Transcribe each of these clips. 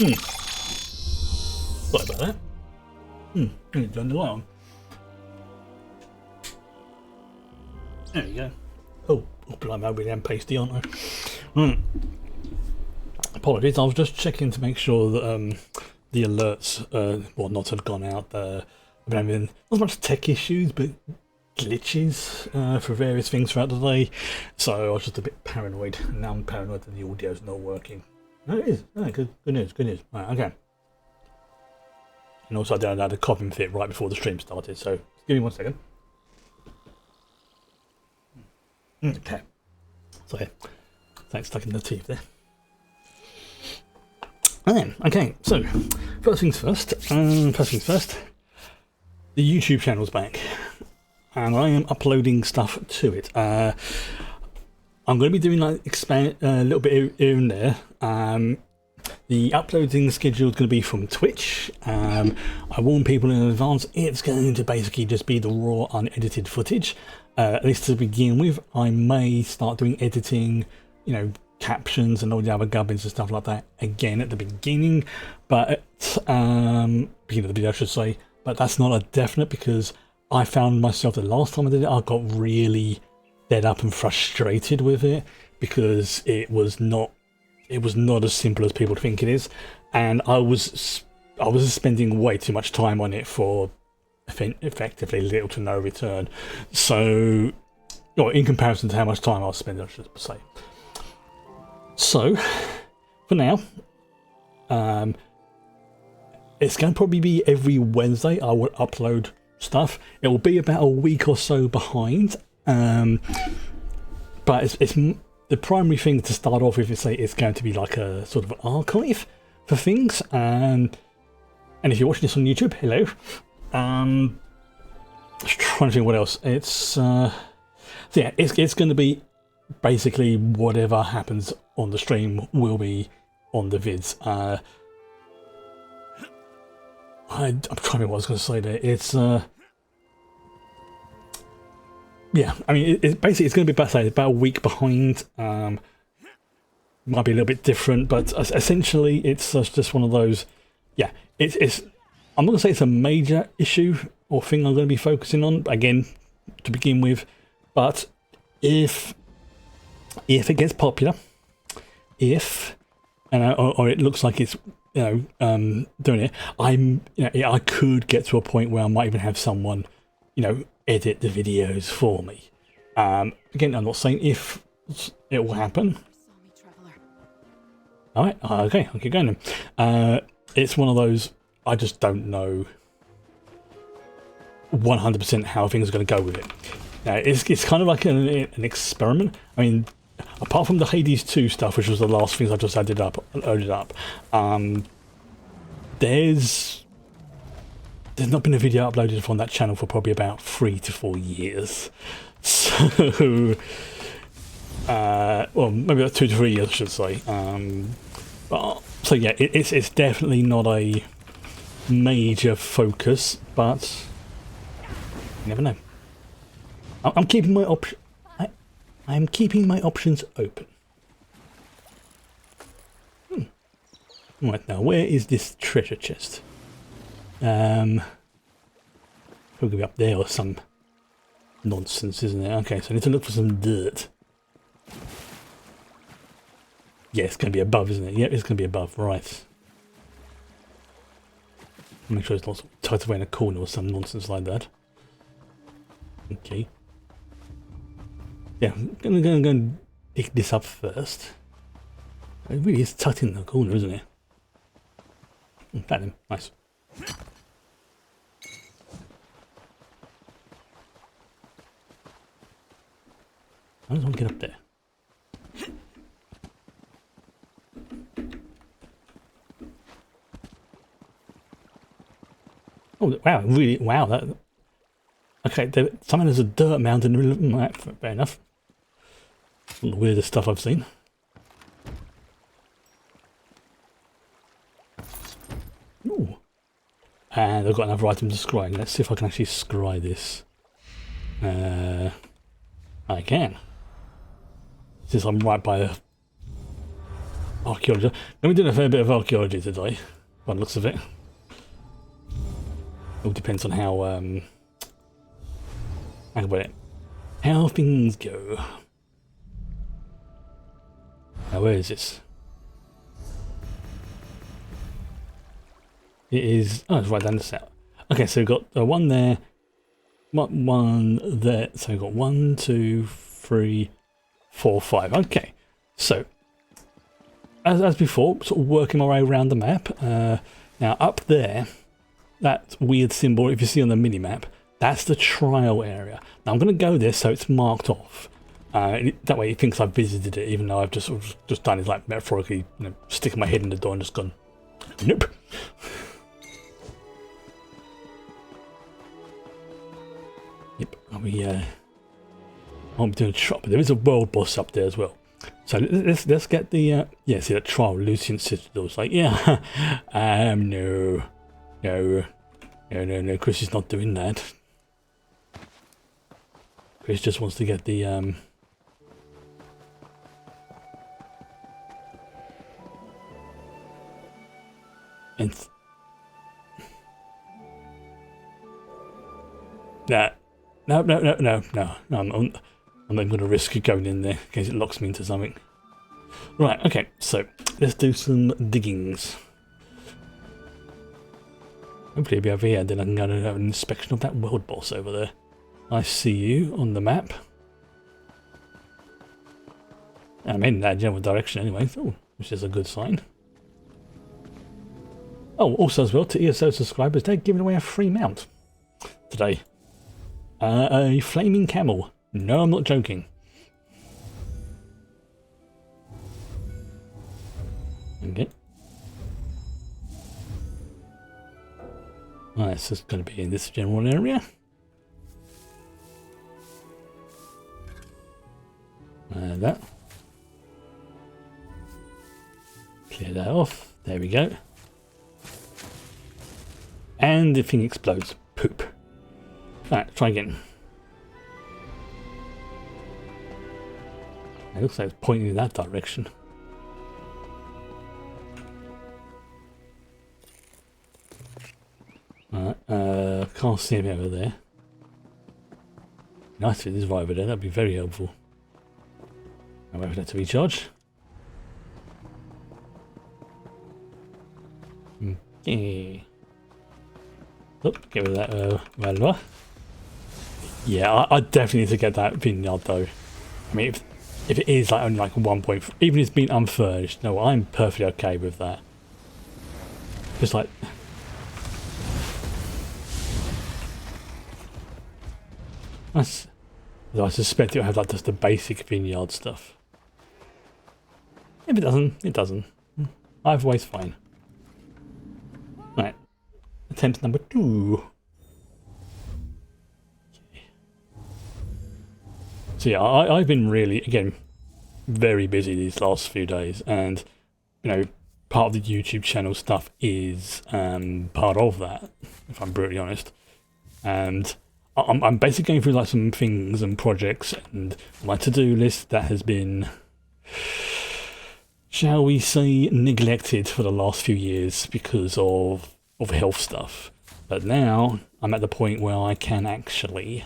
Sorry about that. I need to turn the light on. There you go. Oh, blimey, I'm really pasty, aren't I? Apologies, I was just checking to make sure that the alerts, well, not had gone out. I've been having not much tech issues, but glitches for various things throughout the day. So I was just a bit paranoid. And now I'm paranoid that the audio's not working. No, it is. Oh, good news, good news. Right, okay. And also I had a coughing fit right before the stream started, so give me 1 second. Okay. So yeah, thanks for stuck in the teeth there. And then, okay, so first things first, the YouTube channel's back, and I am uploading stuff to it. I'm going to be doing like a little bit here and there. The uploading schedule is going to be from Twitch. I warn people in advance, it's going to basically just be the raw, unedited footage. At least to begin with. I may start doing editing, you know, captions and all the other gubbins and stuff like that again at the beginning, but beginning of the video I should say, but that's not a definite, because I found myself the last time I did it, I got really fed up and frustrated with it, because it was not as simple as people think it is, and I was spending way too much time on it for effectively little to no return. So, or in comparison to how much time I was spending, I should say. So, for now, it's going to probably be every Wednesday I will upload stuff. It will be about a week or so behind, but it's the primary thing to start off with. It's going to be like a sort of archive for things, and if you're watching this on YouTube, hello. Just trying to think what else. It's so yeah, it's going to be basically whatever happens on the stream will be on the vids. I'm trying to think what I was going to say there. It's yeah, I mean, basically it's going to be about a week behind. Might be a little bit different, but essentially it's just one of those. Yeah, it's. I'm not going to say it's a major issue or thing I'm going to be focusing on, again, to begin with, but if it gets popular, or it looks like it's, you know, doing it, I could get to a point where I might even have someone, you know, edit the videos for me. Again, I'm not saying if it will happen. All right, okay, I'll keep going then. It's one of those. I just don't know 100% how things are going to go with it. It's kind of like an experiment. I mean, apart from the Hades 2 stuff, which was the last things I just loaded up, there's not been a video uploaded from that channel for probably about 3 to 4 years. So, well, maybe about 2 to 3 years, I should say. So yeah, it's definitely not a major focus, but you never know. I'm keeping my I'm keeping my options open. Right, now where is this treasure chest? Probably be up there or some nonsense, isn't it? Okay, so I need to look for some dirt. Yeah, it's going to be above, isn't it? Yeah, it's going to be above, right. Make sure it's not tucked away in a corner or some nonsense like that. Okay. Yeah, I'm going to go and pick this up first. It really is tucked in the corner, isn't it? That nice. I just want to get up there. Oh wow! Really? Wow! That. Okay, someone has a dirt mound in the middle of the map. Fair enough. Some of the weirdest stuff I've seen. Ooh. And I've got another item to scry. Let's see if I can actually scry this. I can. Since I'm right by archaeology. Let me do a fair bit of archaeology today, by the looks of it. All depends on how things go. Now, where is this? It is. Oh, it's right down the south. Okay, so we've got one there, one there. So we've got 1, 2, 3, 4, 5. Okay, so as before, sort of working my way around the map. Now up there, that weird symbol, if you see on the mini map, that's the trial area. Now I'm going to go there so it's marked off. That way he thinks I've visited it, even though I've just done it like metaphorically, sticking my head in the door and just gone, nope. Yep, I'll be doing a trap, but there is a world boss up there as well. So let's get the see that trial, Lucian Citadel. It's like, yeah, no, Chris is not doing that. Chris just wants to get the No, I'm not going to risk going in there in case it locks me into something. Right, okay, so let's do some diggings. Hopefully it'll be over here, then I can go and have an inspection of that world boss over there. I see you on the map. I'm in that general direction anyway, which is a good sign. Oh, also as well, to ESO subscribers, they're giving away a free mount today. A flaming camel. No, I'm not joking. Okay. Well, it's just going to be in this general area. That. Clear that off. There we go. And the thing explodes. Poop. Alright, try again. It looks like it's pointing in that direction. Can't see him over there. Nice if it is right over there, that'd be very helpful. I'll wait for that to recharge. Okay. Oop, get rid of that Valor. Yeah, I definitely need to get that vineyard though. I mean, if it is like only like 1.4, even if it's been unfurnished, no, I'm perfectly okay with that. Just like, I suspect it'll have like just the basic vineyard stuff. If it doesn't, it doesn't. Either way's fine. Right, attempt number 2. So yeah, I've been really, again, very busy these last few days, and part of the YouTube channel stuff is part of that, if I'm brutally honest. And I'm basically going through like some things and projects, and my to-do list that has been, shall we say, neglected for the last few years because of health stuff. But now I'm at the point where I can actually,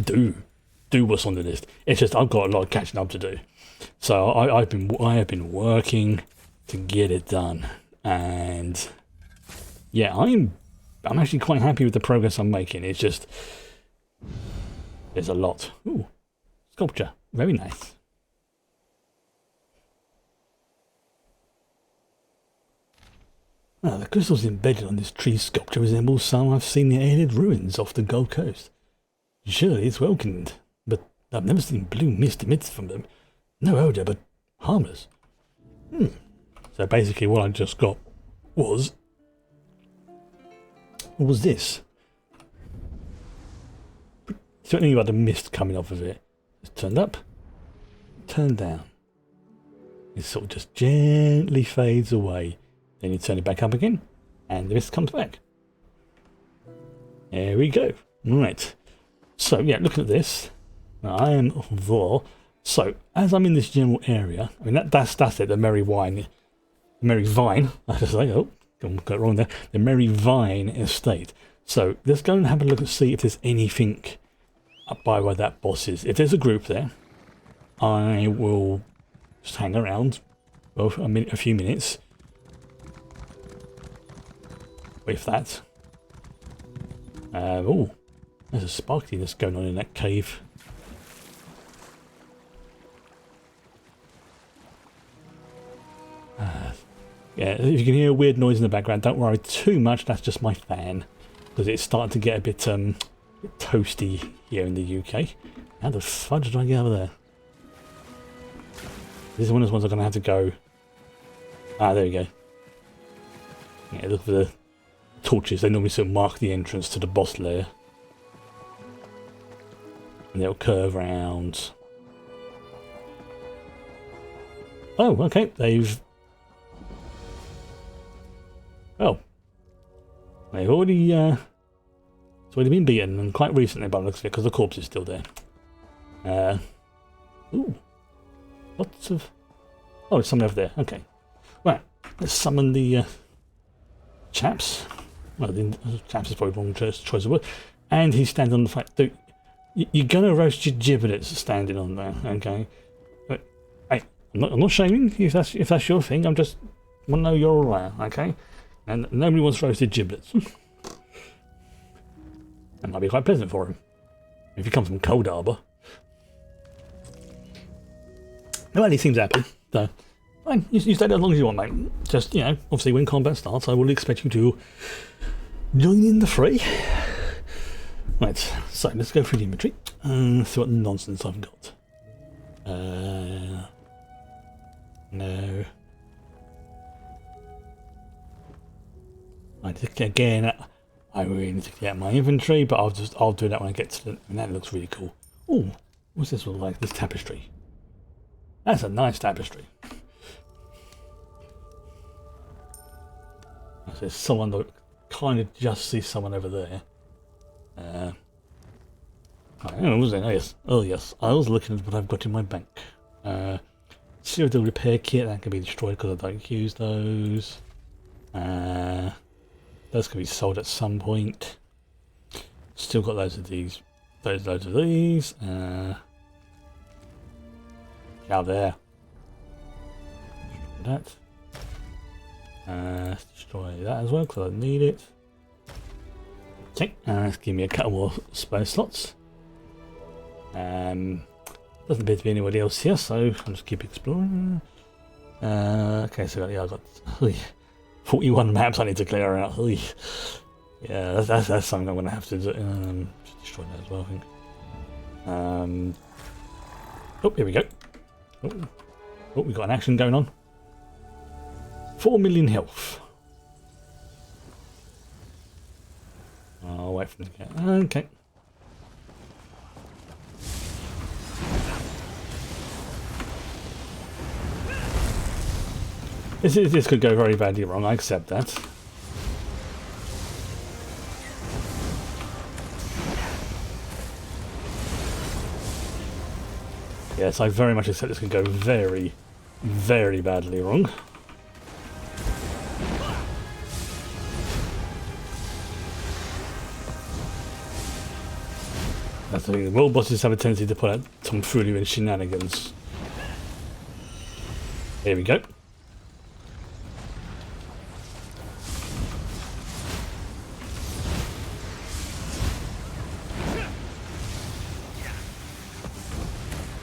do what's on the list. It's just I've got a lot of catching up to do. So I have been working to get it done, and yeah, I'm actually quite happy with the progress I'm making. It's just there's a lot. Ooh, sculpture, very nice. The crystals embedded on this tree sculpture resemble some I've seen in the alien ruins off the Gold Coast. Surely it's welcomed, but I've never seen blue mist emits from them. No odour, but harmless. So basically what I just got was... what was this? Certainly about the mist coming off of it. It's turned up, turned down. It sort of just gently fades away. Then you turn it back up again, and the mist comes back. There we go. Right. So yeah, looking at this, I am So, as I'm in this general area, I mean, that's it, the Merry Vine, I should say, oh, got it wrong there, the Merry Vine Estate. So, let's go and have a look and see if there's anything up by where that boss is. If there's a group there, I will just hang around, well, a few minutes, with that. Oh, there's a sparkliness going on in that cave. Yeah, if you can hear a weird noise in the background, don't worry too much, that's just my fan. Because it's starting to get a bit toasty here in the UK. How the fudge did I get over there? This is one of those ones I'm going to have to go... Ah, there we go. Yeah, look for the torches, they normally sort of mark the entrance to the boss lair. And they'll curve round. Oh, okay, they've... Well, they've already, it's already been beaten, and quite recently by the looks of it, because the corpse is still there. Ooh, lots of... Oh, there's something over there, okay. Right, let's summon the chaps. Well, the chaps is probably the wrong choice of word. And he's standing on the fact, dude, you're going to roast your giblets standing on there, okay? But, hey, I'm not shaming if that's your thing, I'm just want to know you're alright, okay? And nobody wants roasted giblets. That might be quite pleasant for him. If he comes from Cold Harbour. Well, he seems happy. So, fine, you stay there as long as you want, mate. Just, you know, obviously when combat starts, I will expect you to join in the fray. Right, so let's go through the inventory and see what nonsense I've got. No. Again, I really need to get my inventory, but I'll do that when I get to the... And that looks really cool. Oh, what's this look like? This tapestry. That's a nice tapestry. There's someone that kind of just see someone over there. I don't know, was it? Oh yes. I was looking at what I've got in my bank. Serial repair kit, that can be destroyed because I don't use those. Those can be sold at some point. Still got loads of these. Loads of these. Out there. Destroy that. Destroy that as well because I need it. Okay, let's give me a couple more space slots. Doesn't appear to be anybody else here, so I'll just keep exploring. Okay, so yeah, I've got 41 maps I need to clear out. Yeah, that's something I'm going to have to do. Just destroy that as well, I think. Oh, here we go. Oh, we've got an action going on. 4 million health. I'll wait for them to get... Okay. This could go very badly wrong, I accept that. Yes, I very much accept this could go very, very badly wrong. That's the thing, world bosses have a tendency to put out some foolery and shenanigans. Here we go.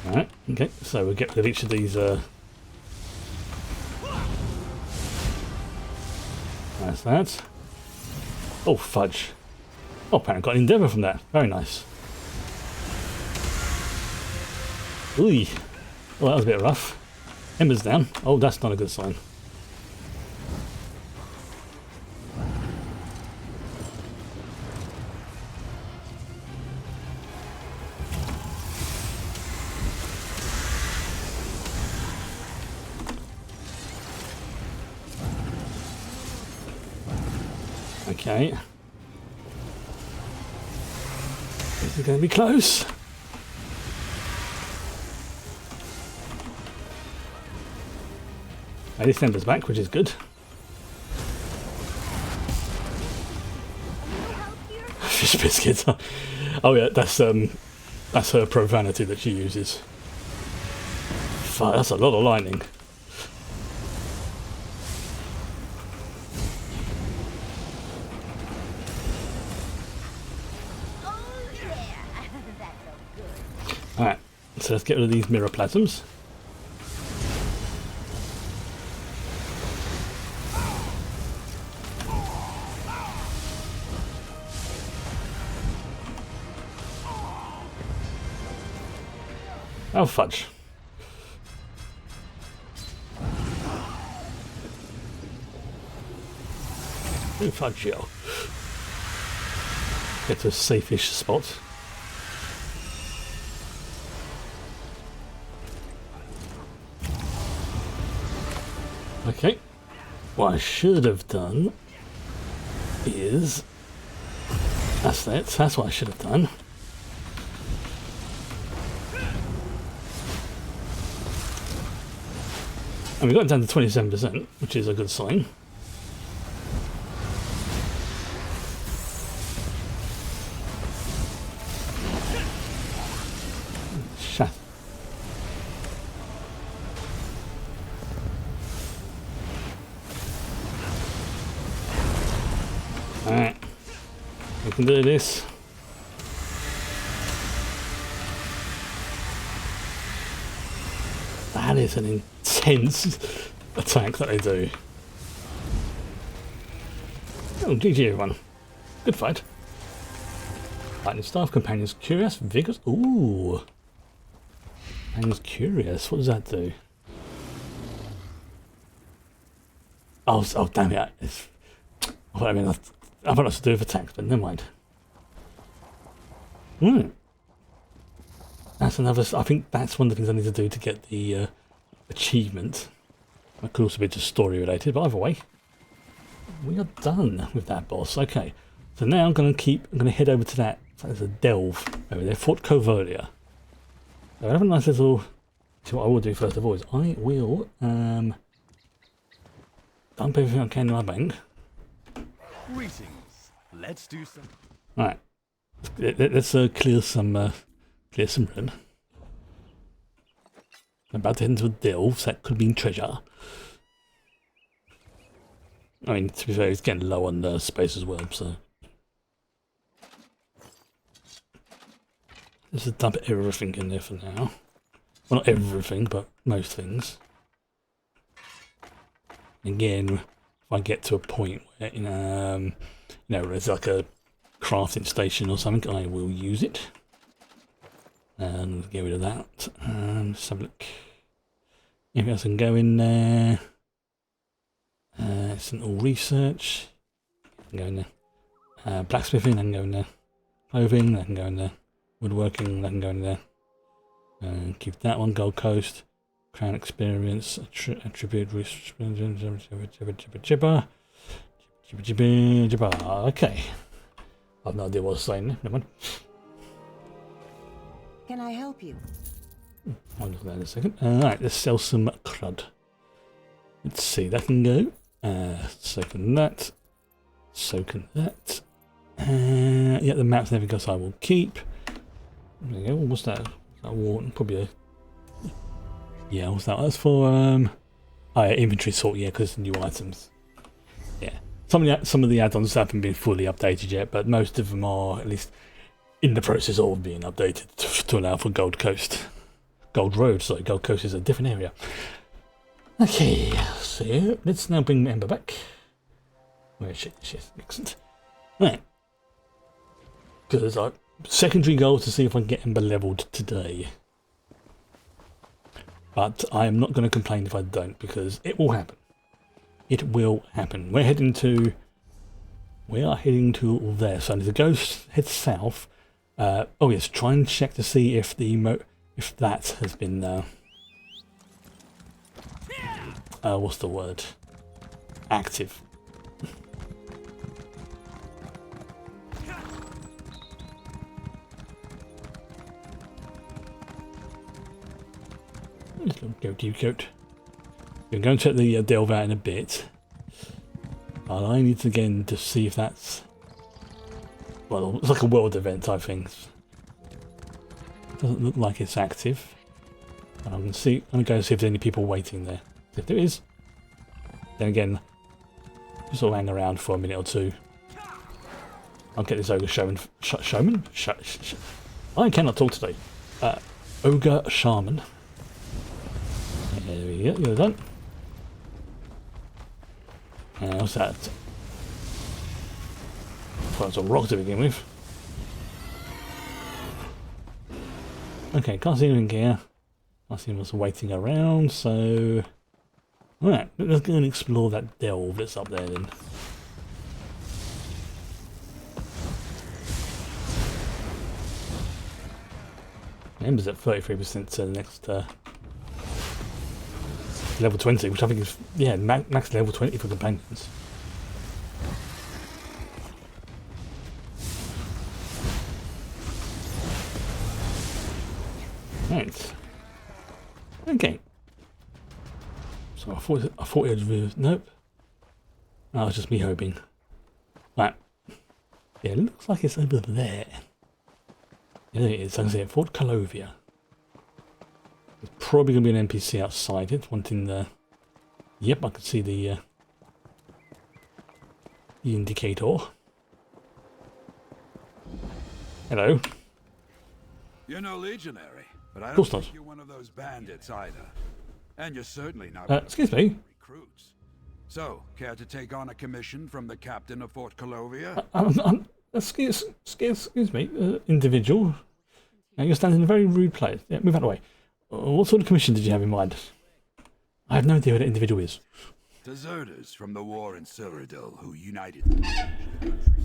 Alright, okay, so we'll get rid of each of these, that's that. Oh, fudge. Oh, apparently got an endeavour from that. Very nice. Ooh. Well, that was a bit rough. Ember's down. Oh, that's not a good sign. Okay. This is going to be close. This ember's back, which is good. Fish biscuits. Oh yeah, that's her profanity that she uses. Fuck, that's a lot of lightning. Alright, so let's get rid of these mirror plasms. Oh fudge. Oh fudge, yo. Get to a safe-ish spot. Okay. What I should have done is... That's it. That's what I should have done. And we got it down to 27%, which is a good sign. Shut. Alright. We can do this. That is an intense attack that they do. Oh, GG everyone. Good fight. Lightning Staff, Companions Curious, Vigorous. Ooh. Companions Curious, what does that do? Oh damn it. It's, I mean, I thought it was to do with attacks, but never mind. That's another. I think that's one of the things I need to do to get the achievement. That could also be just story related, but either way, we are done with that boss. Okay, so now I'm going to head over to that. There's a delve over there, Fort Covolia. So I have a nice little. So what I will do first of all is I will dump everything I can in my bank. Greetings. Let's do some. Right, let's clear some run. I'm about to head into a delve, so that could mean treasure. I mean, to be fair, it's getting low on the space as well, so. Let's just dump everything in there for now. Well, not everything, but most things. Again, if I get to a point where, there's like a crafting station or something, I will use it. And get rid of that. Let's have a look. Anything else can go in there? It's an all research. Can go in there. Blacksmithing, that can go in there. Clothing, that can go in there. Woodworking, that can go in there. Keep that one. Gold Coast. Crown experience. Attribute. Okay. I've no idea what I was saying there. Never mind. Can I help you? I'll look at that in a second. Alright, let's sell some crud. Let's see, that can go. So can that. So can that. Yeah, the maps and everything else I will keep. There you go. What's that? That water, probably a... Yeah, what's that? That's for oh yeah, inventory sort, yeah, because new items. Yeah. Some of the add-ons haven't been fully updated yet, but most of them are at least in the process of being updated to allow for Gold Road. Sorry, Gold Coast is a different area. Okay, so let's now bring Ember back. Where is she? She's excellent. Right. Because our secondary goal is to see if I can get Ember leveled today. But I am not going to complain if I don't, because it will happen. It will happen. We are heading to there. So I need to go head south. Oh yes, try and check to see if if that has been what's the word? Active. Little goaty goat. We're going to check the delve out in a bit. But I need to again to see if that's... Well, it's like a world event type thing. Doesn't look like it's active. I'm going to go see if there's any people waiting there. If there is, then again, just sort of hang around for a minute or two. I'll get this ogre showman. I cannot talk today. Ogre shaman. There we go. You're done. And what's that? Well, it's a rock to begin with. Okay, can't see anything here. I see what's waiting around, so... Alright, let's go and explore that delve that's up there then. Ember's at 33% to the next level 20, which I think is, yeah, max level 20 for companions. Right. Okay. So I thought it would... Nope. Oh, it's just me hoping. Right. Yeah, it looks like it's over there. Yeah, it is. I can see it. Fort Calovia. There's probably going to be an NPC outside it, wanting the... Yep, I can see the indicator. Hello. You're no legionary, but I Of don't course not. think you're one of those bandits either. And you're certainly not Excuse me. recruits. So, care to take on a commission from the captain of Fort Calovia? Excuse me, individual. Now you're standing in a very rude place. Yeah, move out of the way. What sort of commission did you have in mind? I have no idea who that individual is. Deserters from the war in Cyrodiil who united the countryside.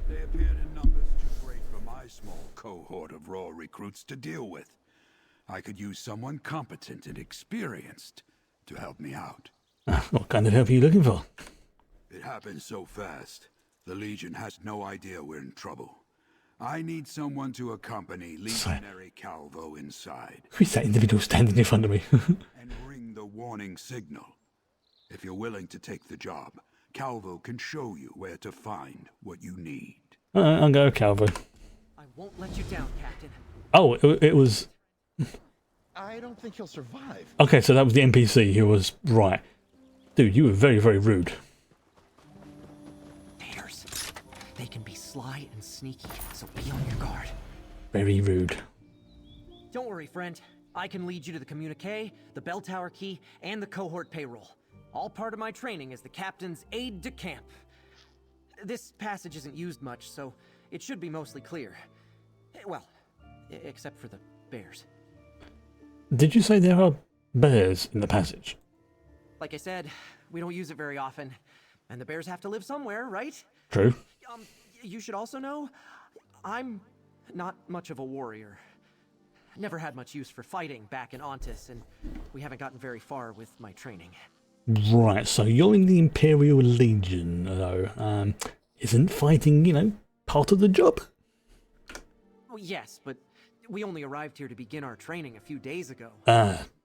They appeared in numbers too great for my small cohort of raw recruits to deal with. I could use someone competent and experienced to help me out. What kind of help are you looking for? It happened so fast. The Legion has no idea we're in trouble. I need someone to accompany Legionary Calvo inside. Who's that individual standing in front of me? And ring the warning signal. If you're willing to take the job, Calvo can show you where to find what you need. I'll go, Calvo. I won't let you down, Captain. Oh, it was... I don't think he'll survive. Okay, so that was the NPC who was right. Dude, you were very, very rude. Bears. They can be sly and sneaky, so be on your guard. Very rude. Don't worry, friend. I can lead you to the communique, the bell tower key, and the cohort payroll. All part of my training as the captain's aide-de-camp. This passage isn't used much, so it should be mostly clear. Well, except for the bears. Did you say there are bears in the passage? Like I said, we don't use it very often. And the bears have to live somewhere, right? True. You should also know, I'm not much of a warrior. Never had much use for fighting back in Ontis, and we haven't gotten very far with my training. Right, so you're in the Imperial Legion, though. Isn't fighting, you know, part of the job? Well, yes, but we only arrived here to begin our training a few days ago.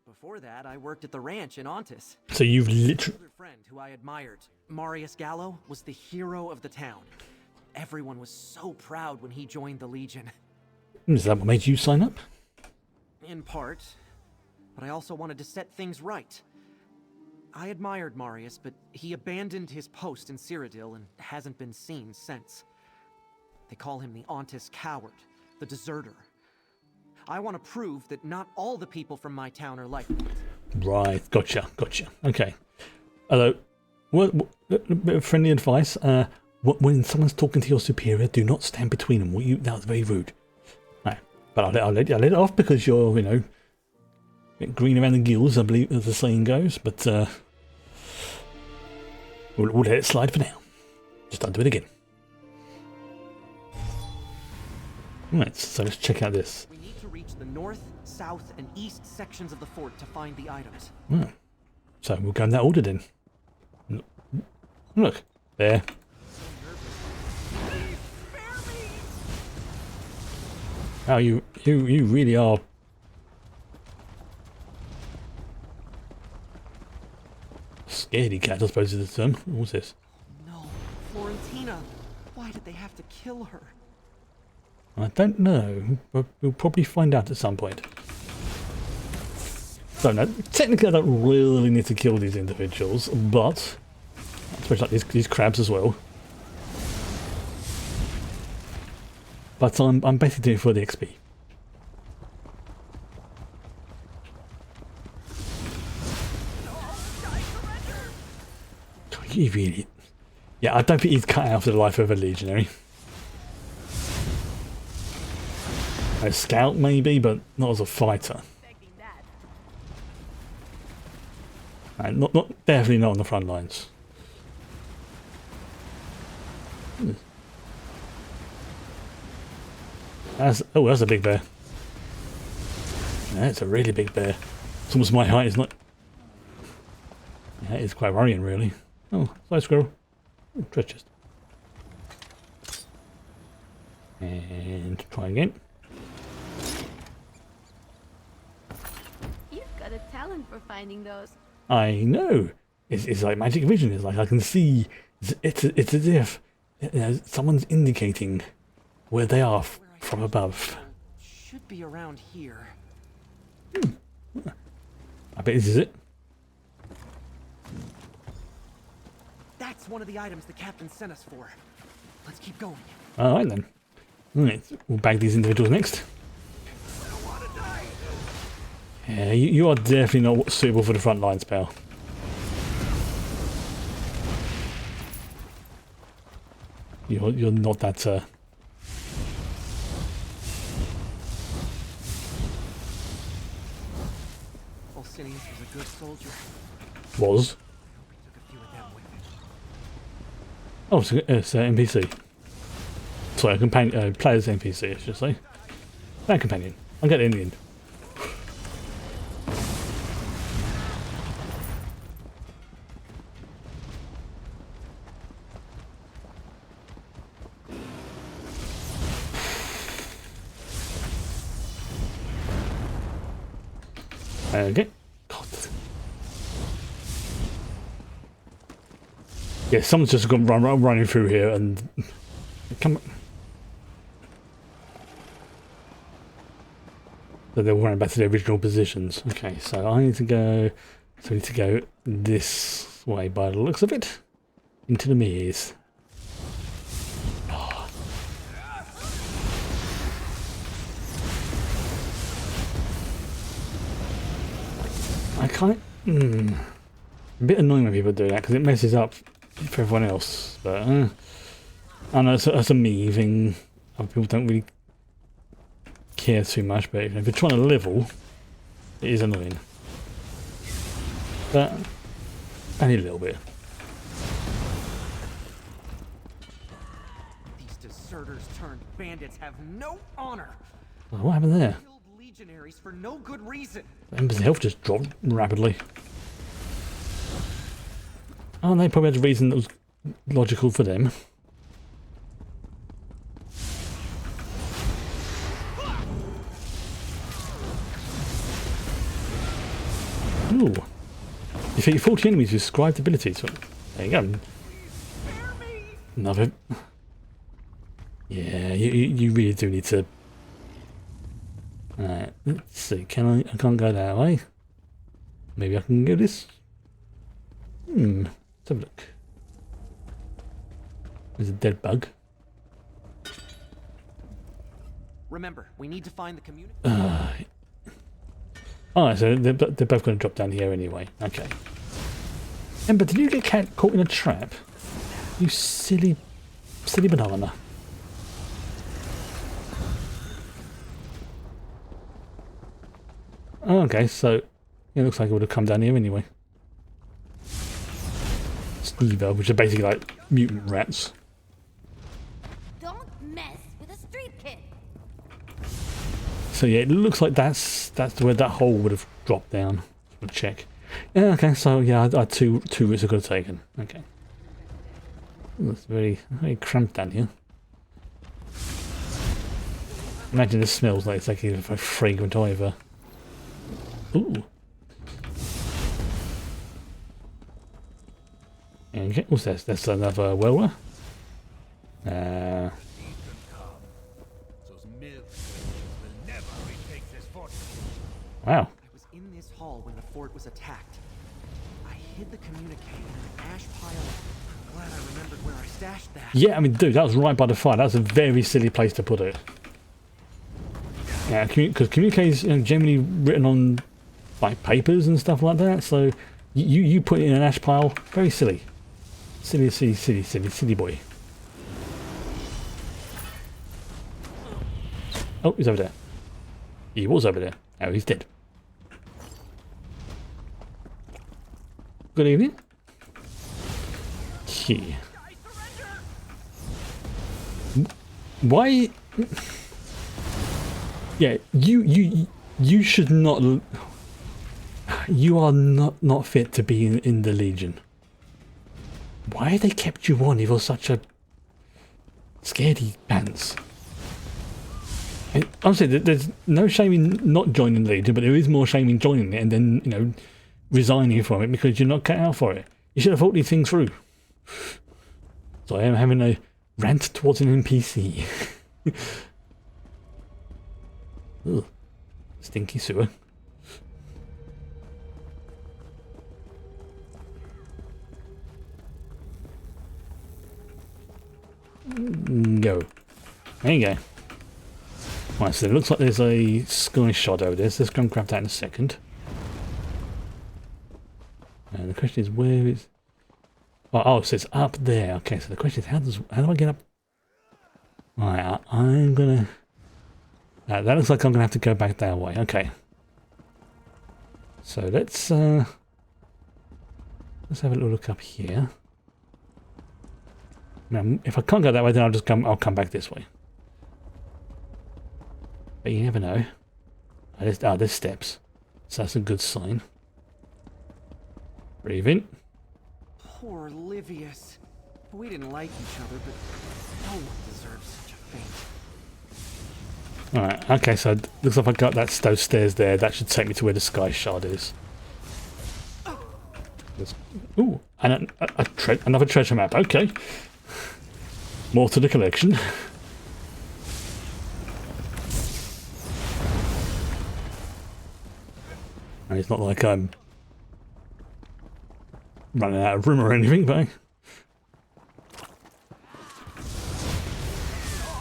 Before that, I worked at the ranch in Ontis. So you've literally... Another friend who I admired, Marius Gallo, was the hero of the town. Everyone was so proud when he joined the Legion. Is that what made you sign up? In part, but I also wanted to set things right. I admired Marius, but he abandoned his post in Cyrodiil and hasn't been seen since. They call him the Ontis Coward, the deserter. I want to prove that not all the people from my town are like that. Right, gotcha. Okay. Hello. What bit of friendly advice. When someone's talking to your superior, do not stand between them. That was very rude. Right. But I'll let it off because you're, you know, a bit green around the gills, I believe, as the saying goes. But we'll let it slide for now. Just don't do it again. Right, so let's check out this. We need to reach the north, south, and east sections of the fort to find the items. Oh. So we'll go in that order then. Look, there. Oh, you really are. Scaredy cat, I suppose is the term. What's this? No, Florentina. Why did they have to kill her? I don't know, but we'll probably find out at some point. So no, technically I don't really need to kill these individuals, but especially like these crabs as well. But I'm basically doing it for the XP. You really... Yeah, I don't think he's cut out for the life of a legionary. A scout maybe, but not as a fighter. Definitely not on the front lines. That's a big bear. That's a really big bear. It's almost my height, isn't it? Yeah, it's quite worrying, really. Oh, side squirrel. Oh, treasure chest. And try again. You've got a talent for finding those. I know. It's like magic vision. It's like I can see. It's as if someone's indicating where they are from above. Should be around here. I bet this is it. That's one of the items the captain sent us for. Let's keep going. Alright then. Alright, we'll bag these individuals next. Yeah, you are definitely not suitable for the front lines, pal. You're not that Alcinius was a good soldier. was. He took a few of them with him. Oh, it's an NPC. Sorry, a companion, player's NPC, I should say. That companion. I'll get it in the end. Okay. God. Yeah, someone's just gone running through here and come. So they're running back to their original positions. Okay, so I need to go. So we need to go this way by the looks of it, into the maze. I can't. A bit annoying when people do that because it messes up for everyone else. But I know that's a me thing. Other people don't really care too much. But if you're trying to level, it is annoying. But only a little bit. These deserters turned bandits have no honor. Oh, what happened there? Killed legionaries for no good reason. Ember's health just dropped rapidly. Oh, they probably had a reason that was logical for them. Ooh. Defeat 40 enemies with scribed abilities. There you go. Another. Yeah, you really do need to. Alright, let's see. I can't go that way. Maybe I can go this. Let's have a look. There's a dead bug. Remember, we need to find the community. Alright, so they're both going to drop down here anyway. Okay. Ember, did you get caught in a trap? You silly banana. Oh, okay, so it looks like it would have come down here anyway. Stevo, which are basically like mutant rats. Don't mess with a street kid. So yeah, it looks like that's where that hole would have dropped down. We'll check. Yeah, okay, so yeah, I had two routes I could have taken. Okay. Ooh, it's very cramped down here. Imagine this smells like it's like a fragrant either. Ooh. Okay, what's this? That's another welder. Those mills will never retake this fortress. Wow. I was in this hall when the fort was attacked. I hid the communique in an ash pile. I'm glad I remembered where I stashed that. Yeah, I mean, dude, that was right by the fire. That's a very silly place to put it. Yeah, because communiques, generally written on like papers and stuff like that. So you put it in an ash pile. Very silly. Silly boy. Oh, he's over there. He was over there. Oh, he's dead. Good evening. Key. Why? Yeah, you should not. You are not fit to be in the Legion. Why have they kept you on if you're such a scaredy pants? And honestly, there's no shame in not joining the Legion, but there is more shame in joining it and then, resigning from it because you're not cut out for it. You should have thought these things through. So I am having a rant towards an NPC. Ugh. Stinky sewer. Go. There you go. Right, so it looks like there's a sky shot over there, so let's go and grab that in a second. And the question is, where is... Oh, so it's up there. Okay, so the question is, how do I get up? Right, I'm gonna... that looks like I'm gonna have to go back that way. Okay. So let's have a little look up here. Now, if I can't go that way, then I'll come back this way. But you never know. There's steps. So that's a good sign. Breathe in. Poor Livius. We didn't like each other, but no one deserves such a fate. Alright, okay, so it looks like I got those stairs there. That should take me to where the sky shard is. Ooh, and another treasure map. Okay. More to the collection. And it's not like I'm running out of room or anything, but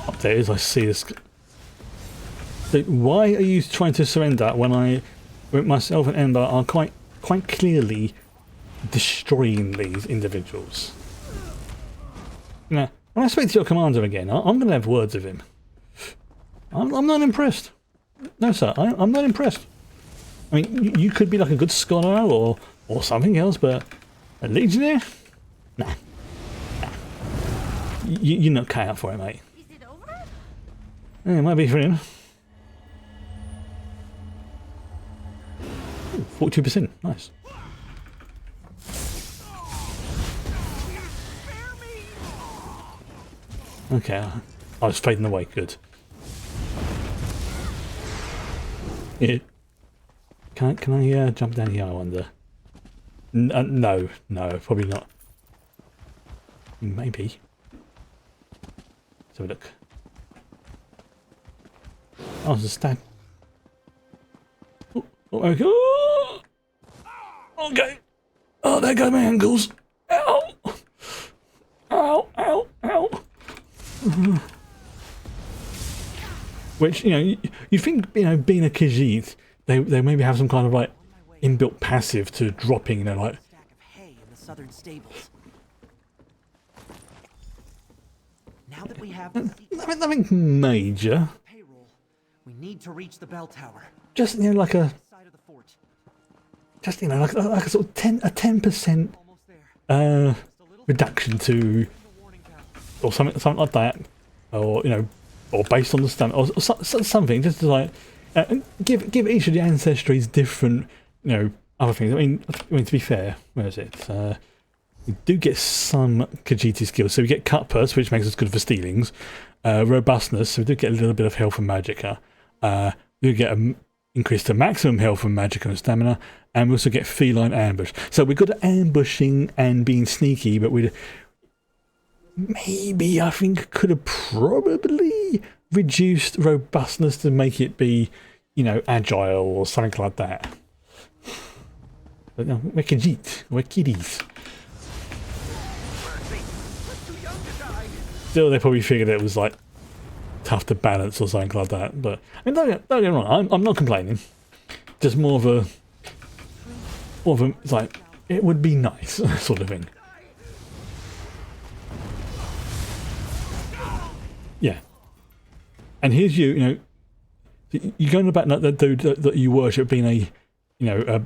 up there is, I see this. So why are you trying to surrender when myself and Ember are quite clearly destroying these individuals? Now, when I speak to your commander again, I'm going to have words with him. I'm not impressed. No, sir, I'm not impressed. I mean, you could be like a good scholar or something else, but a legionnaire? Nah. You're not cut out for it, mate. Is it over? Yeah, it might be for him. 42%, nice. Okay, I was fading away, good. Yeah. Can I jump down here, I wonder? No, probably not. Maybe. Let's have a look. Oh, there's a stab. Oh, okay. Oh, okay. Oh, there go my ankles. Ow! Ow, ow, ow. Which, you think, being a Khajiit, they maybe have some kind of like inbuilt passive to dropping, like Stack of hay in the southern stables. Now that we have the secret nothing major. payroll, we need to reach the bell tower. Just like a Side of the fort. like a sort of 10% Almost there. reduction to, The warning bell. or something like that, or or based on the stamina, or something, just to like give each of the ancestries different, other things. I mean, to be fair, where is it? We do get some Khajiit skills, so we get cut purse, which makes us good for stealings. Robustness, so we do get a little bit of health and magicka. We do get increase the maximum health from magic and stamina, and we also get feline ambush. So we're good at ambushing and being sneaky, but we maybe I think could have probably reduced robustness to make it be, you know, agile or something like that. But no, we're kiddies. We're kiddies. Still, they probably figured it was like tough to balance or something like that. But I mean, don't get me wrong, I'm not complaining. Just more of a, it's like it would be nice sort of thing. Yeah. And here's you know, you're going about that dude that you worship being a, you know,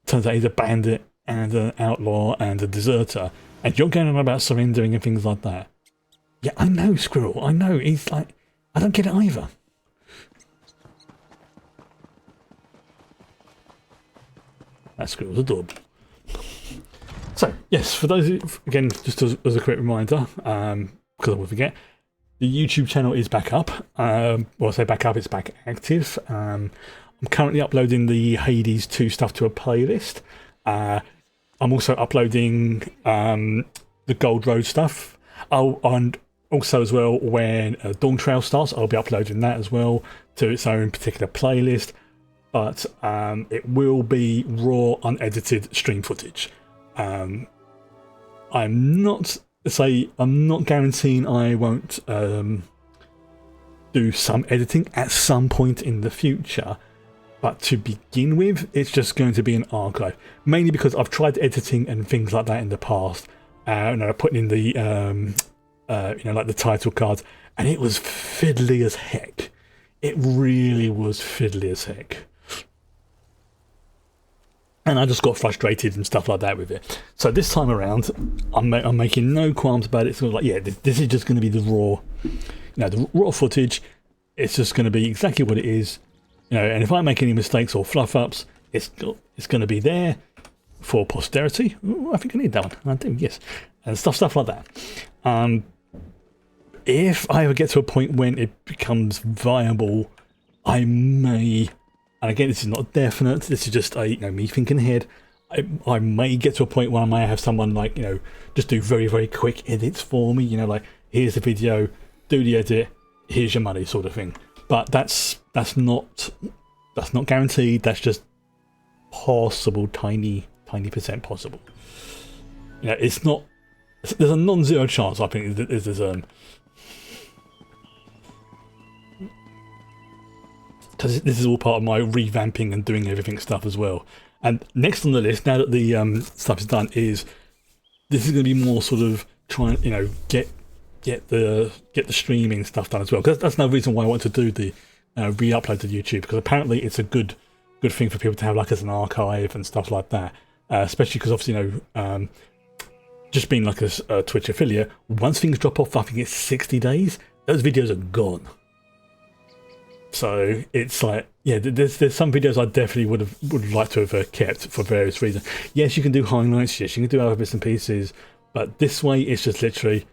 turns out he's a bandit and an outlaw and a deserter, and you're going on about surrendering and things like that. Yeah, I know, Squirrel. I know. He's like, I don't get it either. That Squirrel's adorable. So, yes, for those, again, just as a quick reminder, because I will forget, the YouTube channel is back up. Well, I say back up, it's back active. I'm currently uploading the Hades 2 stuff to a playlist. I'm also uploading the Gold Road stuff. Oh, and also as well, when Dawn Trail starts, I'll be uploading that as well to its own particular playlist. But it will be raw, unedited stream footage. I'm not guaranteeing I won't do some editing at some point in the future. But to begin with, it's just going to be an archive. Mainly because I've tried editing and things like that in the past. You know, putting in the, you know, like the title cards. And it was fiddly as heck. It really was fiddly as heck. And I just got frustrated and stuff like that with it. So this time around, I'm making no qualms about it. It's sort of like, yeah, this is just going to be the raw, you know, the raw footage. It's just going to be exactly what it is. You know, and if I make any mistakes or fluff ups, it's going to be there for posterity. Ooh, I think I need that one. I do, yes, and stuff like that. If I ever get to a point when it becomes viable, I may, and again, this is not definite. This is just me thinking ahead. I may get to a point where I may have someone like, you know, just do very, very quick edits for me. You know, like here's the video, do the edit, here's your money, sort of thing. But that's not guaranteed. That's just possible, tiny percent possible. You know, it's not. There's a non-zero chance. I think there's because this is all part of my revamping and doing everything stuff as well. And next on the list, now that the stuff is done, is this is going to be more sort of trying, you know, get the streaming stuff done as well. Because that's another reason why I want to do the re-upload to YouTube, because apparently it's a good thing for people to have like as an archive and stuff like that. Especially because obviously, you know, just being like a Twitch affiliate, once things drop off, I think it's 60 days. Those videos are gone. So it's like, yeah, there's some videos I definitely would like to have kept for various reasons. Yes, you can do highlights. Yes, you can do other bits and pieces. But this way, it's just literally,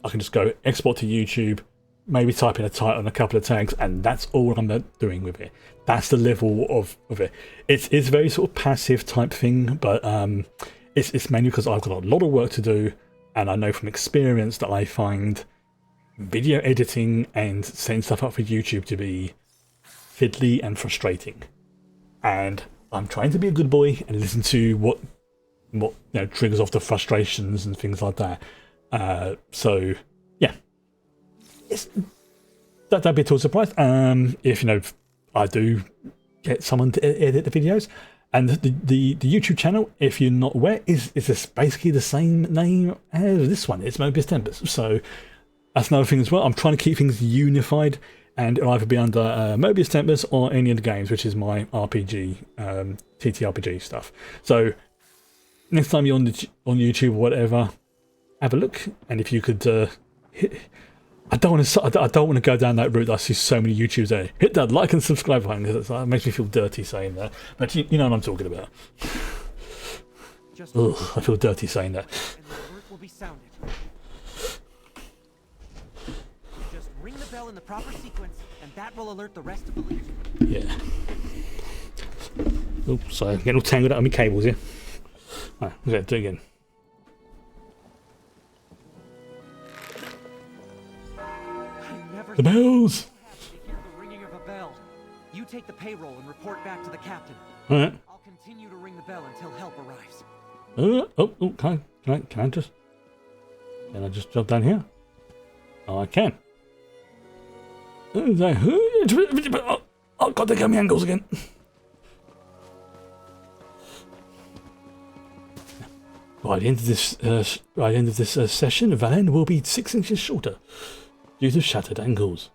I can just go export to YouTube, maybe type in a title and a couple of tags, and that's all I'm doing with it. That's the level of it. It's very sort of passive type thing, but it's mainly because I've got a lot of work to do, and I know from experience that I find video editing and setting stuff up for YouTube to be fiddly and frustrating. And I'm trying to be a good boy and listen to what you know, triggers off the frustrations and things like that. So yeah, don't be at all surprised if, you know, I do get someone to edit the videos. And the YouTube channel, if you're not aware, is basically the same name as this one. It's Mobius Tempest. So that's another thing as well. I'm trying to keep things unified, and it'll either be under Mobius Tempest or any of the games, which is my RPG, TTRPG stuff. So next time you're on YouTube or whatever, have a look. And if you could I don't want to go down that route. I see so many YouTubers there. Hit that like and subscribe button, because it makes me feel dirty saying that. But you know what I'm talking about. Ugh, I feel dirty saying that. And the alert will be sounded. Just ring the bell in the proper sequence, and that will alert the rest of the Legion. Yeah. Oh, sorry, I'm getting all tangled up on my cables here. Right, okay, do it again. I never The bells! happy to hear the ringing of a bell. You take the payroll and report back to the captain. Alright. I'll continue to ring the bell until help arrives. Can I just jump down here? Oh, I can. Oh, God, they got me angles again. By the end of this session, Valen will be 6 inches shorter due to shattered angles.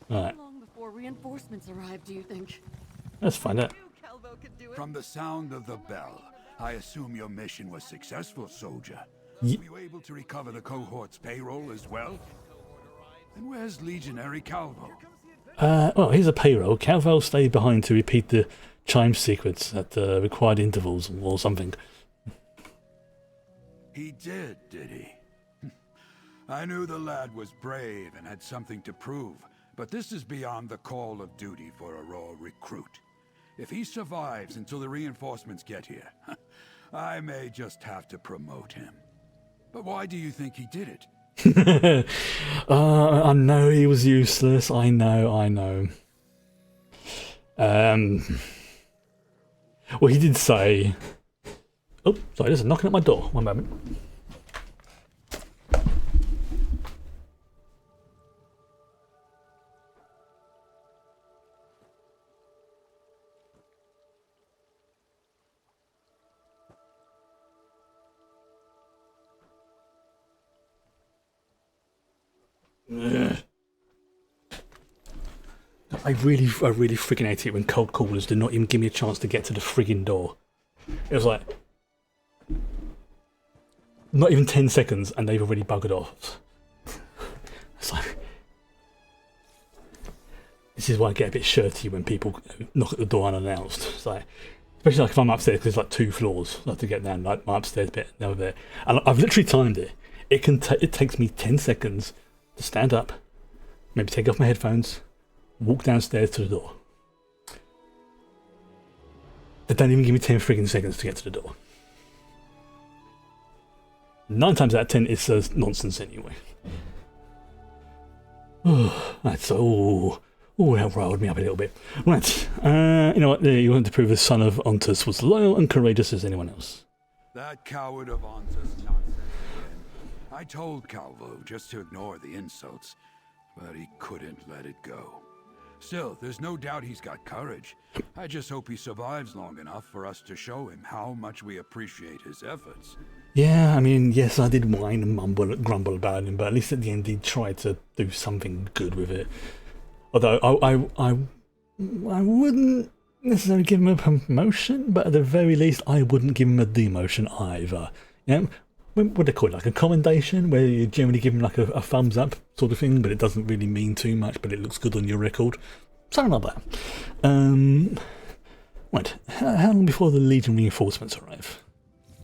Alright, How long before reinforcements arrive, do you think? let's find out. From the sound of the bell, I assume your mission was successful, soldier. Ye- Were you able to recover the cohort's payroll as well? And where's Legionary Calvo? Well, here's a payroll. Calvo stayed behind to repeat the chime sequence at required intervals or something. He did he? I knew the lad was brave and had something to prove, but this is beyond the call of duty for a raw recruit. If he survives until the reinforcements get here, I may just have to promote him. But why do you think he did it? I know he was useless. I know. Well, he did say... Oh, sorry, there's a knocking at my door. One moment. I really freaking hate it when cold callers do not even give me a chance to get to the frigging door. It was like not even 10 seconds and they've already buggered off. It's like, this is why I get a bit shirty when people knock at the door unannounced. It's like, especially like if I'm upstairs, because there's like 2 floors I have to get down, like my upstairs bit and over there. And I've literally timed it. It takes me 10 seconds to stand up, maybe take off my headphones, walk downstairs to the door. They don't even give me 10 friggin' seconds to get to the door. 9 times out of 10 it's nonsense anyway. That's that riled me up a little bit. Right, you know what? You wanted to prove the son of Ontus was loyal and courageous as anyone else. That coward of Ontus nonsense again. I told Calvo just to ignore the insults, but he couldn't let it go. Still, there's no doubt he's got courage. I just hope he survives long enough for us to show him how much we appreciate his efforts. Yeah, I mean, yes, I did whine and grumble about him, but at least at the end he tried to do something good with it. Although I wouldn't necessarily give him a promotion, but at the very least I wouldn't give him a demotion either. You know, what do they call it? Like a commendation, where you generally give him like a thumbs up sort of thing, but it doesn't really mean too much, but it looks good on your record. Something like that. Right, how long before the Legion reinforcements arrive?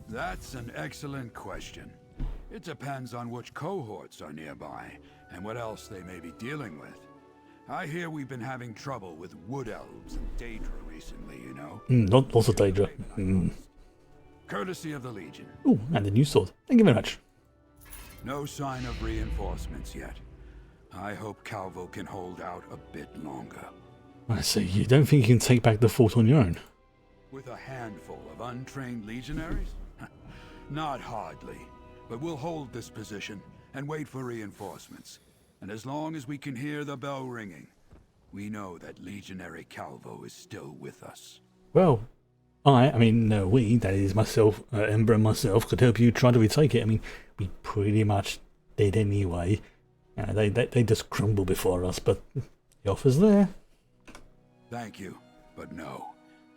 That's an excellent question. It depends on which cohorts are nearby, and what else they may be dealing with. I hear we've been having trouble with wood elves and Daedra recently, you know. Not lots of Daedra. Courtesy of the Legion. Oh, and the new sword. Thank you very much. No sign of reinforcements yet. I hope Calvo can hold out a bit longer. I see. You don't think you can take back the fort on your own? With a handful of untrained legionaries? Not hardly. But we'll hold this position and wait for reinforcements. And as long as we can hear the bell ringing, we know that Legionary Calvo is still with us. Well, we, that is myself, Ember and myself, could help you try to retake it. I mean, we pretty much did anyway. They just crumble before us, but the offer's there. Thank you, but no.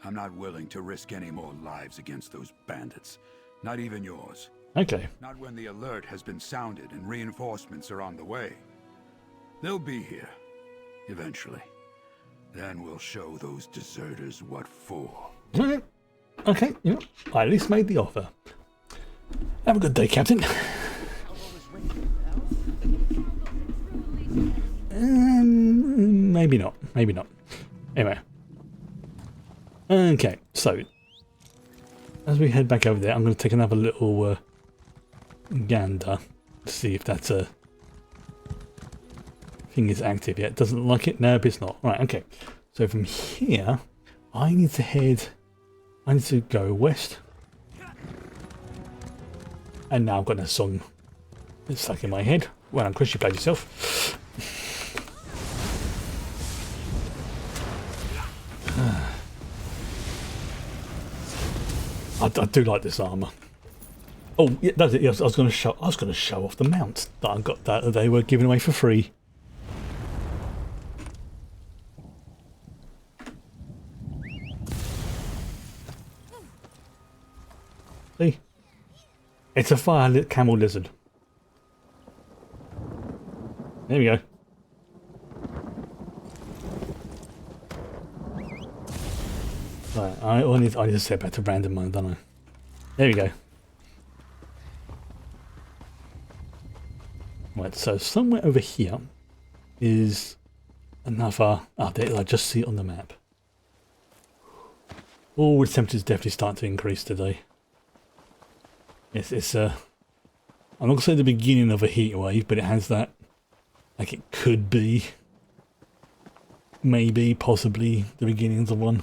I'm not willing to risk any more lives against those bandits. Not even yours. Okay. Not when the alert has been sounded and reinforcements are on the way. They'll be here, eventually. Then we'll show those deserters what for. Okay, yeah. I at least made the offer. Have a good day, Captain. Calvo was ringing the bell? maybe not. Maybe not. Anyway. Okay, so as we head back over there, I'm going to take another little gander to see if that thing is active yet. Doesn't look like it. No, it's not. Right, okay. So from here, I need to go west. And now I've got a song that's stuck in my head. Well, Chris, you played yourself. I do like this armor. Oh, yeah, that's it. Yes, I was going to show off the mounts that I got that they were giving away for free. See, it's a fire-lit camel lizard. There we go. Right, I need to set back to random mode, don't I? There we go. Right, so somewhere over here is another. Oh, there, I just see it on the map. Oh, the temperature's definitely starting to increase today. It's I'm not gonna say the beginning of a heat wave, but it has that. Like it could be, maybe, possibly the beginnings of one.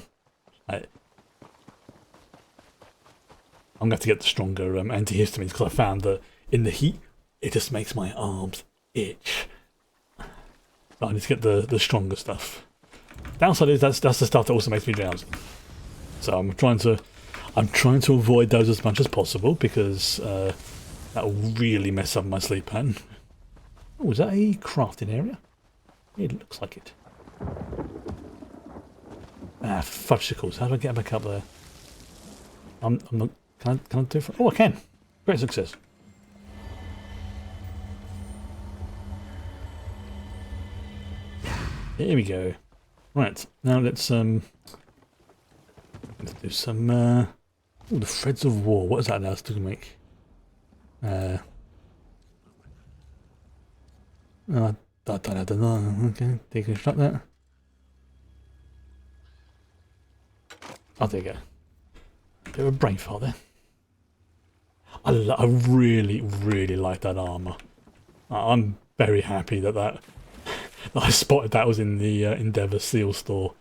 I'm going to have to get the stronger antihistamines because I found that in the heat, it just makes my arms itch. So I need to get the stronger stuff. Downside is that's the stuff that also makes me drowsy. So I'm trying to avoid those as much as possible because that will really mess up my sleep pattern. Oh, is that a crafting area? It looks like it. Ah, fudgesicles. How do I get back up there? I'm not. Can I do it? Oh, I can. Great success. There we go. Right, now let's do some oh, the threads of war. What does that allow us to make? I don't know. Okay, deconstruct that. Oh, there you go. Bit of a brain fart there. I really, really like that armour. I'm very happy that I spotted that was in the Endeavour Seal store.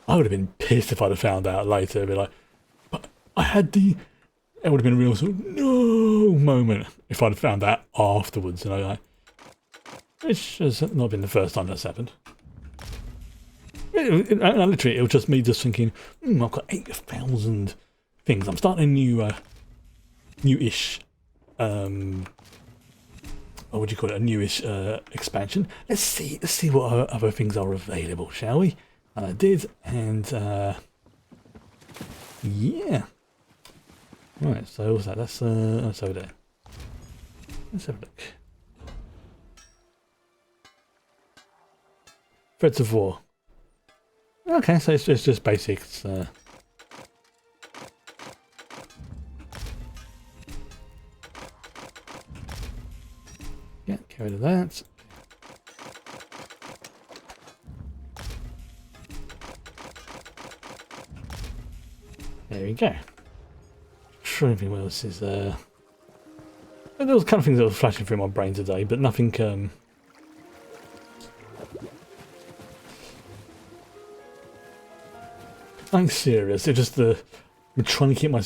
I would have been pissed if I'd have found out later. I'd be like, but I had the... It would have been a real sort of no moment if I'd have found out afterwards. You know, like, it's just not been the first time that's happened. Literally, it was just me just thinking, I've got 8,000 things. I'm starting a newish, what would you call it? A newish expansion. Let's see what other things are available, shall we? And I did, and yeah. Right, so what's that? That's over there. Let's have a look. Threads of War. Okay, so it's just basics. Yeah, get rid of that. There we go. Trying to think what else is there. There was kind of things that were flashing through my brain today, but nothing. I'm serious. It's just I'm trying to keep my.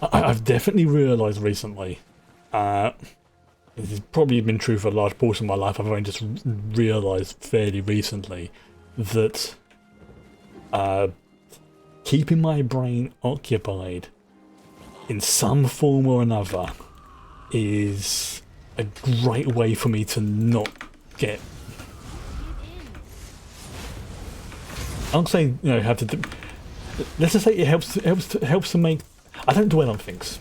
I've definitely realised recently. This has probably been true for a large portion of my life. I've only just realised fairly recently that keeping my brain occupied in some form or another is a great way for me to not get. I'm not saying have to. Let's just say it helps to make. I don't dwell on things.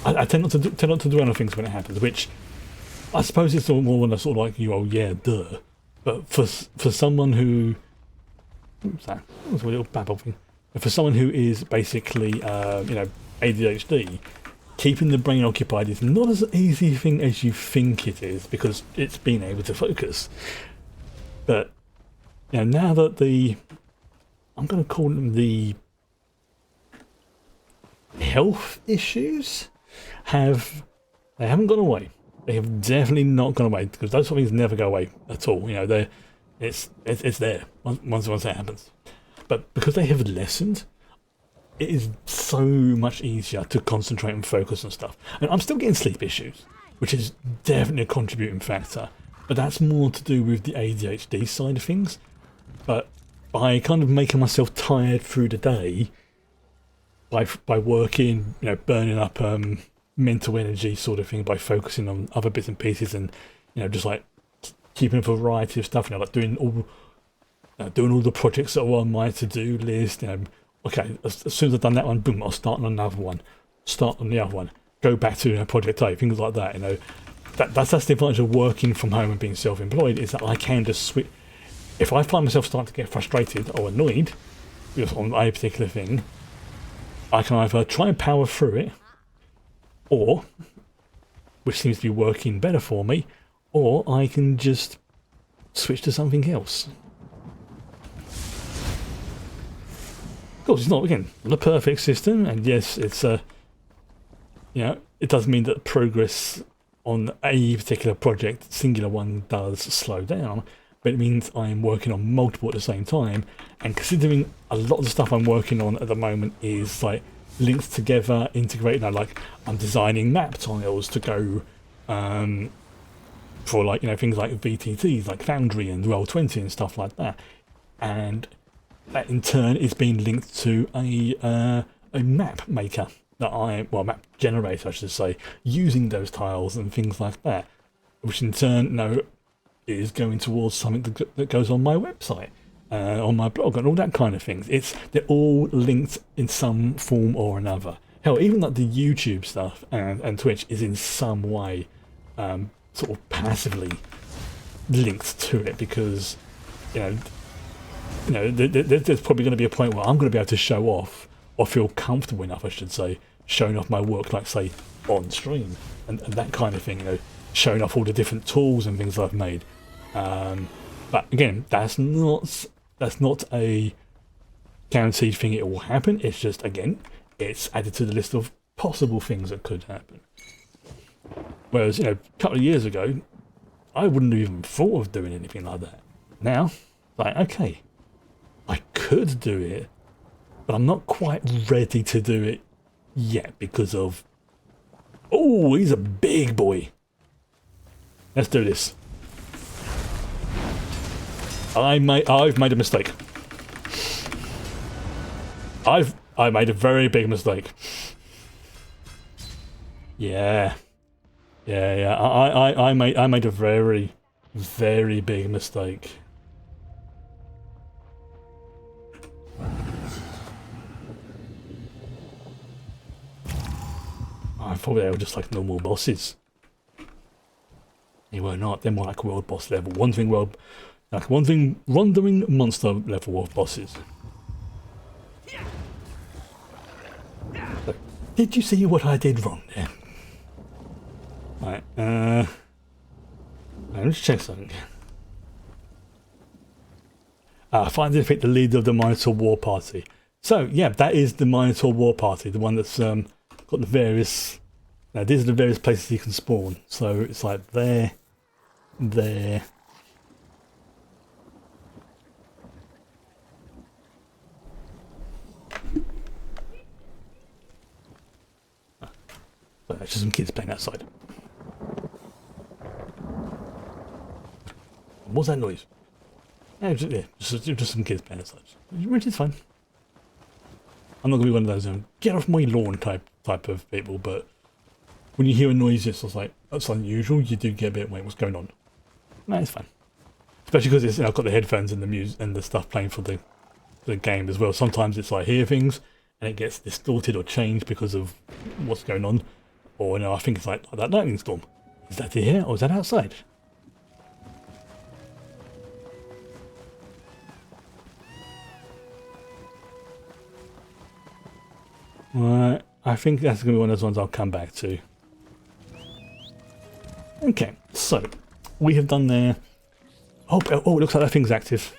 I tend not to dwell on things when it happens, which I suppose it's more when I sort of like yeah, duh. But for someone who, what's that? That was a little babble thing. For someone who is basically ADHD, keeping the brain occupied is not as easy a thing as you think it is because it's being able to focus. But you know, now that I'm going to call them the health issues they haven't gone away. They have definitely not gone away, because those sort of things never go away at all. You know, it's there once that happens. But because they have lessened, it is so much easier to concentrate and focus on stuff. And I'm still getting sleep issues, which is definitely a contributing factor. But that's more to do with the ADHD side of things. But by kind of making myself tired through the day, by working, you know, burning up mental energy sort of thing, by focusing on other bits and pieces, and you know, just like keeping a variety of stuff, you know, like doing all the projects that are on my to-do list. You know, okay, as soon as I've done that one, boom, I'll start on another one, start on the other one, go back to, you know, project A, things like that. You know, that's the advantage of working from home and being self-employed, is that I can just switch. If I find myself starting to get frustrated or annoyed on a particular thing, I can either try and power through it, or, which seems to be working better for me, or I can just switch to something else. Of course, it's not, again, not a perfect system, and yes, it's you know, it does mean that progress on a particular project, singular one, does slow down, but it means I'm working on multiple at the same time, and considering a lot of the stuff I'm working on at the moment is like linked together, integrated. You know, like I'm designing map tiles to go for, like, you know, things like VTTs, like Foundry and Roll20 and stuff like that, and that in turn is being linked to a map maker map generator, I should say, using those tiles and things like that, which in turn, you know, is going towards something that goes on my website, on my blog, and all that kind of things. They're all linked in some form or another. Hell, even like the YouTube stuff and Twitch is in some way sort of passively linked to it, because you know, there's probably going to be a point where I'm going to be able to show off, or feel comfortable enough, I should say, showing off my work, like say on stream and that kind of thing. You know, showing off all the different tools and things I've made. But again, that's not a guaranteed thing it will happen. It's just, again, it's added to the list of possible things that could happen. Whereas, you know, a couple of years ago, I wouldn't have even thought of doing anything like that. Now, like, okay, I could do it, but I'm not quite ready to do it yet because of, oh, he's a big boy. Let's do this. I've made a mistake. I made a very big mistake. Yeah. I made a very, very big mistake. I thought they were just like normal bosses. They were not. They're more like world boss level, wandering monster level of bosses. So, did you see what I did wrong there? Right, let's check something. Find and defeat the leader of the Minotaur War Party. So, yeah, that is the Minotaur War Party, the one that's got the various... Now, these are the various places you can spawn. So, it's like there. But it's just some kids playing outside. What's that noise? Yeah, just some kids playing outside, which is fine. I'm not gonna be one of those get off my lawn type of people, but when you hear a noise, it's like that's unusual. You do get a bit, wait, what's going on? No, it's fine. Especially because it's, I've got the headphones and the music and the stuff playing for the game as well. Sometimes it's like I hear things and it gets distorted or changed because of what's going on, or I think it's like that lightning storm. Is that here or is that outside? Right, I think that's going to be one of those ones I'll come back to. Okay, so we have done there Oh, oh, it looks like that thing's active.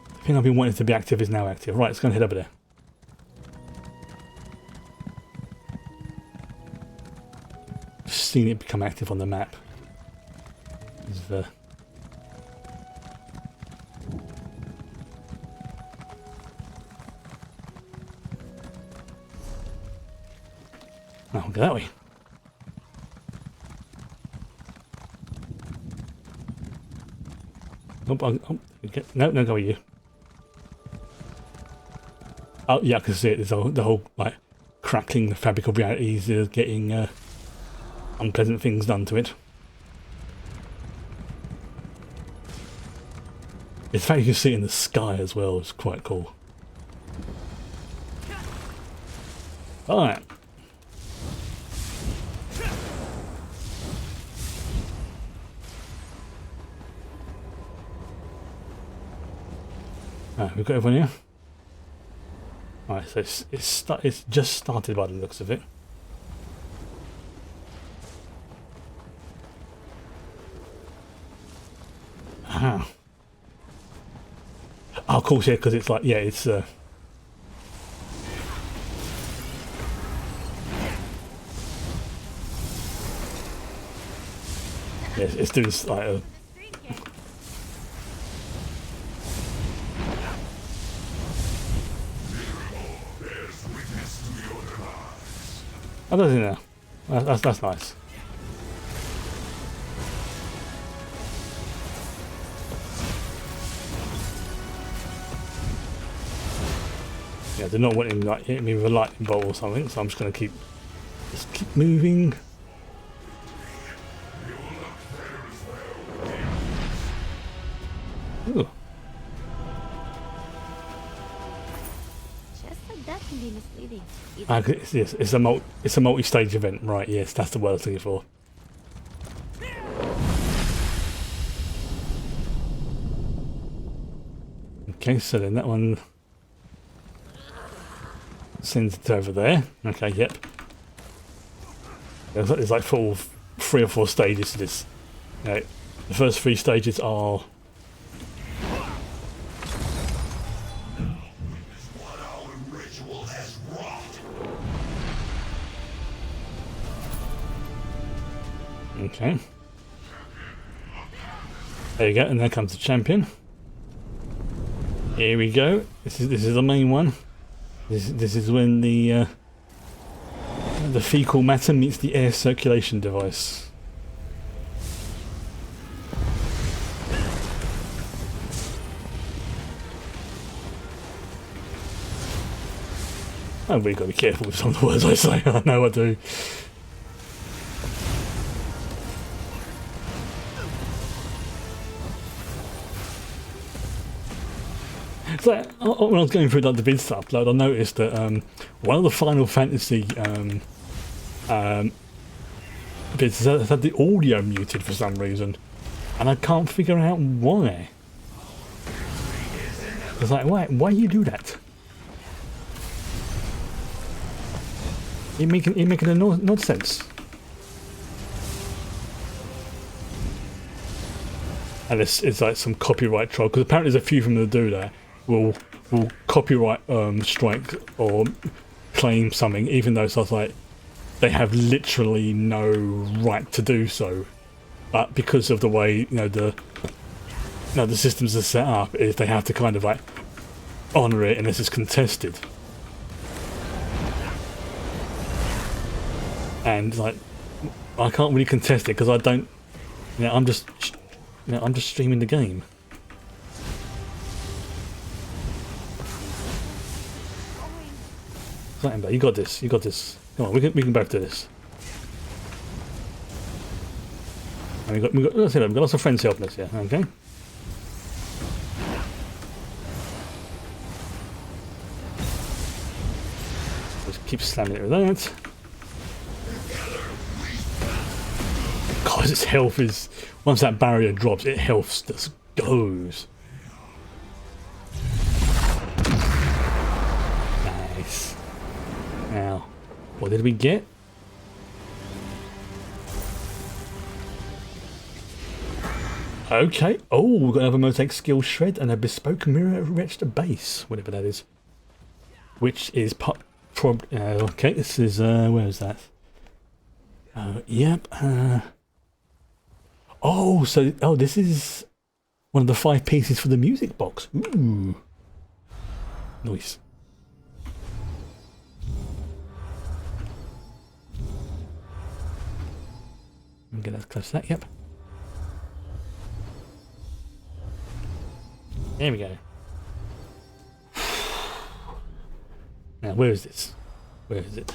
The thing I've been wanting to be active is now active. Right, let's go and head over there. Just seen it become active on the map. Oh, we'll go that way. Oh, okay. No, go with you. Oh, yeah, I can see it. There's the whole, like, crackling the fabric of reality is getting unpleasant things done to it. In fact, you can see it in the sky as well. It's quite cool. Alright. We've got everyone here. Alright, so it's just started by the looks of it. Ah. Oh, of course, yeah, because it's like, yeah, it's yeah, it's doing like a I don't think that. That's nice. Yeah, they're not wanting like hit me with a lightning bolt or something, so I'm just gonna keep moving. Ooh. Just like that can be misleading. It's a multi-stage event, right? Yes, that's the word I was looking for. Okay, so then that one sends it over there. Okay, yep. There's like 3 or 4 stages to this. Right. The first 3 stages are okay. There you go, and there comes the champion. Here we go. This is the main one. This is when the fecal matter meets the air circulation device. I've really got to be careful with some of the words I say. I know I do. So when I was going through like the vid stuff, like I noticed that one of the Final Fantasy bits has had the audio muted for some reason, and I can't figure out why. It's like, why you do that? You're making a no sense. And it's like some copyright troll, because apparently there's a few of them that do that. Will copyright strike or claim something, even though it's like they have literally no right to do so, but because of the way the systems are set up, is they have to kind of like honour it unless it's contested. And like I can't really contest it because I don't. I'm just streaming the game. You got this. You got this. Come on, we can both do this. And we've got lots of friends helping us here. Okay. Just keep slamming it with that. God, its health is, once that barrier drops, its health just goes. Nice. Now, what did we get? Okay. Oh, we've got another mosaic skill shred and a bespoke mirror-etched base, whatever that is. Which is okay, this is where is that? Yep. Oh, this is one of the 5 pieces for the music box. Ooh, nice. Get as close to that. Yep. There we go. Now, where is this? Where is it?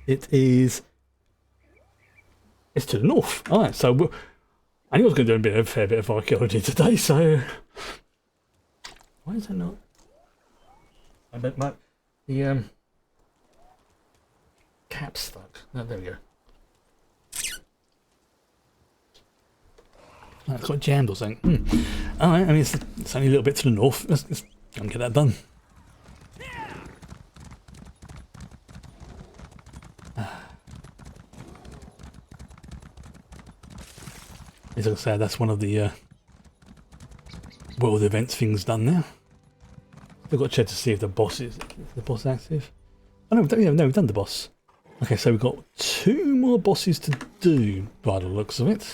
It is. It's to the north. Alright, so I knew I was going to do a fair bit of archaeology today, so. Why is that not? I bet the cap stuck. Oh, there we go. It's got jammed or something. Alright, I mean, it's only a little bit to the north. Let's go and get that done. As I said, that's one of the world events things done now. Still got to check to see if the boss is the boss active. Oh no, we've done the boss. Okay, so we've got 2 more bosses to do by the looks of it.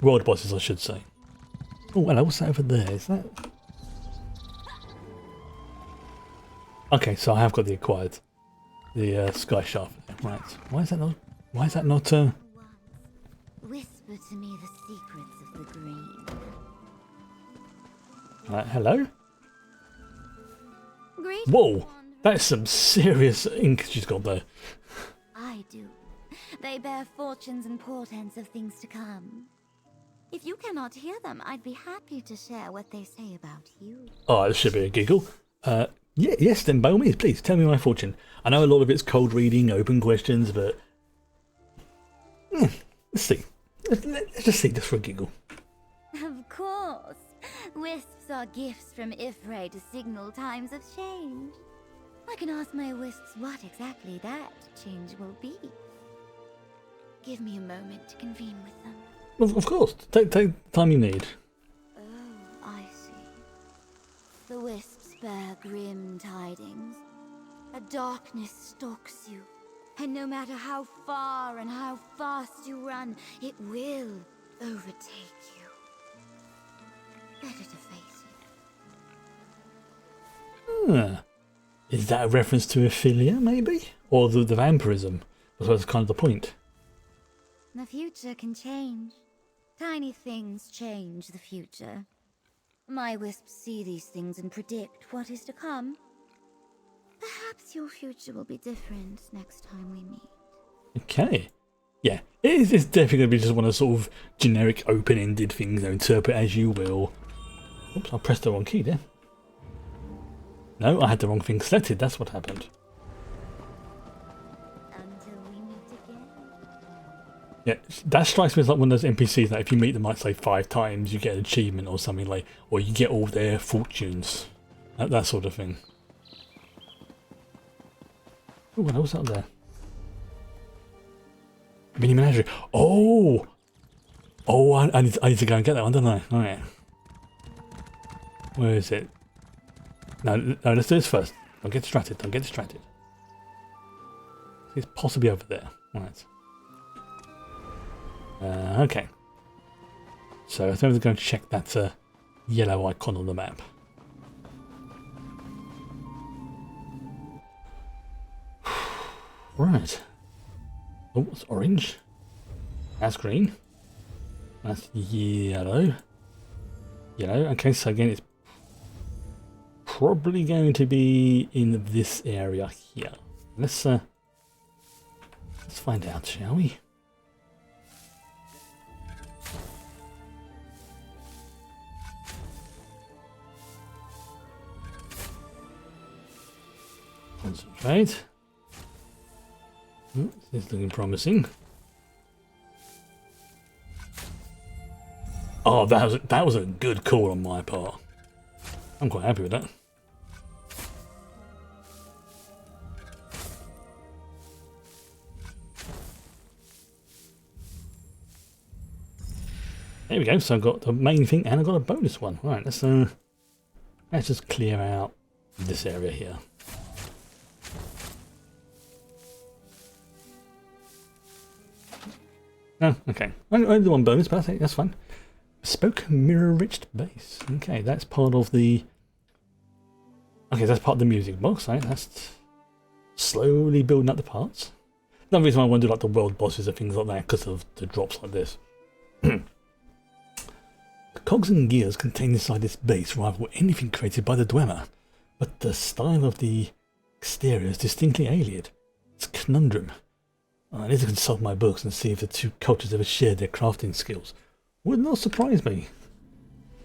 World bosses, I should say. Oh, hello, what's that over there? Is that... Okay, so I have got the acquired. The sky shaft. Right. Why is that not... Whisper to me the secrets of the green. Hello? Great. Whoa! That's some serious ink she's got there. I do. They bear fortunes and portents of things to come. If you cannot hear them, I'd be happy to share what they say about you. Oh, this should be a giggle. Yes, then by all means, please tell me my fortune. I know a lot of it's cold reading, open questions, but let's see. Let's just see this for a giggle. Of course. Wisps are gifts from Ifray to signal times of change. I can ask my wisps what exactly that change will be. Give me a moment to convene with them. Of course. Take the time you need. Oh, I see. The wisps bear grim tidings. A darkness stalks you, and no matter how far and how fast you run, it will overtake you. Better to face it. Is that a reference to Ophelia, maybe? Or the vampirism? I suppose that's kind of the point. The future can change. Tiny things change the future. My wisps see these things and predict what is to come. Perhaps your future will be different next time we meet. Okay. Yeah, it's definitely going to be just one of those sort of generic open-ended things, interpret as you will. Oops, I pressed the wrong key there. No, I had the wrong thing selected, that's what happened. Until we meet again. Yeah, that strikes me as like one of those NPCs that if you meet them like say 5 times you get an achievement or something like, or you get all their fortunes. That sort of thing. Oh, what else out there? Mini menagerie. Oh! Oh, I need to go and get that one, don't I? Alright. Where is it? No, let's do this first. Don't get distracted. It's possibly over there. Right. Okay. So I think I'm going to check that yellow icon on the map. Right. Oh, it's orange. That's green. That's yellow. Okay, so again, it's probably going to be in this area here. Let's find out, shall we? Concentrate. This is looking promising. Oh, that was a good call on my part. I'm quite happy with that. There we go. So I've got the main thing and I've got a bonus one. Right, let's just clear out this area here. Oh, okay. Only the one bonus, but I think that's fine. Bespoke mirror-rich base. Okay, that's part of the... Okay, that's part of the music box, right? That's slowly building up the parts. Another reason why I want to do like the world bosses and things like that, because of the drops like this. The cogs and gears contained inside this base rival anything created by the Dwemer, but the style of the exterior is distinctly alien. It's a conundrum. I need to consult my books and see if the two cultures ever shared their crafting skills. Would not surprise me.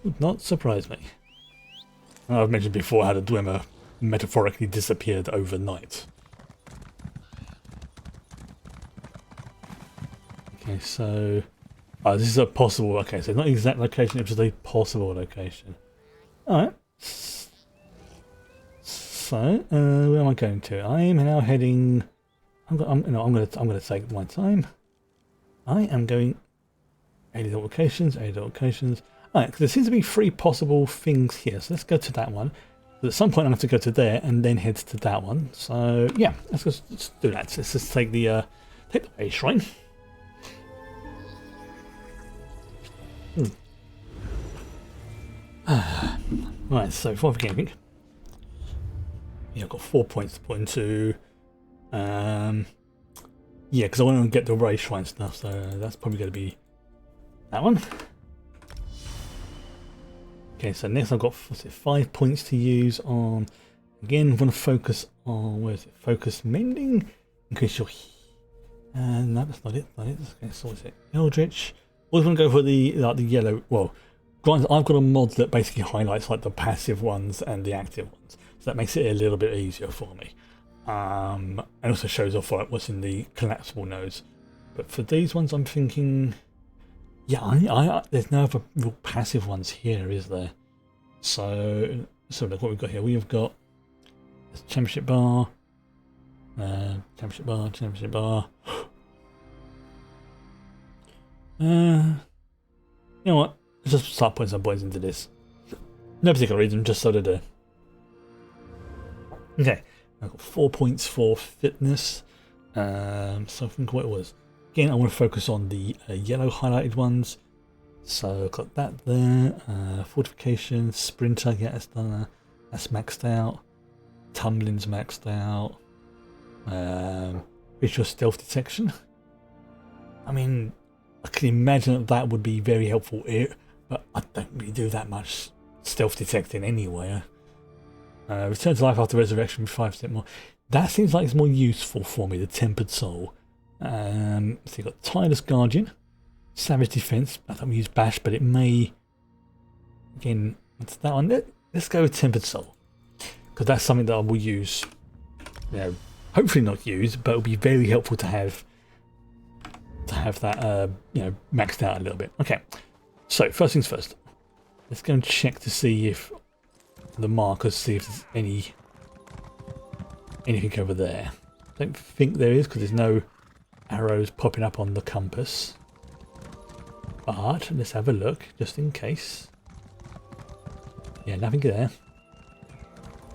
Would not surprise me. I've mentioned before how the Dwemer metaphorically disappeared overnight. Okay, so... Oh, this is a possible... Okay, so not exact location, it's just a possible location. Alright. So, where am I going to? I am now heading... I'm going to take my time. I am going... 80 locations, 80 locations. Alright, because there seems to be 3 possible things here. So let's go to that one. But at some point I'm going to have to go to there and then head to that one. So yeah, let's do that. So let's just take the A shrine. Right, so before I forget anything. Yeah, I've got 4 points to put into... yeah, because I want to get the race shrine stuff, so that's probably going to be that one. Okay, so next I've got 5 points to use on. Again, I'm going to focus on, where is it? Focus mending. Increase your. No, that's not it. Not it. Okay, so what's it? Eldritch. Always want to go for the yellow. Well, granted, I've got a mod that basically highlights like the passive ones and the active ones, so that makes it a little bit easier for me. And also shows off like what's in the collapsible nodes. But for these ones, I'm thinking, yeah, there's no other real passive ones here, is there? So look what we've got here. We've got this championship bar, championship bar. You know what? Let's just start putting some points into this. No particular reason, just so to do. Okay. I've got 4 points for fitness. So I think what it was. Again, I want to focus on the yellow highlighted ones. So I've got that there. Fortification, sprinter, yeah, that's done. That's maxed out. Tumbling's maxed out. Visual stealth detection. I mean, I can imagine that would be very helpful here, but I don't really do that much stealth detecting anyway. Return to life after resurrection with 5% more. That seems like it's more useful for me, the Tempered Soul. So you've got Tireless Guardian, Savage Defense. I thought we use Bash, but it may... Again, what's that one? Let's go with Tempered Soul. Because that's something that I will use, you know, hopefully not use, but it'll be very helpful to have that, you know, maxed out a little bit. Okay, so first things first. Let's go and check to see if the markers, see if there's anything over there. I don't think there is because there's no arrows popping up on the compass. But let's have a look just in case. Yeah, nothing there.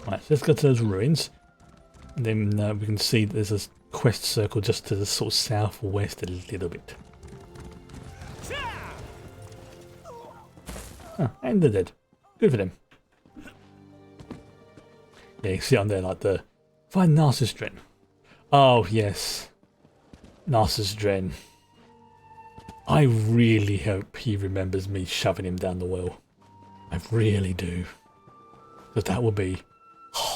Right, so let's go to those ruins. And then we can see that there's a quest circle just to the sort of south or west a little bit. Oh, and they're dead. Good for them. Yeah, you can see on there like the find Narcissus Dren. Oh yes, Narcissus Dren. I really hope he remembers me shoving him down the well. I really do, because that would be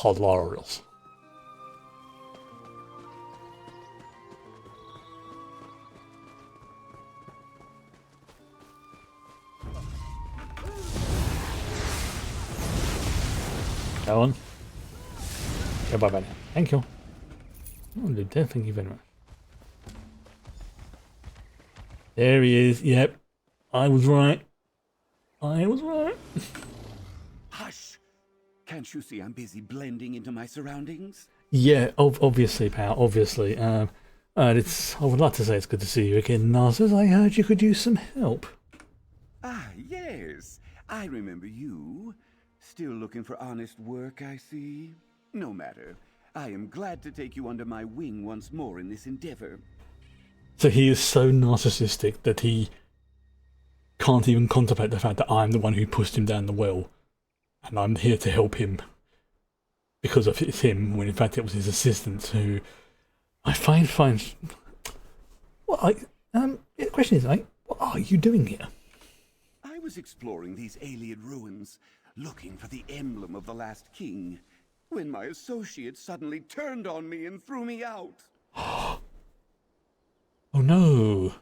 hilarious. Go on. Go bye now. Thank you. Oh, Luke there, thank you very much. There he is. Yep. I was right. I was right. Hush! Can't you see I'm busy blending into my surroundings? Yeah, obviously, pal. Obviously. I would like to say it's good to see you again, Narcissus. I heard you could use some help. Ah, yes. I remember you. Still looking for honest work, I see. No matter. I am glad to take you under my wing once more in this endeavor. So he is so narcissistic that he can't even contemplate the fact that I'm the one who pushed him down the well, and I'm here to help him because of it's him, when in fact it was his assistant who I find. What the question is, like, what are you doing here? I was exploring these alien ruins, looking for the emblem of the last king, when my associate suddenly turned on me and threw me out. Oh no!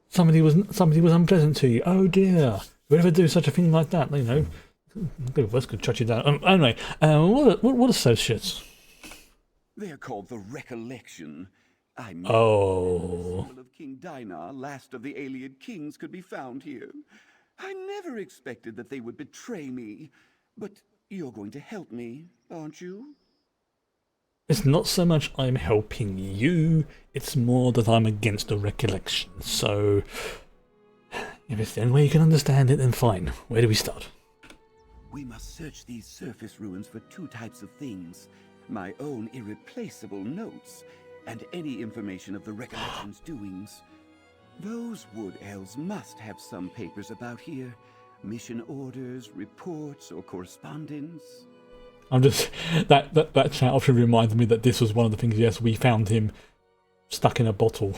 Somebody was unpleasant to you. Oh dear! Whoever do such a thing like that, you know, good worse could shut you down. Anyway, what associates? They are called the Recollection. I mean, Oh. the symbol of King Dinar, last of the alien kings, could be found here. I never expected that they would betray me, but you're going to help me, aren't you? It's not so much I'm helping you, it's more that I'm against the recollection. So, if it's the only way you can understand it, then fine. Where do we start? We must search these surface ruins for two types of things. My own irreplaceable notes, and any information of the Recollection's doings. Those wood elves must have some papers about here. Mission orders, reports, or correspondence. I'm just that chat option reminded me that this was one of the things. Yes, we found him stuck in a bottle.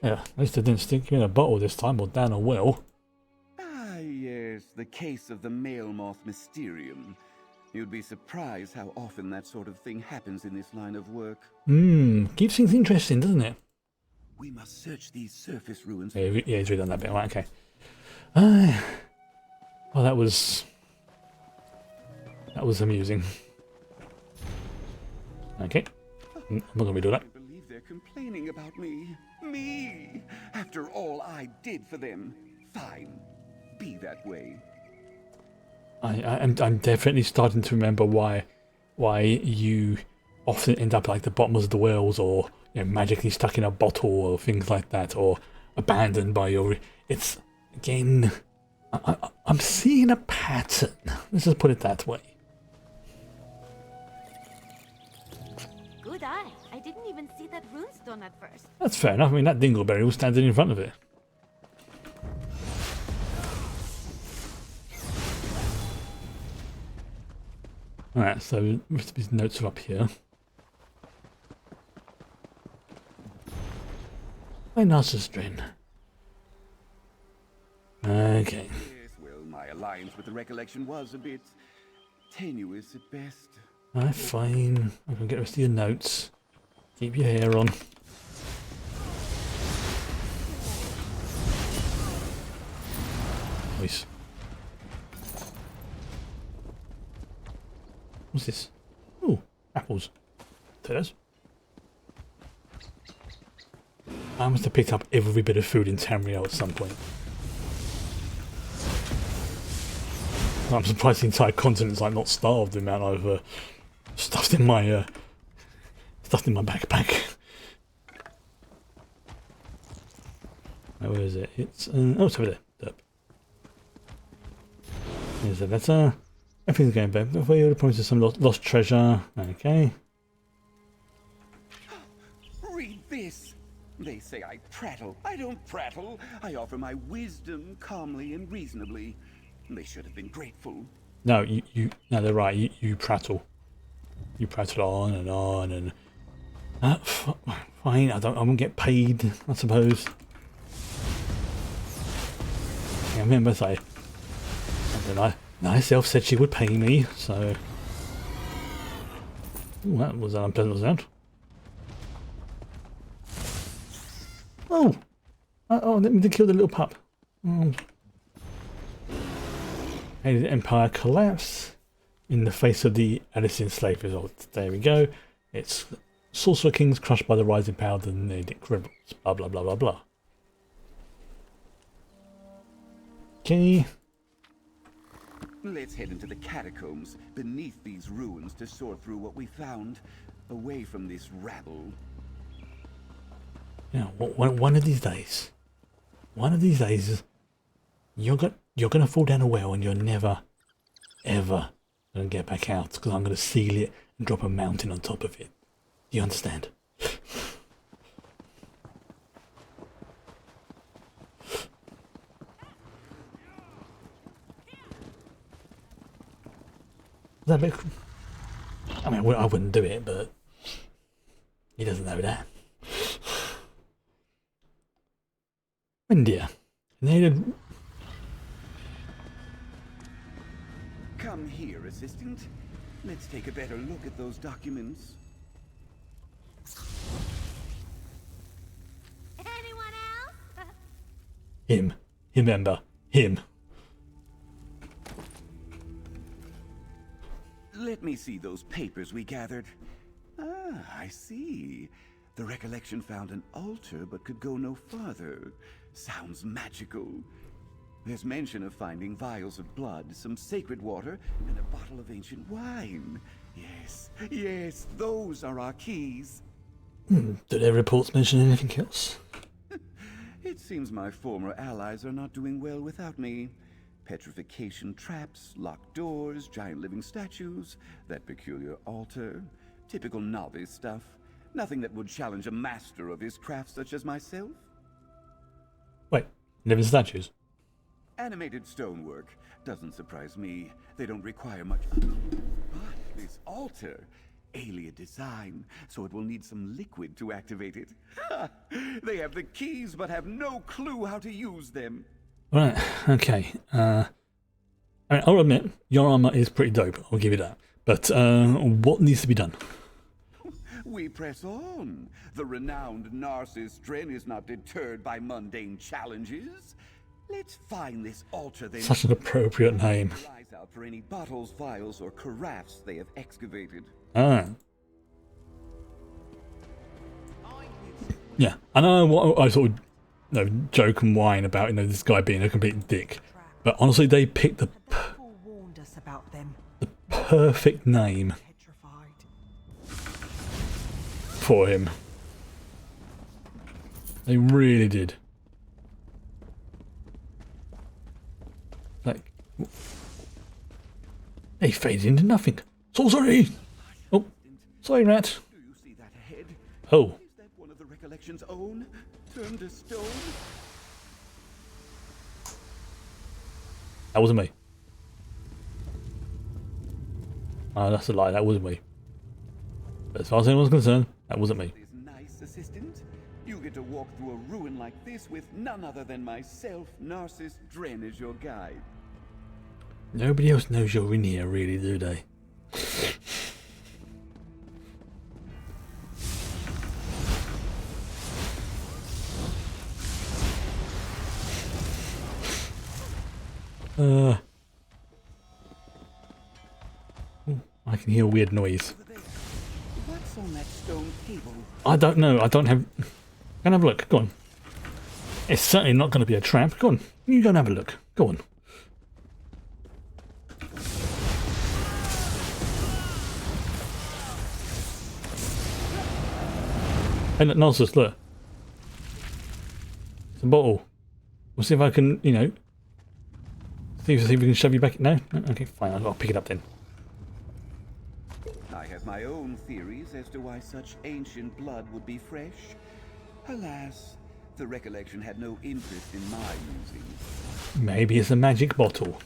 Yeah, at least they didn't stick him in a bottle this time, or down a well. Ah, yes, the case of the male moth mysterium. You'd be surprised how often that sort of thing happens in this line of work. Keeps things interesting, doesn't it? We must search these surface ruins. Yeah, he's redone that bit. Right, okay. Well, that was amusing. Okay, I'm not gonna do that. I believe they're complaining about me. Me! After all I did for them. Fine. Be that way. I'm definitely starting to remember why you often end up like the bottoms of the wells, or magically stuck in a bottle, or things like that, or abandoned by your. It's again, I'm seeing a pattern. Let's just put it that way. Good eye. I didn't even see that runestone at first. That's fair enough. I mean, that dingleberry was standing in front of it. Alright, so most of his notes are up here. My Narcissus. Okay. Yes, well, my alliance with the Recollection was a bit tenuous at best. Alright, fine. I'm gonna get the rest of your notes. Keep your hair on. Nice. What's this? Ooh, apples. Potatoes. I must have picked up every bit of food in Tamriel at some point. I'm surprised the entire continent's like not starved the amount I've stuffed in my backpack. Where is it? It's oh, it's over there. Derp. Here's the letter. Everything's going better. Before you promises some lost treasure. Okay. Read this. They say I prattle. I don't prattle. I offer my wisdom calmly and reasonably. They should have been grateful. No, no, they're right. You prattle. You prattle on and fine. I won't get paid, I suppose. Yeah, I remember say. And then Nice Elf said she would pay me, so. Ooh, that was an unpleasant sound. Oh, let me kill the little pup. Hey, the Empire collapsed in the face of the Alicean slave result. There we go. It's Sorcerer Kings crushed by the rising power of the Nadic rebels. Blah blah blah blah blah. Okay. Let's head into the catacombs beneath these ruins to sort through what we found, away from this rabble. Yeah, one of these days. one of these days, you're gonna fall down a well and you're never, ever gonna get back out because I'm gonna seal it and drop a mountain on top of it. Do you understand? That bit, I mean, I wouldn't do it, but he doesn't know that. India. Come here, assistant. Let's take a better look at those documents. Anyone else? Him. Remember. Him. Let me see those papers we gathered. Ah, I see. The recollection found an altar but could go no farther. Sounds magical. There's mention of finding vials of blood, some sacred water, and a bottle of ancient wine. Yes, yes, those are our keys. Do their reports mention anything else? It seems my former allies are not doing well without me. Petrification traps, locked doors, giant living statues, that peculiar altar. Typical novice stuff. Nothing that would challenge a master of his craft such as myself. Wait, living statues? Animated stonework. Doesn't surprise me. They don't require much. But this altar, alien design, so it will need some liquid to activate it. They have the keys but have no clue how to use them. Right, okay. I mean, I'll admit, your armor is pretty dope, I'll give you that. But what needs to be done? We press on. The renowned Narcissus Dren is not deterred by mundane challenges. Let's find this altar then. Such an appropriate name. Eyes out for any bottles, vials, or carafes they have excavated. Ah. Yeah, I know what I sort of joke and whine about, this guy being a complete dick. But honestly, they picked the perfect name for him. They really did. Like, they faded into nothing. Sorcery! Oh, sorry, rat. Do you see that ahead? Oh, Is that one of the recollection's own? Turned to stone? that wasn't me. Oh, that's a lie. That wasn't me. But as far as anyone's concerned, that wasn't me. Is nice, assistant. You get to walk through a ruin like this with none other than myself, Narcissus Dren, as your guide. Nobody else knows you're in here, really, do they? I can hear a weird noise. Over there. What's on that stone table? I don't know. I don't have... Go and have a look. Go on. It's certainly not going to be a trap. Go on. You go and have a look. Go on. Hey, look, Narcissus, look. It's a bottle. We'll see if I can, see if we can shove you back. No? Okay, fine. I'll pick it up then. I have my own theories as to why such ancient blood would be fresh. Alas, the recollection had no interest in my musings. Maybe it's a magic bottle.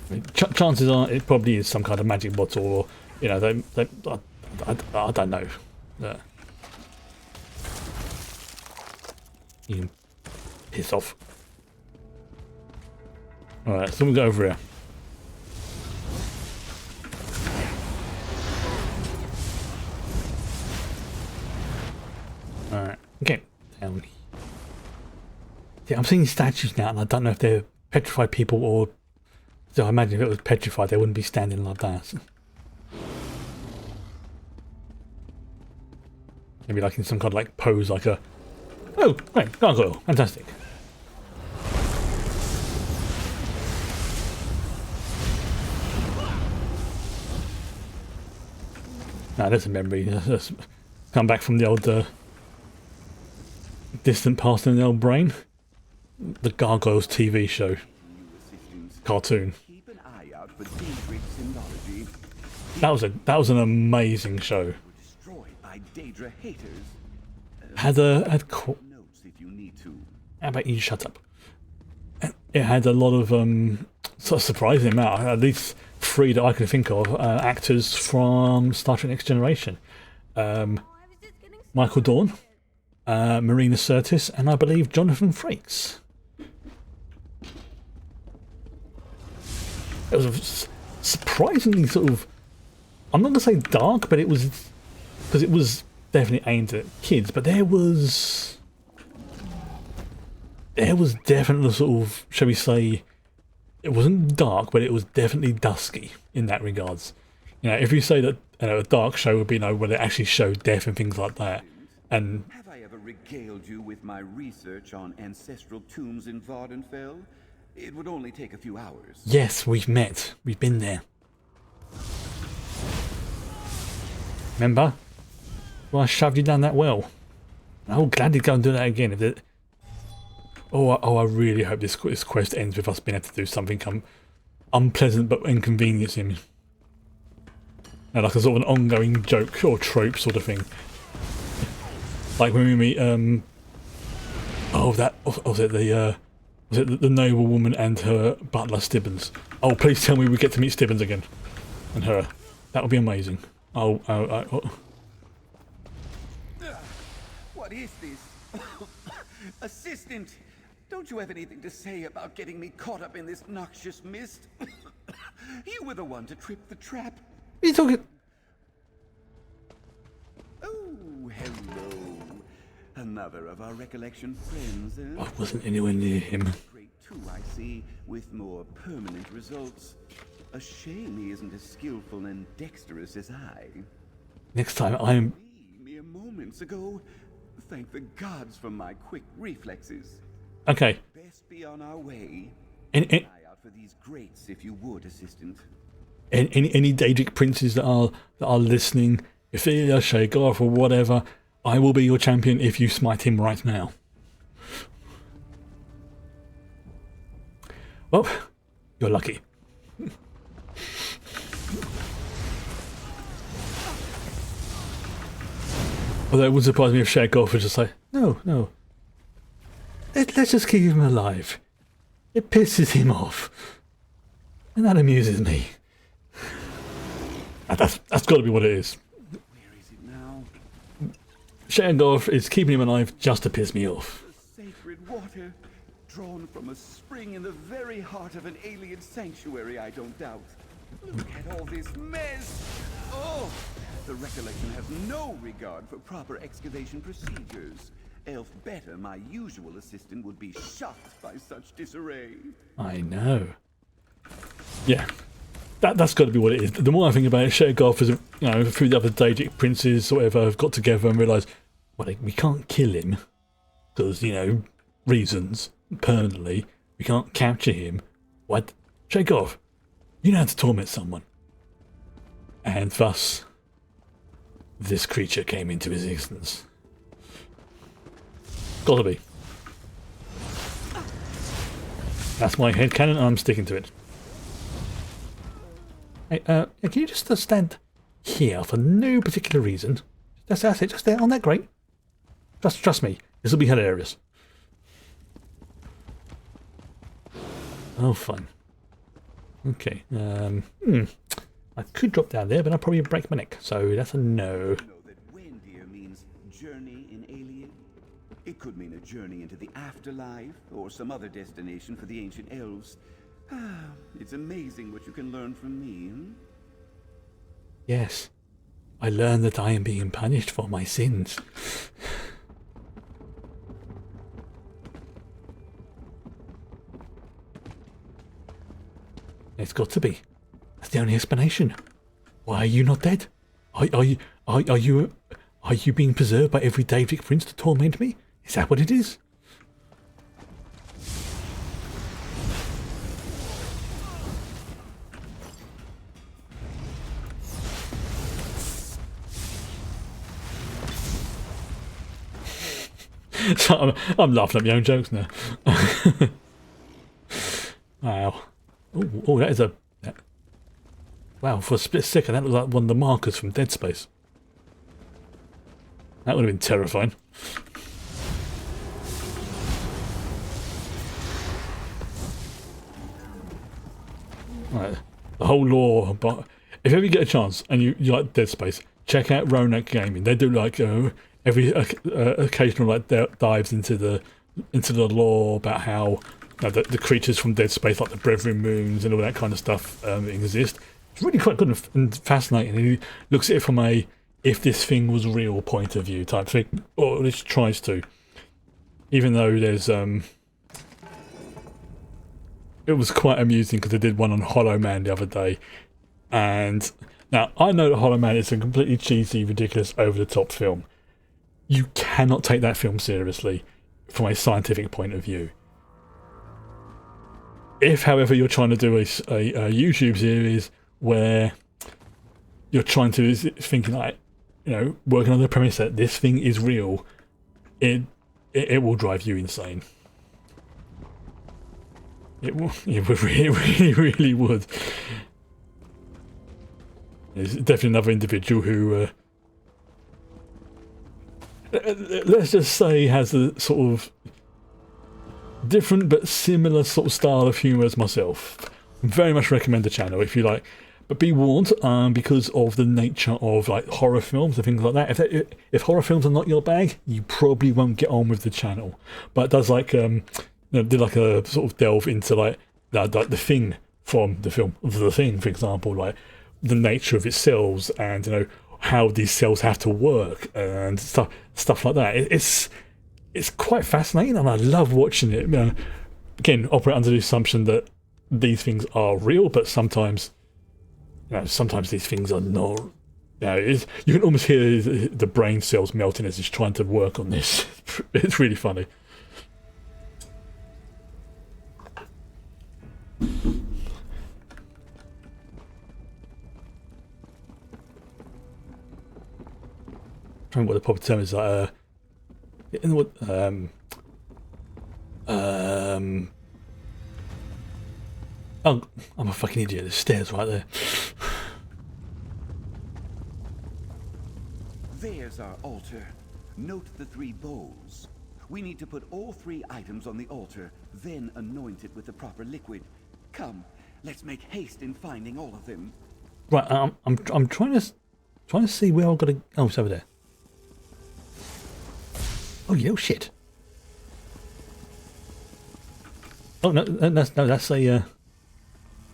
I mean, chances are it probably is some kind of magic bottle, or I don't know. You can piss off. All right, so we go over here. All right, okay, down. See, I'm seeing statues now, and I don't know if they're petrified people or. So I imagine if it was petrified, they wouldn't be standing like that. Maybe like in some kind of pose, like a. Oh, great, gargoyle, fantastic. Nah, that's a memory. That's come back from the old distant past in the old brain. the Gargoyles TV show You assistants, cartoon. keep an eye out for Daedric symbology. That was an amazing show. Were destroyed by Daedra haters. Had Notes if you need to. how about you shut up? It had a lot of sort of surprising amount, at least 3 that I can think of, actors from Star Trek Next Generation. Michael Dorn, Marina Sirtis, and I believe Jonathan Frakes. It was a surprisingly sort of, I'm not going to say dark, but it was, because it was definitely aimed at kids, but there was definitely sort of, shall we say, it wasn't dark, but it was definitely dusky in that regards. You know, if you say that a dark show would be, where they actually show death and things like that, and Have I ever regaled you with my research on ancestral tombs in Vardenfell? It would only take a few hours. yes, we've met, we've been there. Remember? Well, I shoved you down that well. I will gladly go and do that again if it. I really hope this quest ends with us being able to do something unpleasant but inconveniencing. Like a sort of an ongoing joke or trope sort of thing. Like when we meet, was it the noble woman and her butler Stibbons? Oh, please tell me we get to meet Stibbons again. And her. That would be amazing. Oh. What is this? Assistant! Don't you have anything to say about getting me caught up in this noxious mist? You were the one to trip the trap. What are you talking? Oh, hello. Another of our recollection friends, eh? I wasn't anywhere near him. Great too, I see, with more permanent results. A shame he isn't as skillful and dexterous as I. Next time I'm. Mere moments ago. Thank the gods for my quick reflexes. Okay. Best be on our way. Any Eye out for these grates, if you would, assistant. Daedric princes that are listening, Ophelia, Shagarth, or whatever, I will be your champion if you smite him right now. Well, you're lucky. Although it would surprise me if Shagarth was just like, no. Let's just keep him alive. It pisses him off. And that amuses me. That's got to be what it is. Where is it now? Shagarth is keeping him alive just to piss me off. The sacred water, drawn from a spring in the very heart of an alien sanctuary, I don't doubt. Look at all this mess! Oh! The recollection has no regard for proper excavation procedures. Else better, my usual assistant would be shocked by such disarray. I know. Yeah. That's got to be what it is. The more I think about it, Shagarth is, through the other Daedric princes or whatever, have got together and realised, well, we can't kill him because, reasons, permanently. We can't capture him. What? Shagarth, you know how to torment someone. And thus, this creature came into existence. Gotta be. That's my headcanon and I'm sticking to it. Hey, can you just stand here for no particular reason? That's it, just there on that grate. Trust me, this will be hilarious. Oh, fun. Okay, I could drop down there, but I'll probably break my neck, so that's a no. You know that Wendir means journey in alien? It could mean a journey into the afterlife, or some other destination for the ancient elves. It's amazing what you can learn from me, Yes, I learned that I am being punished for my sins. It's got to be. That's the only explanation. Why are you not dead? Are you being preserved by every Daedric prince to torment me? Is that what it is? So I'm laughing at my own jokes now. Wow. Oh, that is a... Wow, for a split second, that was like one of the markers from Dead Space. That would have been terrifying. Right. The whole lore, but if ever you get a chance and you like Dead Space, check out Ronak Gaming. They do like every occasional like dives into the lore about how the creatures from Dead Space, like the Brethren Moons and all that kind of stuff, exist. It's really quite good and fascinating. And he looks at it from a if this thing was real point of view type thing, or at least tries to. Even though there's it was quite amusing because I did one on Hollow Man the other day, and now I know that Hollow Man is a completely cheesy, ridiculous, over-the-top film. You cannot take that film seriously from a scientific point of view. If, however, you're trying to do a YouTube series where you're trying to thinking like, working on the premise that this thing is real, it will drive you insane. It really would. There's definitely another individual who, let's just say, has a sort of different but similar sort of style of humour as myself. Very much recommend the channel if you like. But be warned, because of the nature of like horror films and things like that. If horror films are not your bag, you probably won't get on with the channel. But it does like did like a sort of delve into like the thing from the film, The Thing, for example, like the nature of its cells and how these cells have to work and stuff like that. It's quite fascinating and I love watching it. Again, operate under the assumption that these things are real, but sometimes these things are not. You can almost hear the brain cells melting as he's trying to work on this. It's really funny. I don't know what the proper term is. Like, oh, I'm a fucking idiot. There's stairs right there. There's our altar. Note the 3 bowls. We need to put all 3 items on the altar, then anoint it with the proper liquid. Come, let's make haste in finding all of them. Right, I'm trying to see where I've got to. Oh, it's over there. Oh, you shit. Oh no, that's a.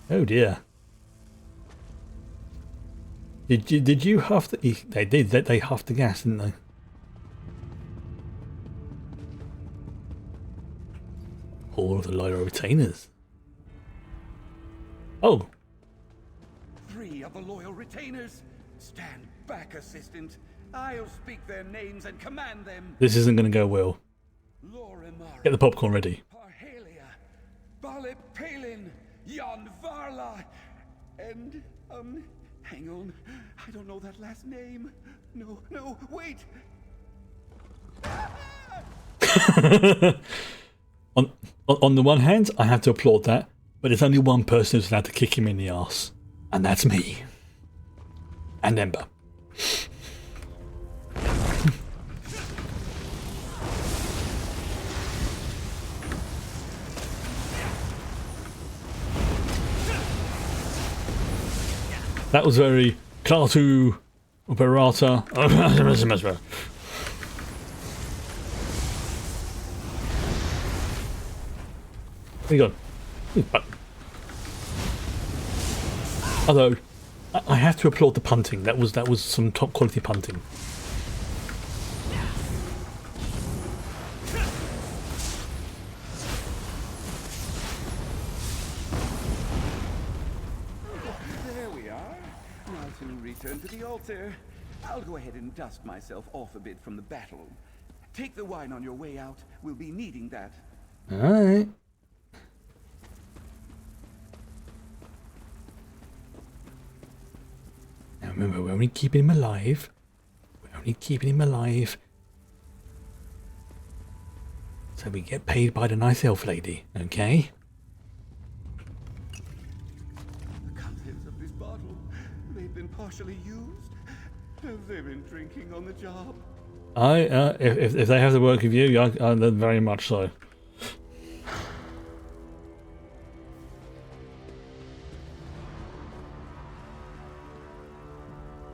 Oh dear. Did you huff the? They did. They huffed the gas, didn't they? All of the loyal retainers. Oh. 3 of the loyal retainers. Stand back, assistant. I'll speak their names and command them. This isn't going to go well. Get the popcorn ready. Parhalia, Balipalin, Yonvarla, and hang on, I don't know that last name. No, wait. On the one hand, I have to applaud that, but there's only one person who's allowed to kick him in the arse, and that's me. And Ember. That was very Klaatu Operata. Where you gone? Although I have to applaud the punting. That was some top quality punting. Return to the altar. I'll go ahead and dust myself off a bit from the battle. Take the wine on your way out. We'll be needing that. Alright. Now remember, we're only keeping him alive. We're only keeping him alive So we get paid by the nice elf lady, okay? The contents of this bottle, they've been partially used. Have they been drinking on the job? If they have to work with you, then very much so.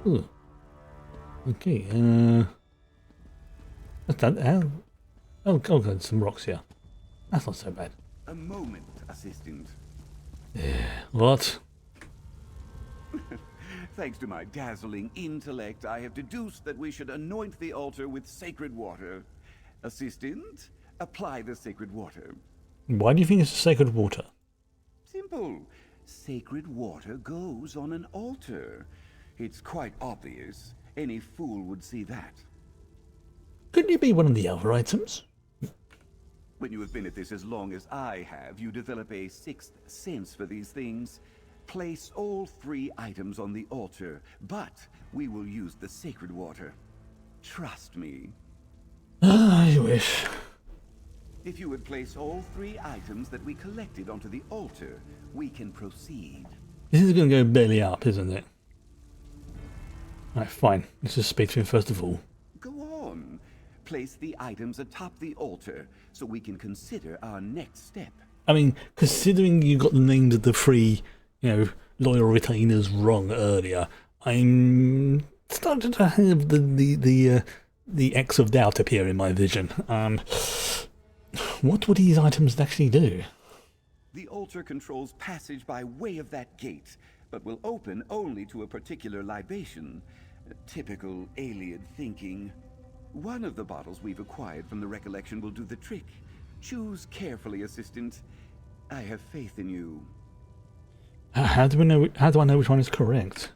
Ooh. Okay, what's that? Oh, God, some rocks here. That's not so bad. A moment, assistant. What? Thanks to my dazzling intellect, I have deduced that we should anoint the altar with sacred water. Assistant, apply the sacred water. Why do you think it's sacred water? Simple. Sacred water goes on an altar. It's quite obvious. Any fool would see that. Couldn't it be one of the other items? When you have been at this as long as I have, you develop a sixth sense for these things. Place all 3 items on the altar, but we will use the sacred water. Trust me. I wish. If you would place all 3 items that we collected onto the altar, we can proceed. This is going to go belly up, isn't it? Alright, fine. Let's just speak to him first of all. Go on. Place the items atop the altar so we can consider our next step. I mean, considering you got the names of the 3, loyal retainers wrong earlier, I'm starting to have the X of doubt appear in my vision. What would these items actually do? The altar controls passage by way of that gate, but will open only to a particular libation. Typical alien thinking. One of the bottles we've acquired from the recollection will do the trick. Choose carefully, assistant. I have faith in you. How do I know which one is correct?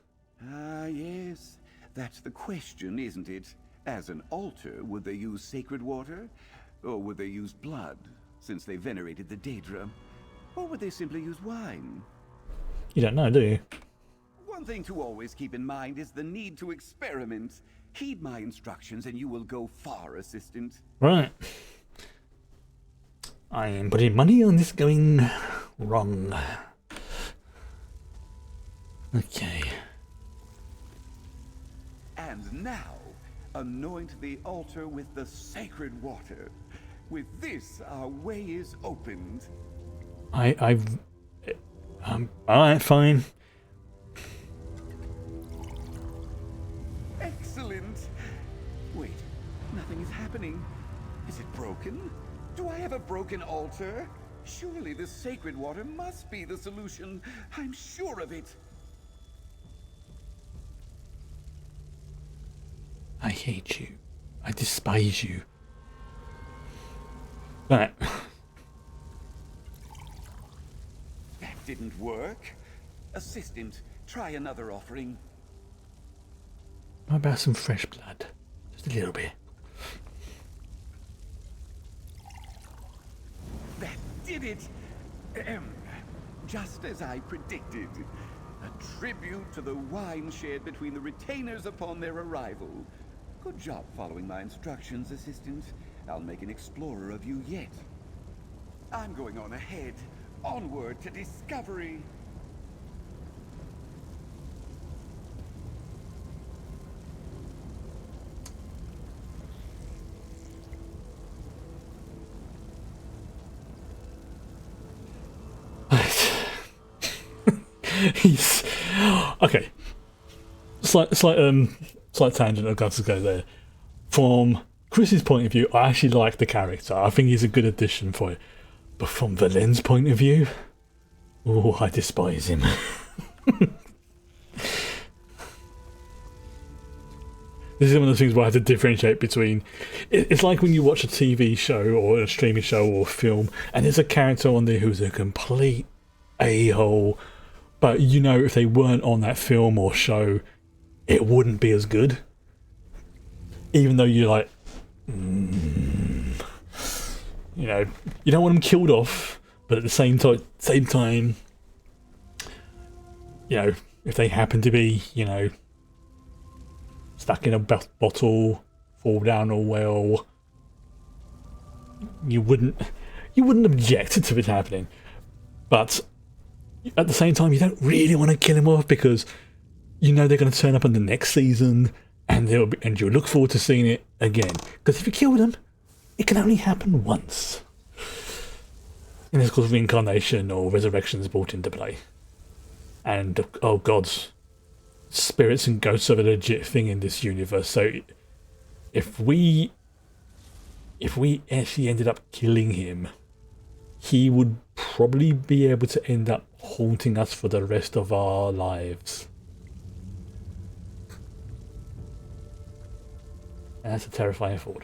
Ah, yes. That's the question, isn't it? As an altar, would they use sacred water? Or would they use blood, since they venerated the Daedra? Or would they simply use wine? You don't know, do you? One thing to always keep in mind is the need to experiment. Heed my instructions and you will go far, assistant. Right. I am putting money on this going wrong. Okay. And now, anoint the altar with the sacred water. With this, our way is opened. Alright, fine. Excellent. Wait, nothing is happening. Is it broken? Do I have a broken altar? Surely the sacred water must be the solution. I'm sure of it. I hate you. I despise you. Right. That didn't work. Assistant, try another offering. How about some fresh blood? Just a little bit. That did it! Just as I predicted. A tribute to the wine shared between the retainers upon their arrival. Good job following my instructions, assistant. I'll make an explorer of you yet. I'm going on ahead. Onward to discovery. He's okay. Slight tangent. I've got to go there. From Chris's point of view, I actually like the character. I think he's a good addition for it. But from Valen's point of view, oh, I despise him. This is one of the things where I have to differentiate between. It's like when you watch a TV show or a streaming show or film, and there's a character on there who's a complete a-hole. But you know, if they weren't on that film or show, it wouldn't be as good. Even though you're like, you don't want them killed off, but at the same time, if they happen to be, stuck in a bottle, fall down a well, you wouldn't object to it happening. But at the same time, you don't really want to kill him off because you know they're going to turn up in the next season, and you'll look forward to seeing it again. Because if you kill them, it can only happen once. And it's called reincarnation or resurrection is brought into play. And oh gods, spirits and ghosts are a legit thing in this universe. So if we actually ended up killing him, he would probably be able to end up haunting us for the rest of our lives. And that's a terrifying thought.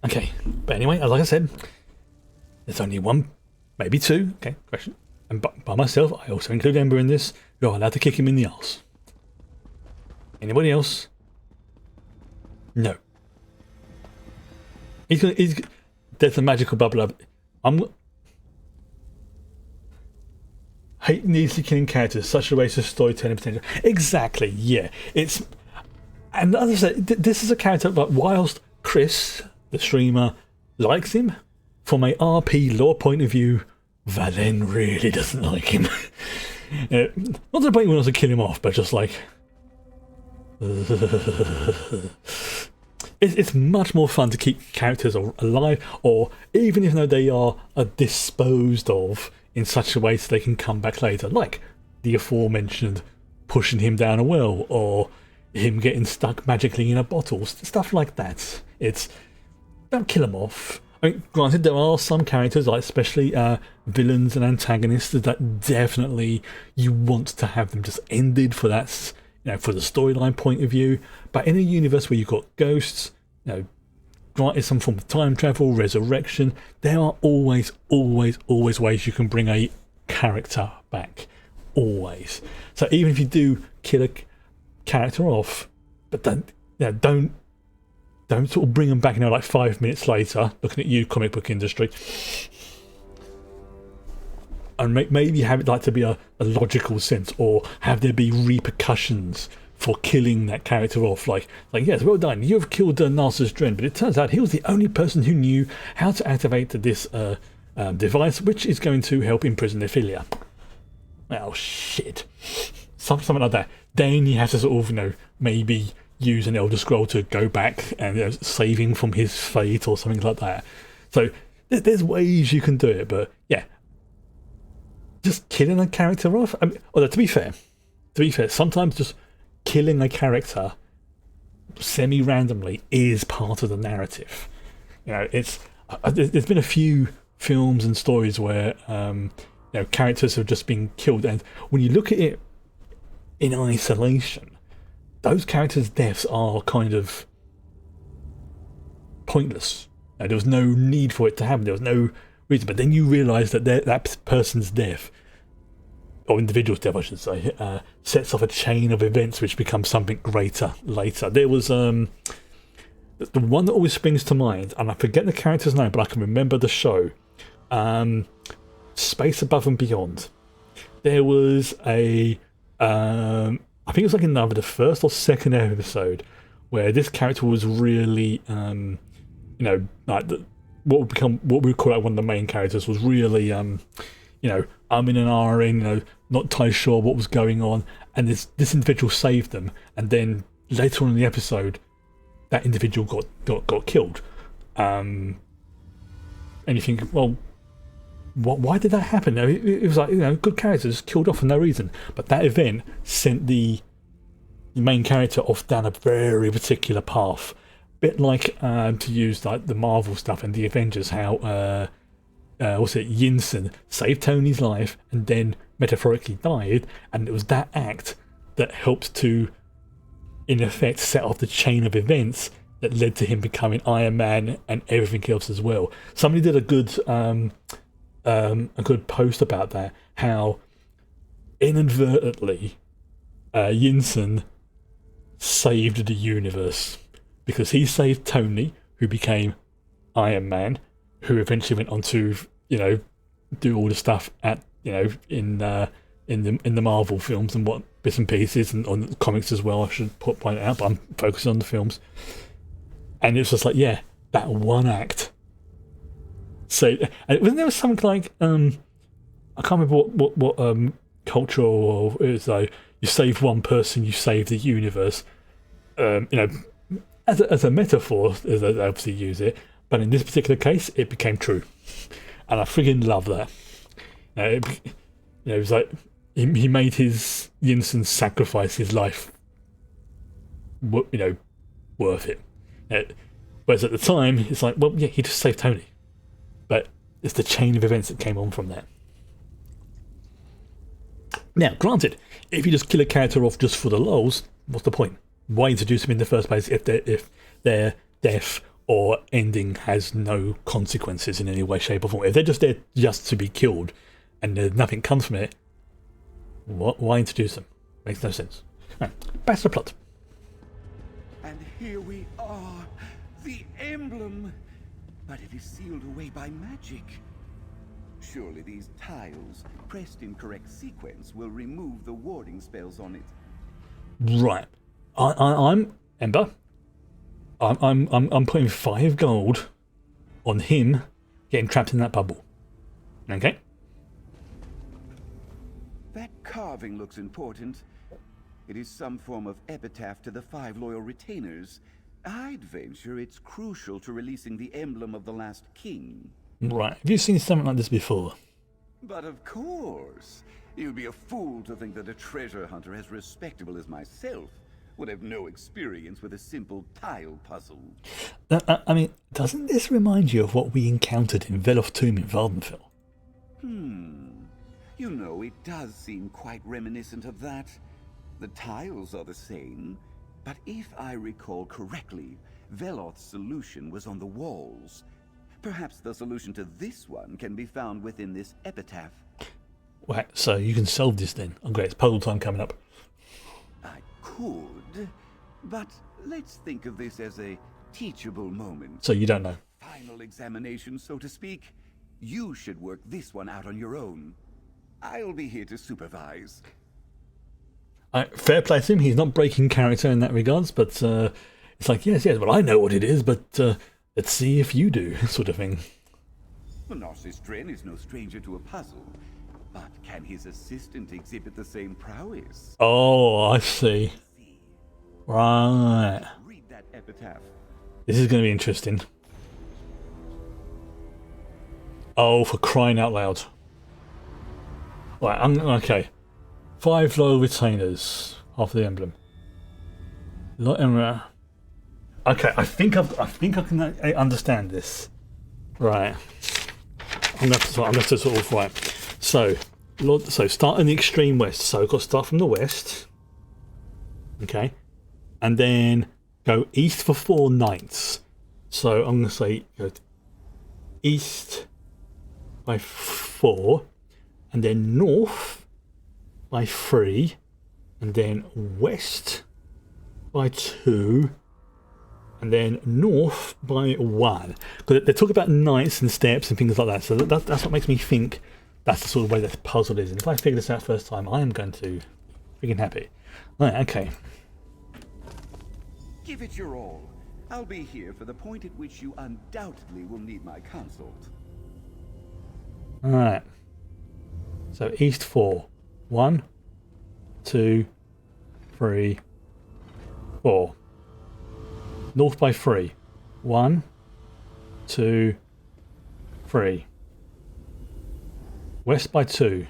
Okay, but anyway, like I said, there's only one, maybe two, okay, question. And by myself, I also include Ember in this, who are allowed to kick him in the arse. Anybody else? No. There's a magical bubble up. Hate needlessly killing characters, such a waste of storytelling potential. Exactly, yeah. And as I said, this is a character, but whilst Chris, the streamer, likes him, from a RP lore point of view, Valen really doesn't like him. Not to the point where he wants to kill him off, but just like... It's much more fun to keep characters alive, or even if they are disposed of in such a way so they can come back later, like the aforementioned pushing him down a well, or him getting stuck magically in a bottle, stuff like that. Don't kill him off. I mean, granted, there are some characters, like especially villains and antagonists, that definitely you want to have them just ended for that, for the storyline point of view. But in a universe where you've got ghosts, granted some form of time travel, resurrection, there are always ways you can bring a character back. Always. So even if you do kill a character off, but don't sort of bring them back like 5 minutes later, looking at you, comic book industry, and maybe have it like to be a logical sense, or have there be repercussions for killing that character off. Like yes, well done, you've killed Narcissus Dren, but it turns out he was the only person who knew how to activate this device, which is going to help imprison Ophelia. Well, shit. Something like that. Then you have to sort of, maybe use an Elder Scroll to go back and save him from his fate or something like that. So there's ways you can do it, but yeah, just killing a character off. I mean, although to be fair, sometimes just killing a character semi-randomly is part of the narrative. There's been a few films and stories where characters have just been killed, and when you look at it in isolation, those characters' deaths are kind of pointless. There was no need for it to happen. There was no reason. But then you realise that that person's death, or individual's death, I should say, sets off a chain of events which becomes something greater later. There was the one that always springs to mind, and I forget the character's name, but I can remember the show. Space Above and Beyond. There was I think it was like in either the first or second episode where this character was really, like what we call one of the main characters was really, I'm in an RN, not entirely sure what was going on, and this individual saved them, and then later on in the episode, that individual got killed. And you think, well, why did that happen? It was like, good characters killed off for no reason, but that event sent the main character off down a very particular path. Bit like to use like the Marvel stuff and the Avengers, how Yinsen saved Tony's life and then metaphorically died, and it was that act that helped to, in effect, set off the chain of events that led to him becoming Iron Man and everything else as well. Somebody did a good post about that, how inadvertently Yinsen saved the universe, because he saved Tony, who became Iron Man, who eventually went on to do all the stuff at in the Marvel films and what bits and pieces, and on the comics as well. I should point it out, but I'm focusing on the films. And it's just like, yeah, that one act. So, wasn't there something like, I can't remember what culture or it was like, you save one person, you save the universe. You know, as a metaphor, as they obviously use it, but in this particular case, it became true. And I friggin' love that. It was like, he made his Yinson's sacrifice his life, worth it. Whereas at the time, it's like, well, yeah, he just saved Tony. But it's the chain of events that came on from there. Now, granted, if you just kill a character off just for the lols, what's the point? Why introduce them in the first place if their death or ending has no consequences in any way, shape, or form? If they're just there just to be killed and nothing comes from it, why introduce them? Makes no sense. Right, back to the plot. And here we are, the emblem. But it is sealed away by magic. Surely these tiles, pressed in correct sequence, will remove the warding spells on it. Right. I'm Ember. I'm putting 5 gold on him getting trapped in that bubble. Okay. That carving looks important. It is some form of epitaph to the 5 loyal retainers. I'd venture it's crucial to releasing the emblem of the last king. Right. Have you seen something like this before? But of course. You'd be a fool to think that a treasure hunter as respectable as myself would have no experience with a simple tile puzzle. I mean, doesn't this remind you of what we encountered in Veloth Tomb in Vardenfell? You know, it does seem quite reminiscent of that. The tiles are the same, but if I recall correctly, Veloth's solution was on the walls. Perhaps the solution to this one can be found within this epitaph. Right, so you can solve this then. Oh great, it's puzzle time coming up. I could, but let's think of this as a teachable moment. So you don't know. Final examination, so to speak. You should work this one out on your own. I'll be here to supervise. Fair play to him, he's not breaking character in that regards, but it's like, yes, well I know what it is, but let's see if you do, sort of thing. Well, Narcissus Dren is no stranger to a puzzle, but can his assistant exhibit the same prowess? Oh, I see. Right. Read that epitaph. This is going to be interesting. Oh, for crying out loud. Right, okay. 5 loyal retainers. Half the emblem. Okay, I think I can understand this. Right. I'm going to have to sort of, right. So start in the extreme west. So I've got to start from the west. Okay. And then go east for 4 nights. So I'm going to say go east by 4, and then north by 3, and then west by 2, and then north by 1. Because they talk about nights and steps and things like that. So that's what makes me think that's the sort of way that the puzzle is. And if I figure this out first time, I am going to be freaking happy. Right, okay. Give it your all. I'll be here for the point at which you undoubtedly will need my consult. Alright. So east 4. 1, 2, 3, 4. North by 3. 1, 2, 3. West by 2.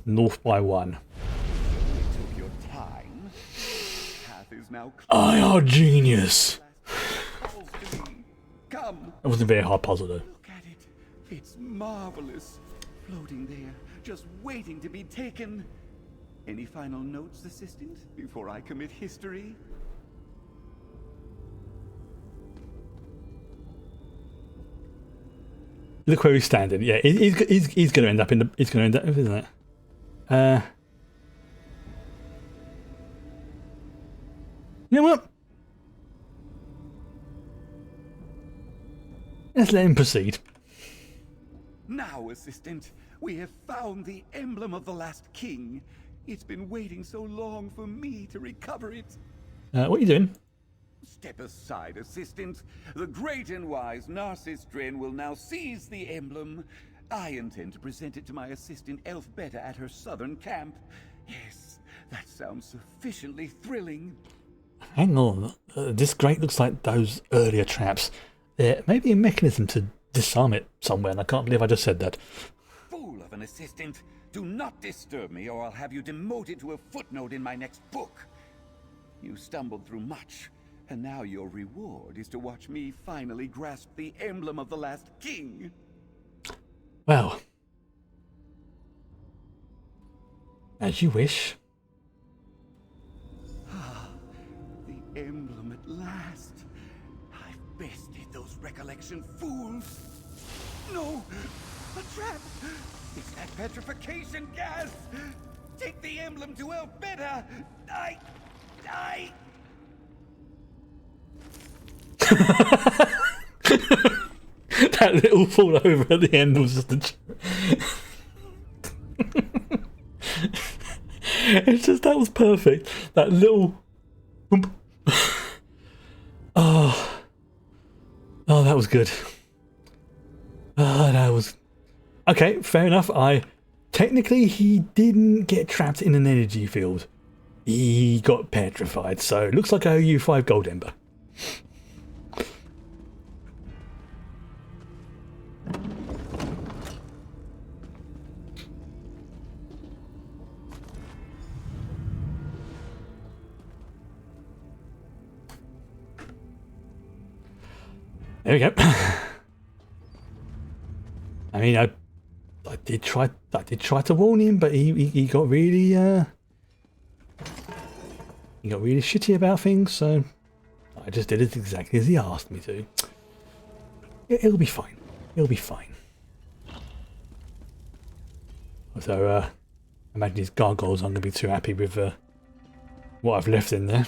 North by 1. Took your time. Path is now clear. I are genius. Calls to me. Come. That wasn't a very hard puzzle though. Look at it. It's marvelous. Floating there, just waiting to be taken. Any final notes, assistant, before I commit history? Look where he's standing. Yeah, he's going to end up in the. He's going to end up, isn't it? You know what? Let's let him proceed. Now, assistant, we have found the emblem of the last king. It's been waiting so long for me to recover it. What are you doing? Step aside, assistant. The great and wise Narcissus Dren will now seize the emblem. I intend to present it to my assistant Elfbeta at her southern camp. Yes, that sounds sufficiently thrilling. Hang on. This grate looks like those earlier traps. There may be a mechanism to disarm it somewhere, and I can't believe I just said that. Fool of an assistant. Do not disturb me, or I'll have you demoted to a footnote in my next book. You stumbled through much, and now your reward is to watch me finally grasp the emblem of the last king. Well, as you wish. The emblem at last. I've bested those recollection fools. No! A trap! It's that petrification gas! Take the emblem to Elfbeta! I... That little fall over at the end was just a... It's just, that was perfect. That little... Oh, that was good. That was... Okay, fair enough. Technically, he didn't get trapped in an energy field. He got petrified, so it looks like I owe you 5 gold ember. There we go. I mean, I did try to warn him, but he got really shitty about things. So I just did it exactly as he asked me to. It'll be fine. It'll be fine. So I imagine his gargoyles aren't going to be too happy with what I've left in there.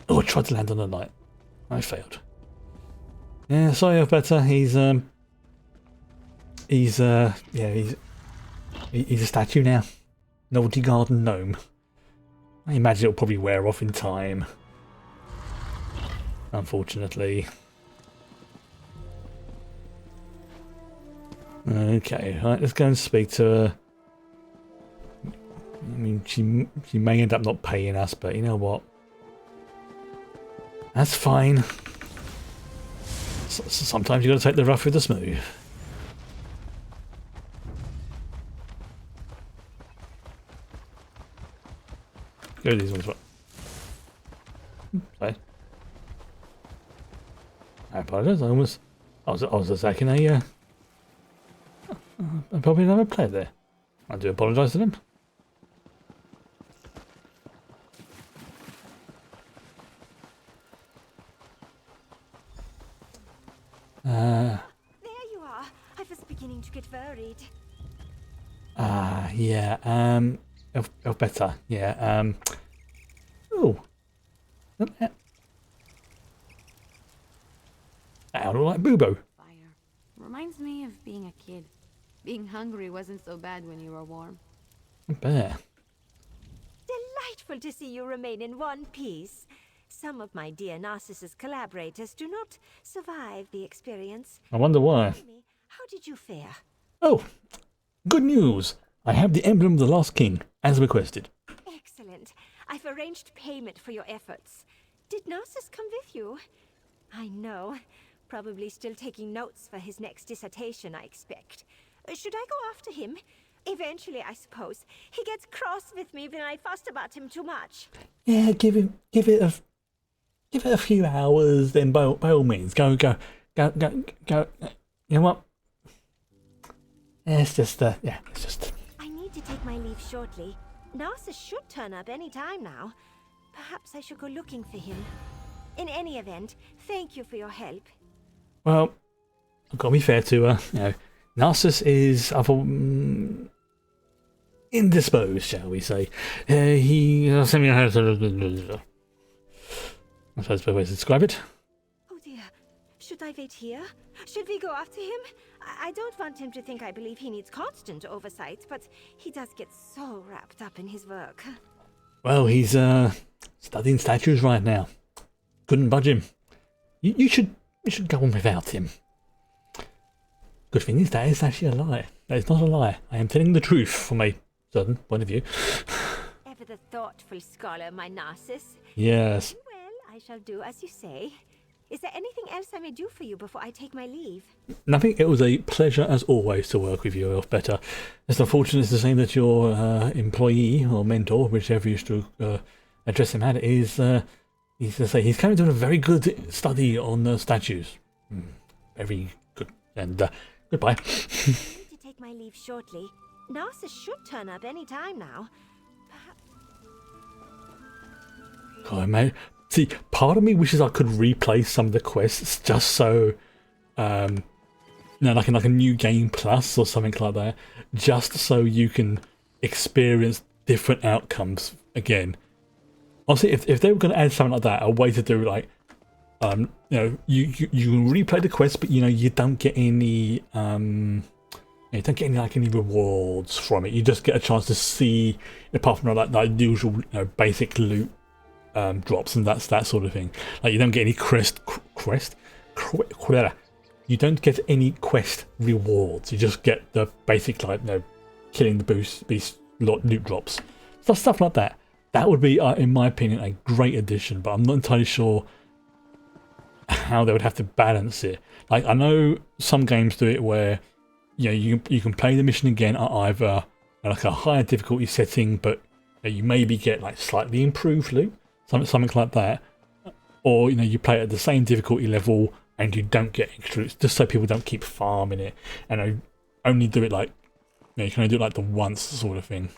Oh, I tried to land on the light. I failed. Yeah, sorry, better. He's a statue now. Novelty garden gnome. I imagine it'll probably wear off in time. Unfortunately. Okay, right, let's go and speak to her. I mean, she may end up not paying us, but you know what? That's fine. Sometimes you got to take the rough with the smooth. Go these ones. Sorry. I apologize. I was attacking a probably another player there. I do apologise to them. There you are. I was beginning to get worried. Yeah, better, yeah, oh. I don't like Boobo. Fire. Reminds me of being a kid. Being hungry wasn't so bad when you were warm. Bear. Delightful to see you remain in one piece. Some of my dear Narcissus collaborators do not survive the experience. I wonder why. Tell me, how did you fare? Oh, good news. I have the emblem of the last king, as requested. Excellent. I've arranged payment for your efforts. Did Narcissus come with you? I know. Probably still taking notes for his next dissertation, I expect. Should I go after him? Eventually, I suppose. He gets cross with me when I fuss about him too much. Yeah, give it a few hours, then by all means, go. You know what? It's just it's just. I need to take my leave shortly. Narcissus should turn up any time now. Perhaps I should go looking for him. In any event, thank you for your help. Well, I've got to be fair to her. You know, Narcissus is indisposed, shall we say? He sent me a. That's the best way to describe it. Oh dear. Should I wait here? Should we go after him? I don't want him to think I believe he needs constant oversight, but he does get so wrapped up in his work. Well, he's studying statues right now. Couldn't budge him. You should go on without him. Good thing is that is actually a lie. That is not a lie. I am telling the truth from a certain point of view. Ever the thoughtful scholar, my Narcissus. Yes. Well, I shall do as you say. Is there anything else I may do for you before I take my leave? Nothing. It was a pleasure as always to work with you, Elfbeta. It's unfortunate to say that your employee or mentor, whichever you used to address him at, is he's kind of doing a very good study on statues. Very good. And goodbye. I'm going to take my leave shortly. Narcissus should turn up any time now. God, mate. See, part of me wishes I could replay some of the quests just so, like a new game plus or something like that, just so you can experience different outcomes again. Honestly, if they were going to add something like that, a way to do like, you can replay the quest, but you don't get any, you don't get any rewards from it. You just get a chance to see, apart from like usual basic loot. Drops and that sort of thing. Like you don't get any you don't get any quest rewards. You just get the basic killing the beast loot drops. Stuff like that. That would be, in my opinion, a great addition. But I'm not entirely sure how they would have to balance it. Like I know some games do it where you can play the mission again at either like a higher difficulty setting, but you maybe get like slightly improved loot. Something like that, or you play it at the same difficulty level and you don't get extra, just so people don't keep farming it, and I only do it like you can only do it like the once sort of thing.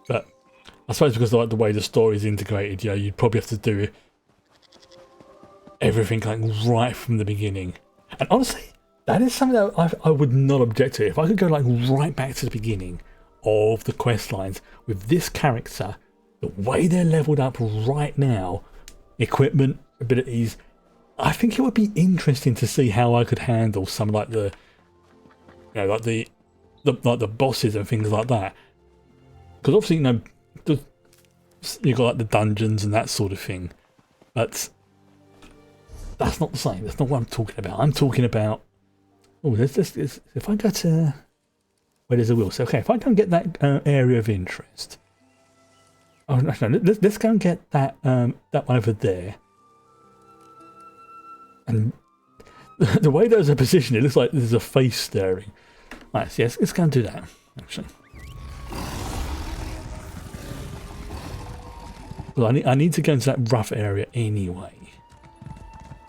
But I suppose because of like the way the story is integrated, you'd probably have to do everything like right from the beginning. And honestly, that is something that I would not object to. If I could go like right back to the beginning of the quest lines with this character, the way they're leveled up right now, equipment, abilities, I think it would be interesting to see how I could handle some like the the bosses and things like that. Because obviously you've got like the dungeons and that sort of thing, but that's not the same. That's not what I'm talking about. I'm talking about if I go to where there's a wheel. So, okay, if I don't get that area of interest, let's go and get that that one over there. And the way those are positioned, it looks like there's a face staring. Right, so yes, let's go and do that. Actually, well, I need to go into that rough area anyway,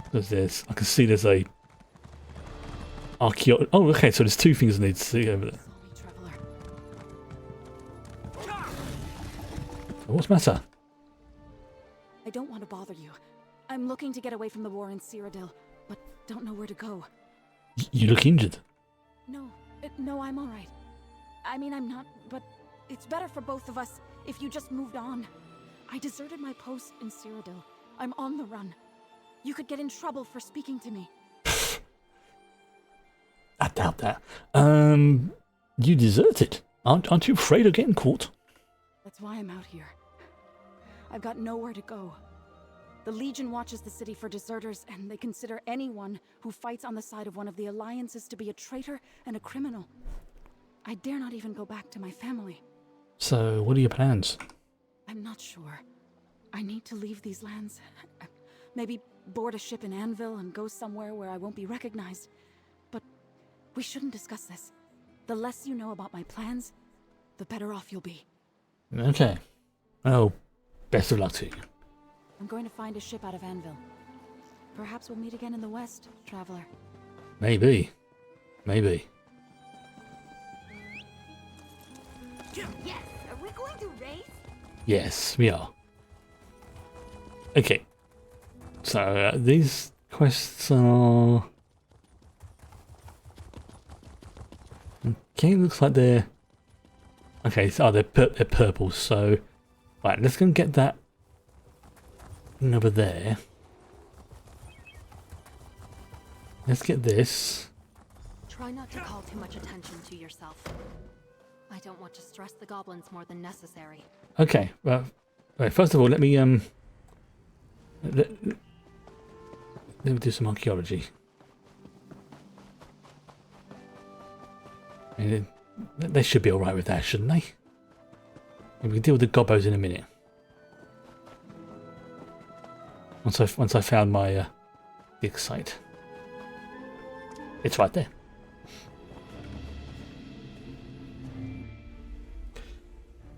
because I can see there's a archaeology. Oh, okay, so there's two things I need to see over there. What's the matter? I don't want to bother you. I'm looking to get away from the war in Cyrodiil, but don't know where to go. You look injured. No, I'm all right. I mean, I'm not, but it's better for both of us if you just moved on. I deserted my post in Cyrodiil. I'm on the run. You could get in trouble for speaking to me. I doubt that. You deserted. Aren't you afraid of getting caught? That's why I'm out here. I've got nowhere to go. The Legion watches the city for deserters, and they consider anyone who fights on the side of one of the alliances to be a traitor and a criminal. I dare not even go back to my family. So, what are your plans? I'm not sure. I need to leave these lands. Maybe board a ship in Anvil and go somewhere where I won't be recognized. But we shouldn't discuss this. The less you know about my plans, the better off you'll be. Okay. Oh, best of luck to you. I'm going to find a ship out of Anvil. Perhaps we'll meet again in the West, traveler. Maybe. Maybe. Yes, are we going to race? Yes, we are. Okay. So, these quests are... Okay, looks like they're... Okay, so they're purple, so... Right, let's go and get that thing over there. let's get this. Try not to call too much attention to yourself. I don't want to stress the goblins more than necessary. Okay, well, right, first of all, let me let me do some archaeology. I mean, they should be all right with that, shouldn't they? We can deal with the gobbos in a minute. Once I found my dig site, it's right there.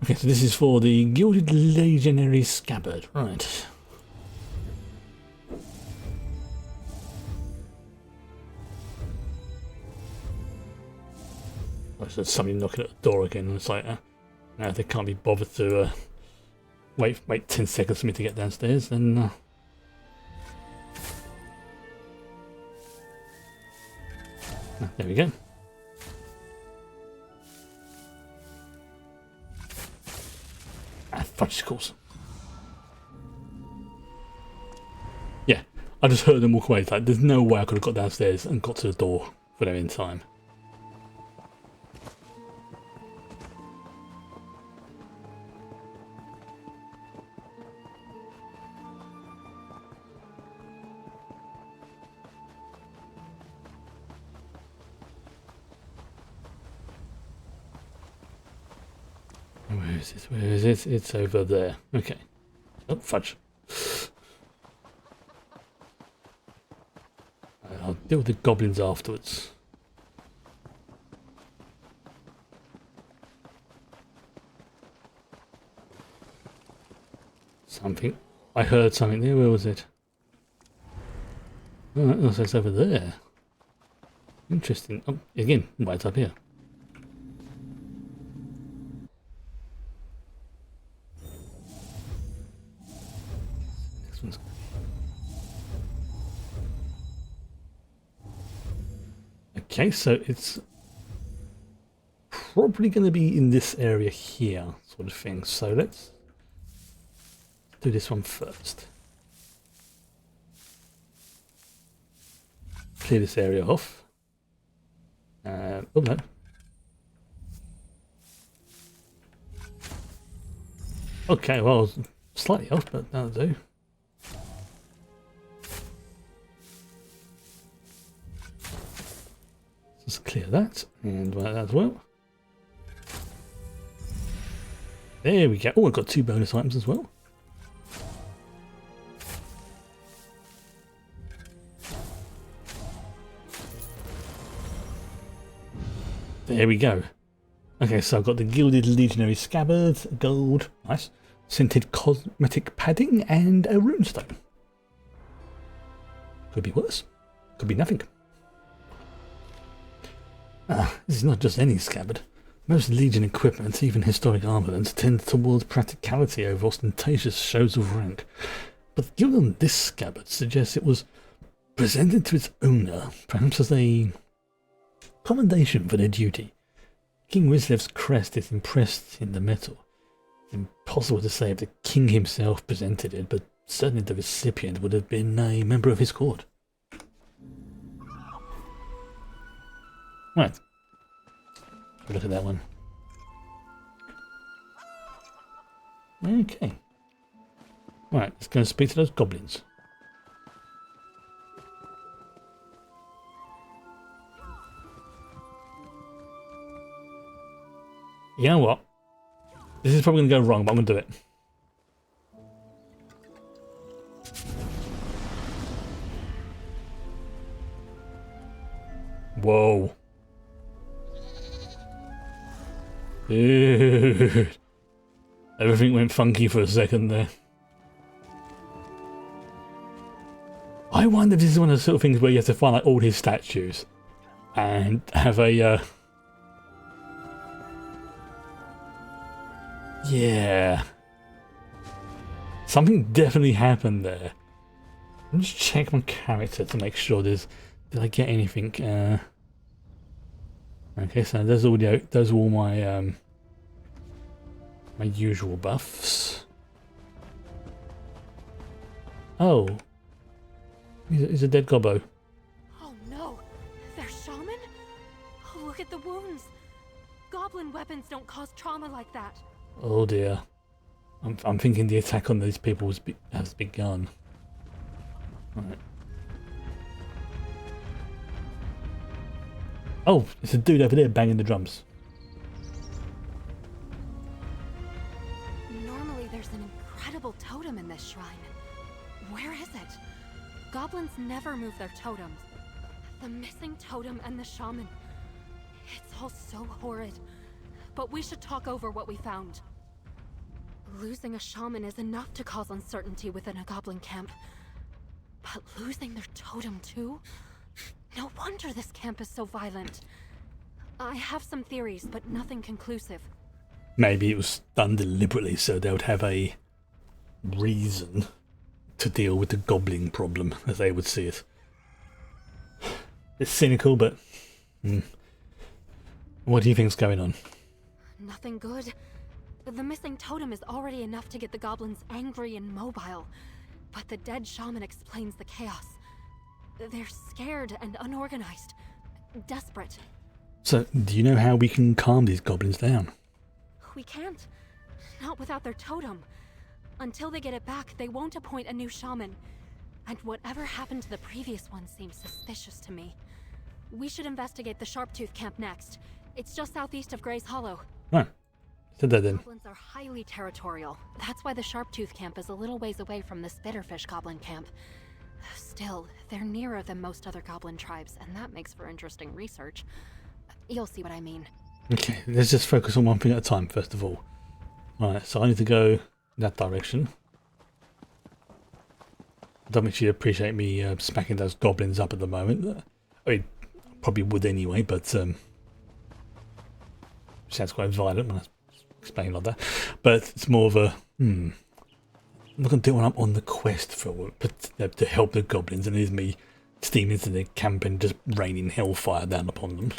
Okay, so this is for the Gilded Legionary Scabbard, right? Oh, so somebody knocking at the door again, and it's like, now they can't be bothered to wait 10 seconds for me to get downstairs, then there we go. Fudgesicles. Yeah, I just heard them walk away. It's like, there's no way I could have got downstairs and got to the door for them in time. Where is it? Where is it? It's over there. Okay. Oh, fudge. I'll deal with the goblins afterwards. Something. I heard something there. Where was it? Oh, that looks like it's over there. Interesting. Oh, again, right up here. Okay, so it's probably going to be in this area here, sort of thing. So let's do this one first. Clear this area off. Oh no. Okay, well, slightly off, but that'll do. Let's clear that and that as well. There we go. Oh, I've got 2 bonus items as well. There we go. Okay, so I've got the Gilded Legionary Scabbard, gold, nice, scented cosmetic padding, and a runestone. Could be worse. Could be nothing. This is not just any scabbard. Most Legion equipment, even historic armaments, tend towards practicality over ostentatious shows of rank. But the guild on this scabbard suggests it was presented to its owner, perhaps as a commendation for their duty. King Wislev's crest is impressed in the metal. Impossible to say if the king himself presented it, but certainly the recipient would have been a member of his court. Right. Look at that one. Okay. Right, let's go and speak to those goblins. You know what? This is probably going to go wrong, but I'm going to do it. Whoa. Dude. Everything went funky for a second there. I wonder if this is one of the sort of things where you have to find like all his statues and have a yeah. Something definitely happened there. Let me just check my character to make sure did I get anything okay, so those are all my my usual buffs. Oh. He's a dead gobbo. Oh no! Look at the wounds. Goblin weapons don't cause trauma like that. Oh dear. I'm thinking the attack on these people has begun. Right. Oh, it's a dude over there banging the drums. Normally there's an incredible totem in this shrine. Where is it? Goblins never move their totems. The missing totem and the shaman. It's all so horrid. But we should talk over what we found. Losing a shaman is enough to cause uncertainty within a goblin camp. But losing their totem too? No wonder this camp is so violent. I have some theories, but nothing conclusive. Maybe it was done deliberately so they would have a reason to deal with the goblin problem, as they would see it. It's cynical, but... What do you think's going on? Nothing good. The missing totem is already enough to get the goblins angry and mobile. But the dead shaman explains the chaos. They're scared and unorganized. Desperate. So, do you know how we can calm these goblins down? We can't. Not without their totem. Until they get it back, they won't appoint a new shaman. And whatever happened to the previous one seems suspicious to me. We should investigate the Sharptooth camp next. It's just southeast of Gray's Hollow. Right. Said that then. Goblins are highly territorial. That's why the Sharptooth camp is a little ways away from the Spitterfish goblin camp. Still, they're nearer than most other goblin tribes, and that makes for interesting research. You'll see what I mean. Okay, let's just focus on one thing at a time, first of all. Right, so I need to go that direction. I don't think you'd appreciate me smacking those goblins up at the moment. I mean, probably would anyway, but sounds quite violent when I explain like that. But it's more of a I'm not going to do it when I'm on the quest to help the goblins, and it is me steaming into the camp and just raining hellfire down upon them.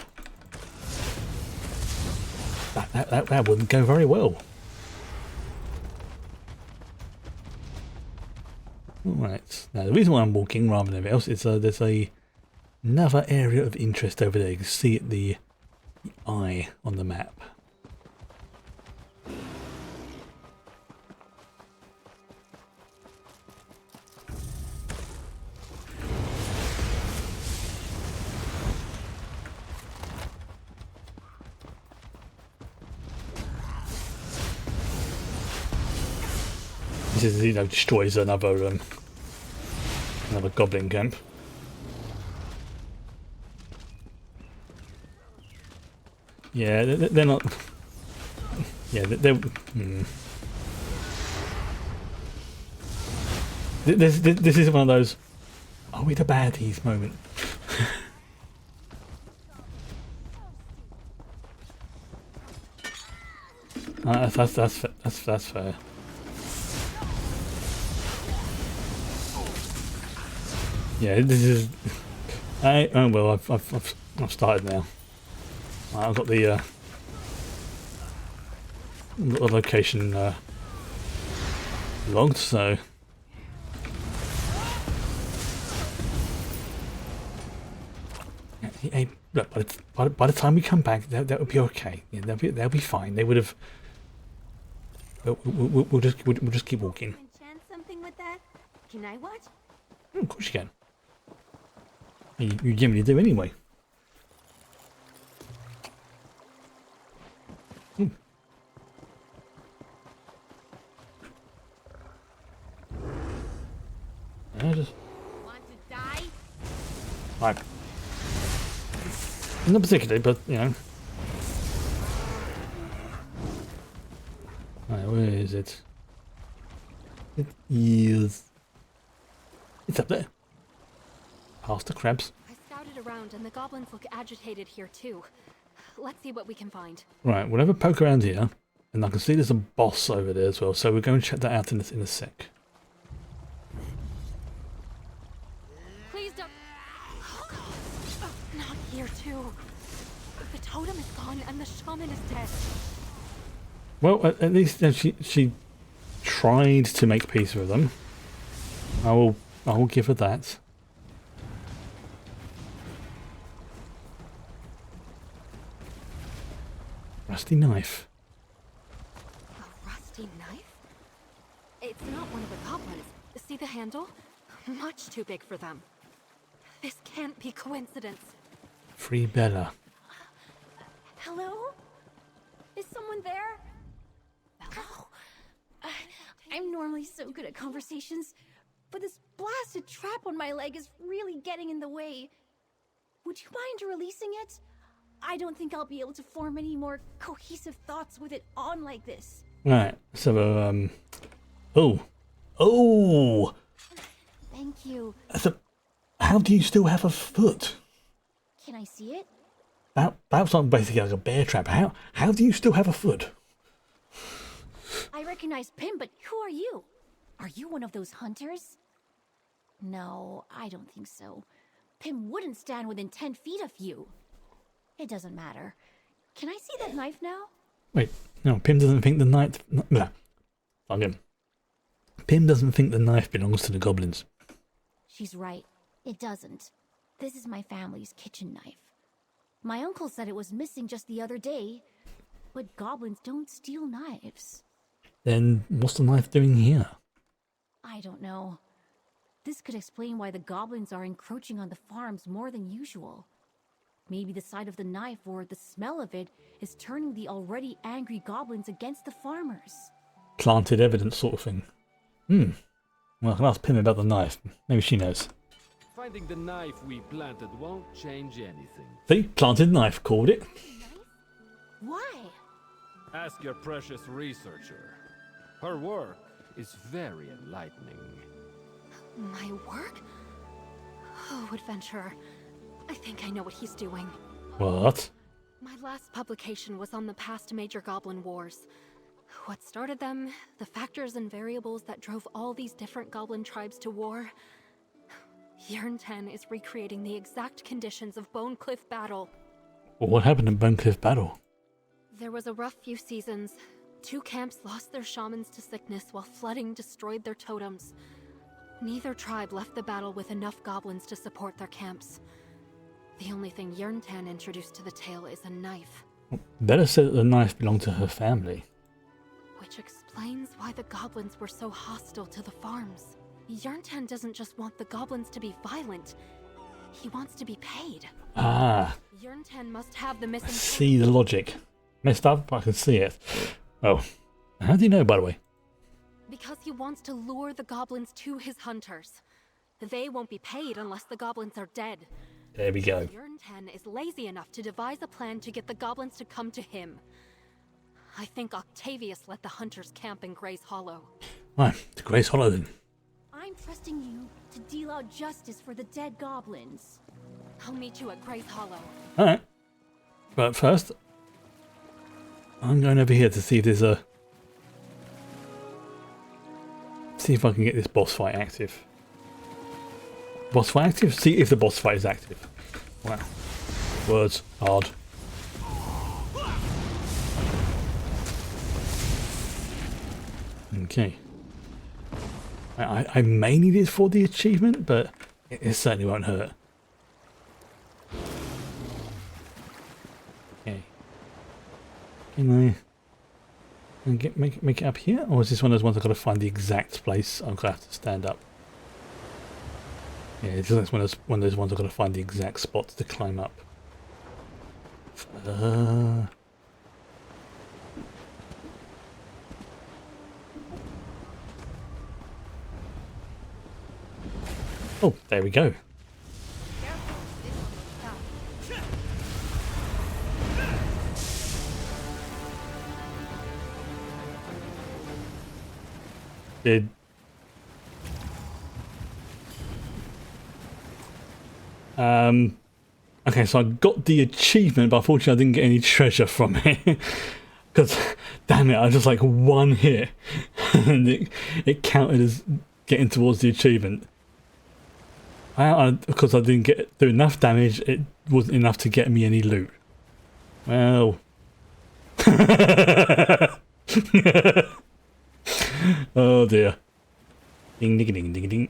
That wouldn't go very well. Alright, now the reason why I'm walking rather than anything else is there's another area of interest over there. You can see it, the eye on the map. This is, destroys another goblin camp. Yeah, they're not. Yeah, they're. This is one of those. Are we the baddies moment? That's fair. Yeah, this is. Oh well, I've started now. I've got the location logged, so. Hey, look, by the time we come back, that would be okay. Yeah, they'll be fine. They would have. We'll just keep walking. Enchant something with that? Can I watch? Of course you can. You generally do anyway. I just. Want to die? Right. Not particularly, but Right, where is it? It is. It's up there. Past the crabs. I scouted around and the goblins look agitated here too. Let's see what we can find. Right, we'll have a poke around here, and I can see there's a boss over there as well, so we're going to check that out in a sec. Please don't. Oh God. Not here too. The totem is gone and the shaman is dead. Well, at least she tried to make peace with them. I will give her that. Rusty knife. A rusty knife? It's not one of the goblins. See the handle? Much too big for them. This can't be coincidence. Free Bella. Hello? Is someone there? Ow. I'm normally so good at conversations, but this blasted trap on my leg is really getting in the way. Would you mind releasing it? I don't think I'll be able to form any more cohesive thoughts with it on like this. Right, so, Oh! Thank you. So, how do you still have a foot? Can I see it? That's not basically like a bear trap. How do you still have a foot? I recognize Pim, but who are you? Are you one of those hunters? No, I don't think so. Pim wouldn't stand within 10 feet of you. It doesn't matter. Can I see that knife now? Wait, no, Pim doesn't think the knife... No, again. Pim doesn't think the knife belongs to the goblins. She's right. It doesn't. This is my family's kitchen knife. My uncle said it was missing just the other day, but goblins don't steal knives. Then what's the knife doing here? I don't know. This could explain why the goblins are encroaching on the farms more than usual. Maybe the sight of the knife or the smell of it is turning the already angry goblins against the farmers. Planted evidence sort of thing. Well, I can ask Pim about the knife. Maybe she knows. Finding the knife we planted won't change anything. See? Planted knife, called it. Why? Ask your precious researcher. Her work is very enlightening. My work? Oh, adventurer. I think I know what he's doing. What? My last publication was on the past major goblin wars. What started them, the factors and variables that drove all these different goblin tribes to war. Yearn 10 is recreating the exact conditions of Bone Cliff Battle. Well, what happened in Bone Cliff Battle? There was a rough few seasons. 2 camps lost their shamans to sickness while flooding destroyed their totems. Neither tribe left the battle with enough goblins to support their camps. The only thing Yearn 10 introduced to the tale is a knife. Bella said that the knife belonged to her family. Which explains why the goblins were so hostile to the farms. Yearn 10 doesn't just want the goblins to be violent. He wants to be paid. Ah. Yearn 10 must have the missing... I see the logic. Messed up, but I can see it. Oh. How do you know, by the way? Because he wants to lure the goblins to his hunters. They won't be paid unless the goblins are dead. There we go. Yearn 10 is lazy enough to devise a plan to get the goblins to come to him. I think Octavius let the hunters camp in Gray's Hollow. Right, to Grace Hollow then. I'm trusting you to deal out justice for the dead goblins. I'll meet you at Gray's Hollow. Alright. But first, I'm going over here to see if there's a... See if I can get this boss fight active. Boss fight active? See if the boss fight is active. Wow. Words. Hard. Okay. I may need it for the achievement, but it certainly won't hurt. Okay. Can I make it up here? Or is this one of those ones I've got to find the exact place? I'm going to have to stand up. Yeah, it's one of those ones I've got to find the exact spot to climb up. Oh, there we go. Okay, so I got the achievement, but unfortunately I didn't get any treasure from it. Because, damn it, I just like one hit. And it counted as getting towards the achievement. Because I didn't do enough damage, it wasn't enough to get me any loot. Well. Oh dear. Ding ding ding ding ding.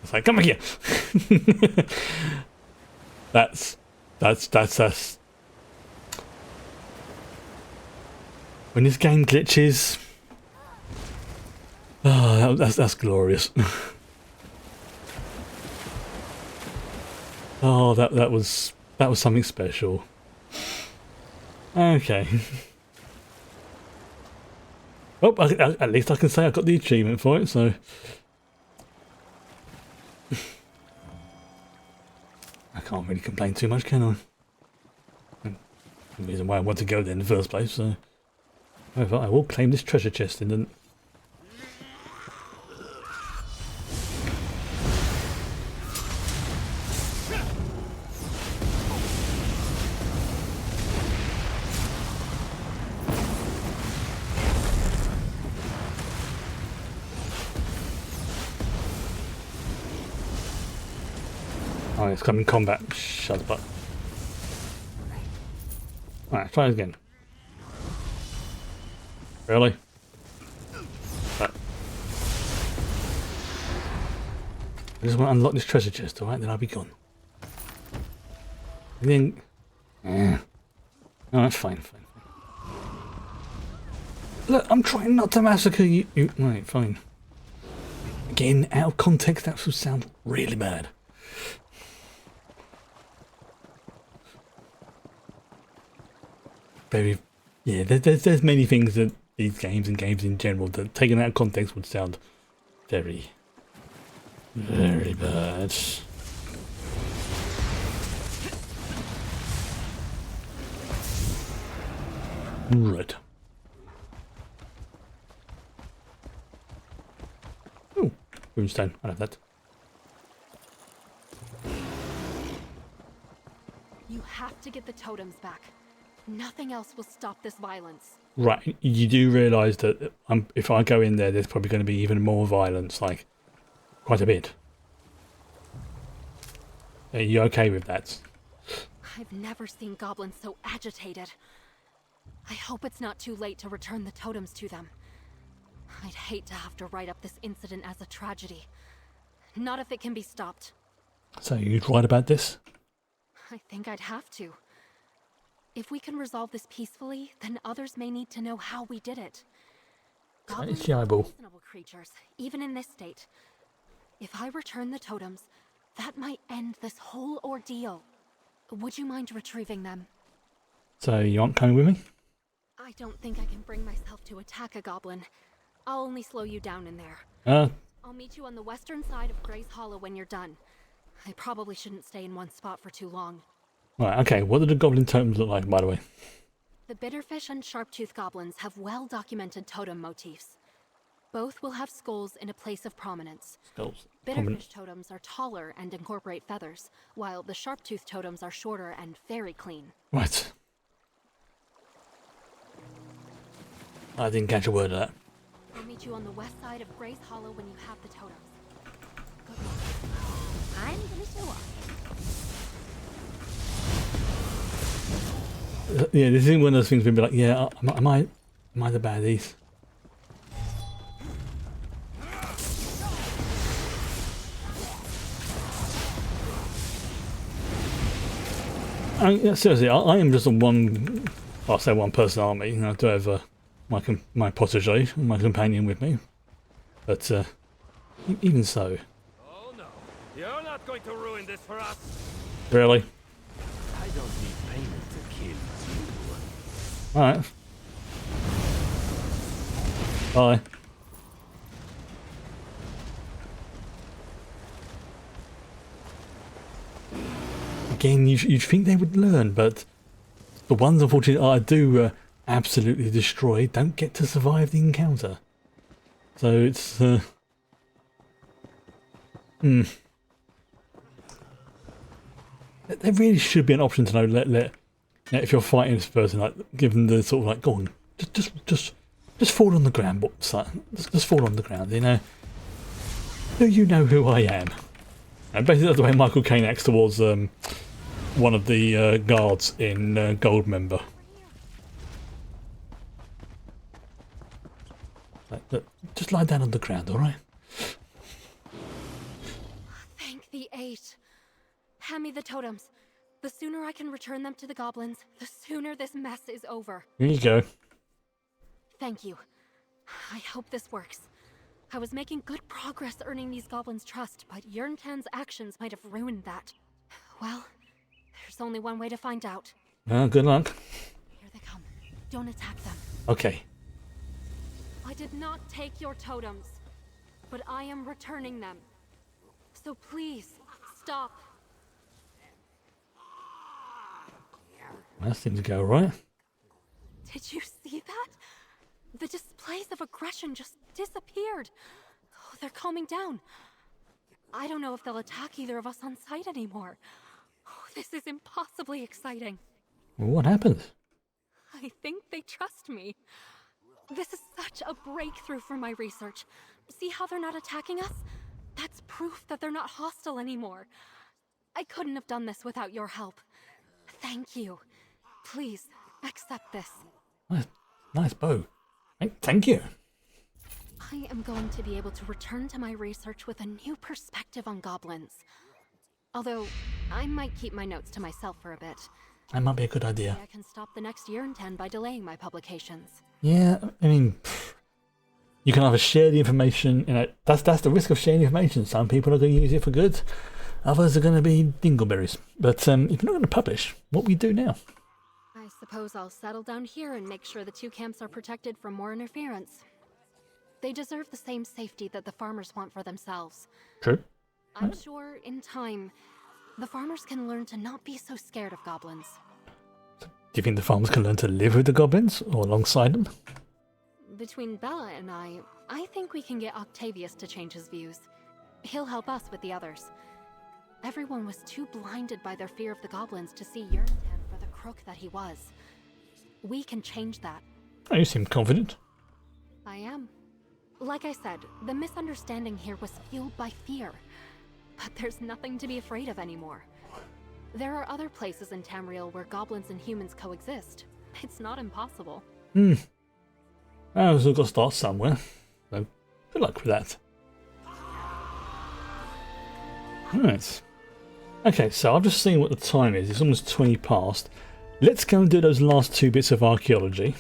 It's like, come here. That's When this game glitches, oh, that's glorious. Oh, that was something special. Okay. Oh, at least I can say I got the achievement for it. So I can't really complain too much, can I? The reason why I want to go there in the first place. So however, I will claim this treasure chest and then. Oh, it's come in combat. Shut up. Alright, try it again. Really? Right. I just want to unlock this treasure chest, alright? Then I'll be gone. And then... Yeah. No, that's fine. Look, I'm trying not to massacre you. Right, fine. Again, out of context, that would sound really bad. Yeah, there's many things that these games and games in general that taken out of context would sound very bad. Right. Oh, runestone. I have that. You have to get the totems back. Nothing else will stop this violence. Right, you do realise that if I go in there, there's probably going to be even more violence, like quite a bit. Are you okay with that? I've never seen goblins so agitated. I hope it's not too late to return the totems to them. I'd hate to have to write up this incident as a tragedy. Not if it can be stopped. So you'd write about this? I think I'd have to. If we can resolve this peacefully, then others may need to know how we did it. Goblins are reasonable creatures, even in this state. If I return the totems, that might end this whole ordeal. Would you mind retrieving them? So you aren't coming with me? I don't think I can bring myself to attack a goblin. I'll only slow you down in there. I'll meet you on the western side of Gray's Hollow when you're done. I probably shouldn't stay in one spot for too long. Right, okay, what do the goblin totems look like, by the way? The bitterfish and sharp-toothed goblins have well-documented totem motifs. Both will have skulls in a place of prominence. Skulls. Bitterfish totems are taller and incorporate feathers, while the sharp-toothed totems are shorter and very clean. Right. I didn't catch a word of that. I'll meet you on the west side of Gray's Hollow when you have the totems. Good luck. I'm gonna show off. Yeah, this is one of those things where we'd be like, yeah, am I the baddies? Seriously, I am just I'll say one person army. You know, I do have my protege, my companion with me. But even so. Oh no, you're not going to ruin this for us. Really? I don't need payment to kill you. Alright. Bye. Again, you'd think they would learn, but the ones, unfortunately, I do absolutely destroy don't get to survive the encounter. So it's... There really should be an option to know, let if you're fighting this person, like, give them the sort of like, go on, just fall on the ground, just fall on the ground, you know. Do you know who I am? And basically that's the way Michael Caine acts towards one of the guards in Goldmember. Like, look, just lie down on the ground, alright? Thank the eight. Hand me the totems. The sooner I can return them to the goblins, the sooner this mess is over. Here you go. Thank you. I hope this works. I was making good progress earning these goblins' trust, but Yerntan's actions might have ruined that. Well, there's only one way to find out. Good luck. Here they come. Don't attack them. Okay. I did not take your totems, but I am returning them. So please, stop. That seems to go right. Did you see that? The displays of aggression just disappeared. Oh, they're calming down. I don't know if they'll attack either of us on sight anymore. Oh, this is impossibly exciting. Well, what happened? I think they trust me. This is such a breakthrough for my research. See how they're not attacking us? That's proof that they're not hostile anymore. I couldn't have done this without your help. Thank you. Please, accept this. Nice bow. Hey, thank you. I am going to be able to return to my research with a new perspective on goblins. Although, I might keep my notes to myself for a bit. That might be a good idea. I can stop the next year in 10 by delaying my publications. Yeah, I mean, you can either share the information, you know, that's the risk of sharing information. Some people are going to use it for good, others are going to be dingleberries. But if you're not going to publish, what we do now? I suppose I'll settle down here and make sure the two camps are protected from more interference. They deserve the same safety that the farmers want for themselves. True. I'm sure, in time, the farmers can learn to not be so scared of goblins. Do you think the farmers can learn to live with the goblins or alongside them? Between Bella and I think we can get Octavius to change his views. He'll help us with the others. Everyone was too blinded by their fear of the goblins to see Yerntan for the crook that he was. We can change that. Oh, you seem confident. I am. Like I said, the misunderstanding here was fueled by fear. But there's nothing to be afraid of anymore. There are other places in Tamriel where goblins and humans coexist. It's not impossible. Well, we've got to start somewhere. So, good luck with that. Right. Okay, so I've just seen what the time is. It's almost 20 past. Let's go and do those last two bits of archaeology.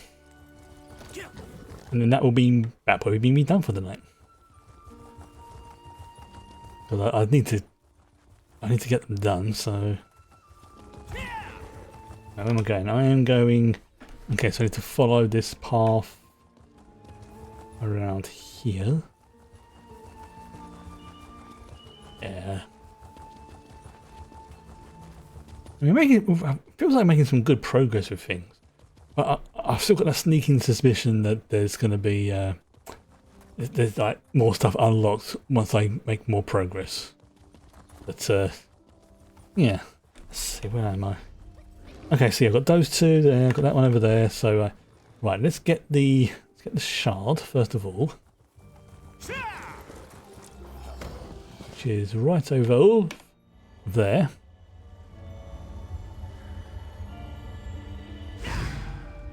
And then that will be probably be me done for the night. Because I need to get them done, so... Now, where am I going? I am going... Okay, so I need to follow this path around here. Yeah. I mean, it feels like making some good progress with things. I've still got a sneaking suspicion that there's going to be there's like more stuff unlocked once I make more progress. But yeah, let's see, where am I? Okay, see, I've got those two there, I've got that one over there. So right, let's get the shard first of all, which is right over there.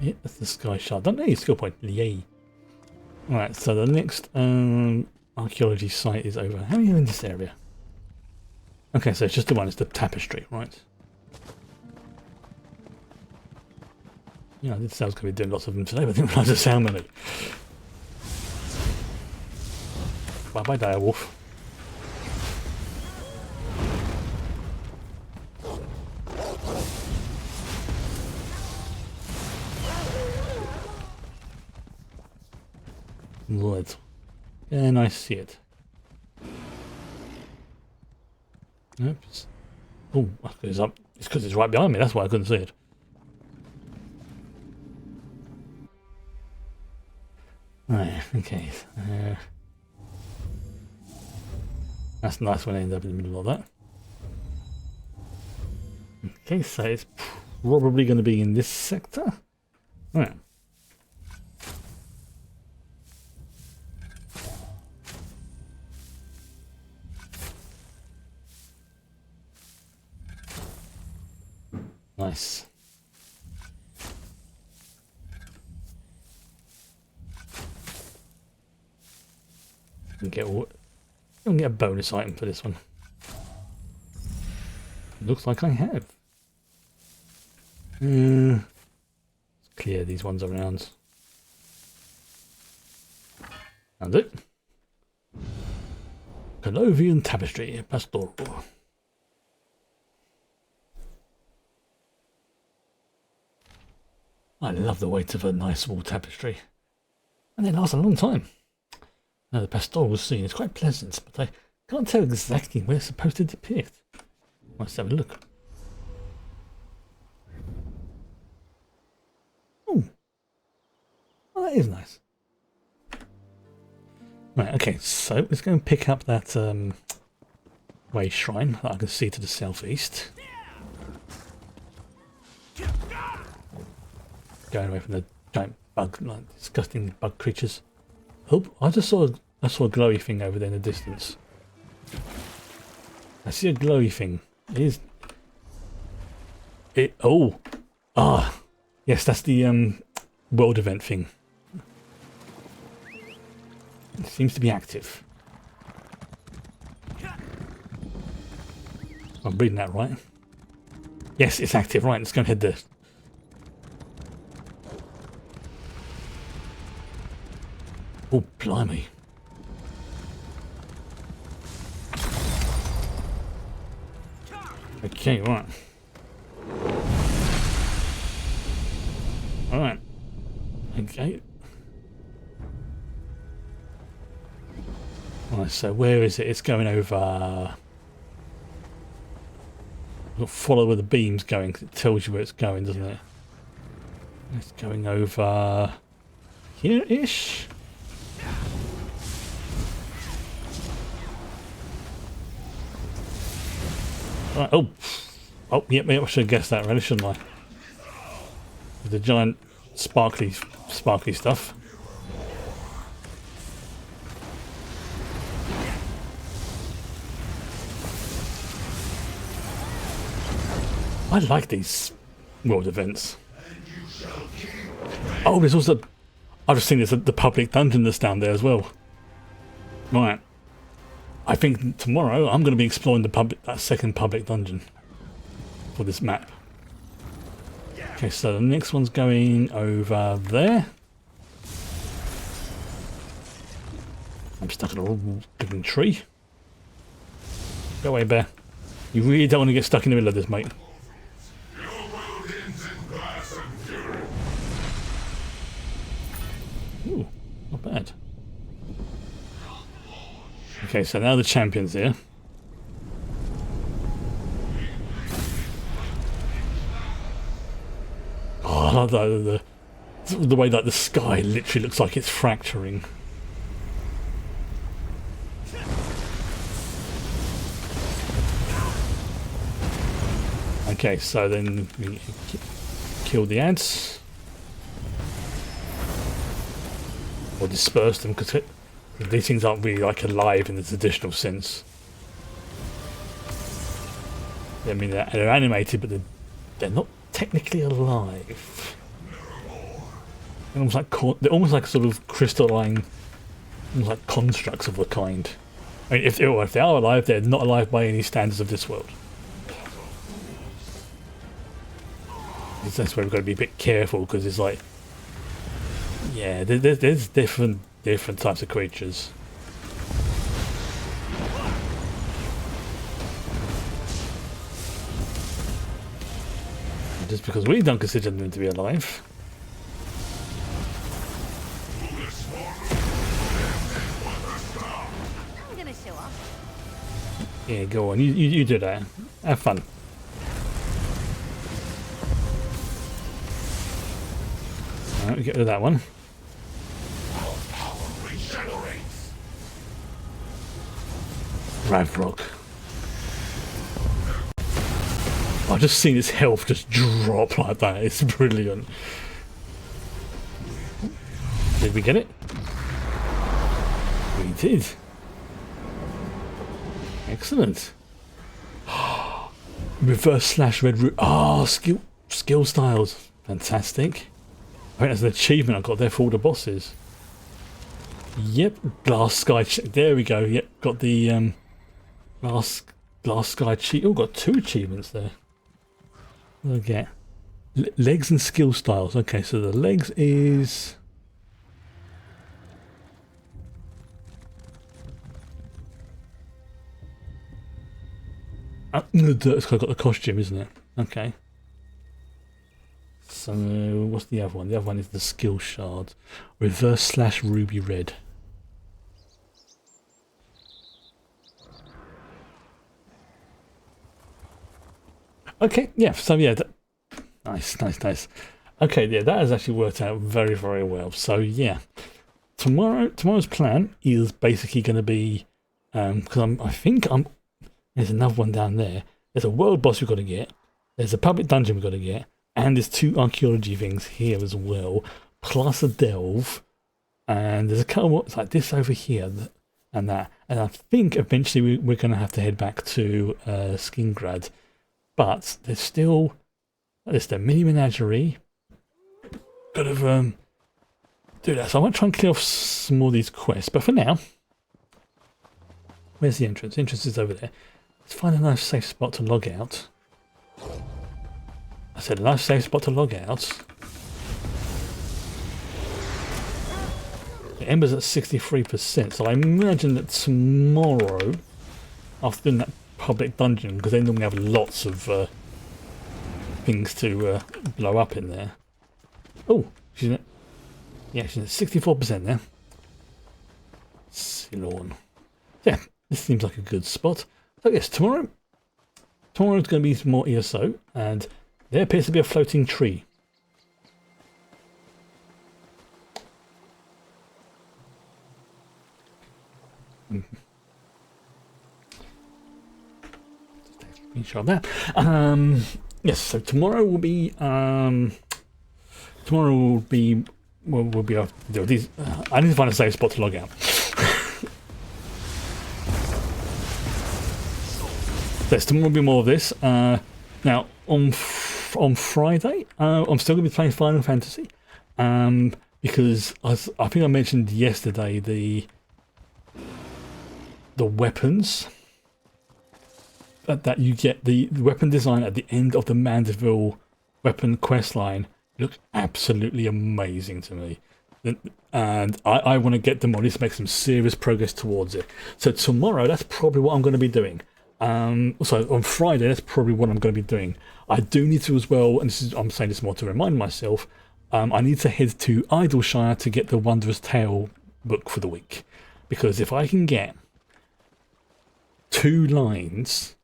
Yeah, that's the sky shard. Don't need skill point. Yay. Alright, so the next archaeology site is over. How are you in this area? Okay, so it's just the one, it's the tapestry, right? Yeah, I did say I was going to be doing lots of them today, but I didn't realise there's how many. Bye bye, direwolf. Right. Can I see it? Oops. Oh, it's up. It's because it's right behind me. That's why I couldn't see it. Right. Okay. That's nice when I end up in the middle of that. Okay, so it's probably going to be in this sector. Right. Nice. I'll get a bonus item for this one. Looks like I have. Let's clear these ones around. Found it. Colovian tapestry, pastoral. I love the weight of a nice wall tapestry. And they last a long time. Now the pastoral scene is quite pleasant, but I can't tell exactly where it's supposed to depict. Let's have a look. Oh, well, that is nice. Right, okay, so let's go and pick up that way shrine that I can see to the southeast. Going away from the giant bug, like disgusting bug creatures. Oh, I saw a glowy thing over there in the distance. I see a glowy thing. Yes, that's the world event thing. It seems to be active. I'm reading that right. Yes, it's active. Right, let's go and head there. Oh, blimey. Okay, right. Alright. Okay. Right, so where is it? It's going over... Follow where the beam's going, 'cause it tells you where it's going, doesn't it? It's going over... here-ish? Right, oh, yep, I should have guessed that really, shouldn't I? With the giant sparkly stuff. I like these world events. Oh, there's also... I've just seen there's the public dungeon that's down there as well. Right. I think tomorrow I'm going to be exploring that second public dungeon for this map. Okay, so the next one's going over there. I'm stuck in a living tree. Go away, bear. You really don't want to get stuck in the middle of this, mate. Ooh, not bad. Okay, so now the champion's here. Oh, I love the way that the sky literally looks like it's fracturing. Okay, so then we kill the ants. Or disperse them, because these things aren't really like alive in the traditional sense. I mean, they're animated, but they're not technically alive. They're almost like sort of crystalline, almost like constructs of a kind. I mean, if they are alive, they're not alive by any standards of this world. That's where we've got to be a bit careful, because it's like, yeah, there's different types of creatures. Just because we don't consider them to be alive. I'm gonna show off. Yeah, go on, you do that. Have fun. Alright, we get rid of that one. Ravrock. I've just seen his health just drop like that. It's brilliant. Did we get it? We did. Excellent. Reverse slash red root. Oh, skill styles. Fantastic. I think that's an achievement I got there for all the bosses. Yep, glass sky. There we go. Yep, got the glass sky cheat. Oh, got 2 achievements there. Okay. Legs and skill styles. Okay, so the legs is It's got the costume, isn't it? Okay. So what's the other one? The other one is the skill shard. Reverse / ruby red. Okay, yeah, so yeah, nice. Okay, yeah, that has actually worked out very, very well. So yeah, tomorrow's plan is basically going to be, because I think there's another one down there. There's a world boss we've got to get. There's a public dungeon we've got to get, and there's 2 archaeology things here as well, plus a delve, and there's a couple more, it's like this over here, and that. And I think eventually we're going to have to head back to Skingrad. But there's still the mini menagerie. Gotta do that. So I might try and clear off some more of these quests. But for now, where's the entrance? The entrance is over there. Let's find a nice safe spot to log out. I said a nice safe spot to log out. The ember's at 63%. So I imagine that tomorrow, after doing that public dungeon, because they normally have lots of things to blow up in there. Oh, she's at 64% there. Ceylon. Yeah, this seems like a good spot. So yes, tomorrow's going to be some more ESO, and there appears to be a floating tree. Screenshot that. Yes, so tomorrow will be we'll be off to do these. I need to find a safe spot to log out. Yes, tomorrow will be more of this. Now on Friday, I'm still going to be playing Final Fantasy, because I think I mentioned yesterday the weapons that you get, the weapon design at the end of the Mandeville weapon quest line look absolutely amazing to me, and I want to get them on this, make some serious progress towards it. So tomorrow, that's probably what I'm going to be doing. So on Friday, that's probably what I'm going to be doing. I do need to as well, and I'm saying this more to remind myself, I need to head to Idleshire to get the Wondrous Tale book for the week, because if I can get 2 lines,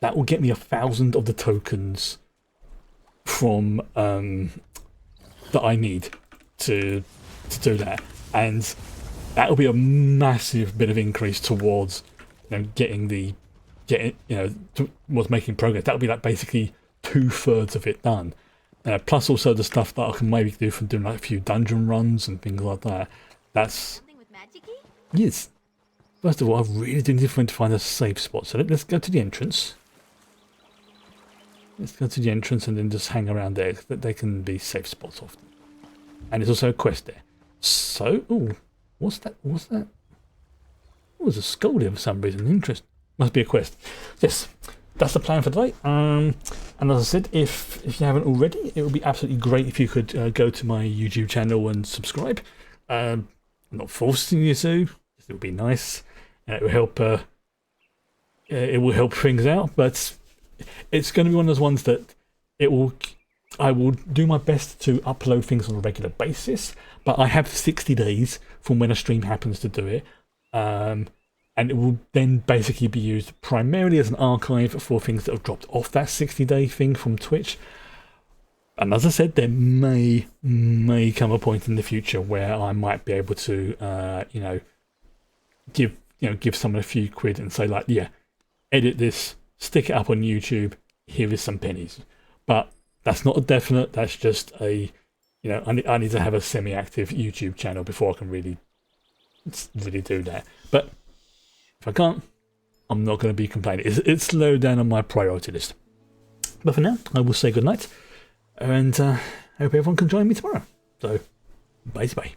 that will get me 1,000 of the tokens from that I need to do that, and that will be a massive bit of increase towards getting towards making progress. That will be like basically 2/3 of it done. Plus also the stuff that I can maybe do from doing like a few dungeon runs and things like that. That's yes. First of all, I really do need to find a safe spot. So let's go to the entrance. Let's go to the entrance and then just hang around there. They can be safe spots often. And there's also a quest there. So, oh, what's that? What's that? Oh, there's a skull there for some reason. Interesting. Must be a quest. Yes, that's the plan for today. And as I said, if you haven't already, it would be absolutely great if you could go to my YouTube channel and subscribe. I'm not forcing you to. It would be nice. It will help. It will help things out, but it's going to be one of those ones that I will do my best to upload things on a regular basis, but I have 60 days from when a stream happens to do it, and it will then basically be used primarily as an archive for things that have dropped off that 60-day thing from Twitch. And as I said, there may come a point in the future where I might be able to give someone a few quid and say, like, yeah, edit this, stick it up on YouTube, here is some pennies. But that's not a definite, that's just a, I need to have a semi-active YouTube channel before I can really do that. But if I can't, I'm not going to be complaining. It's low down on my priority list. But for now, I will say goodnight, and I hope everyone can join me tomorrow. So, bye-bye.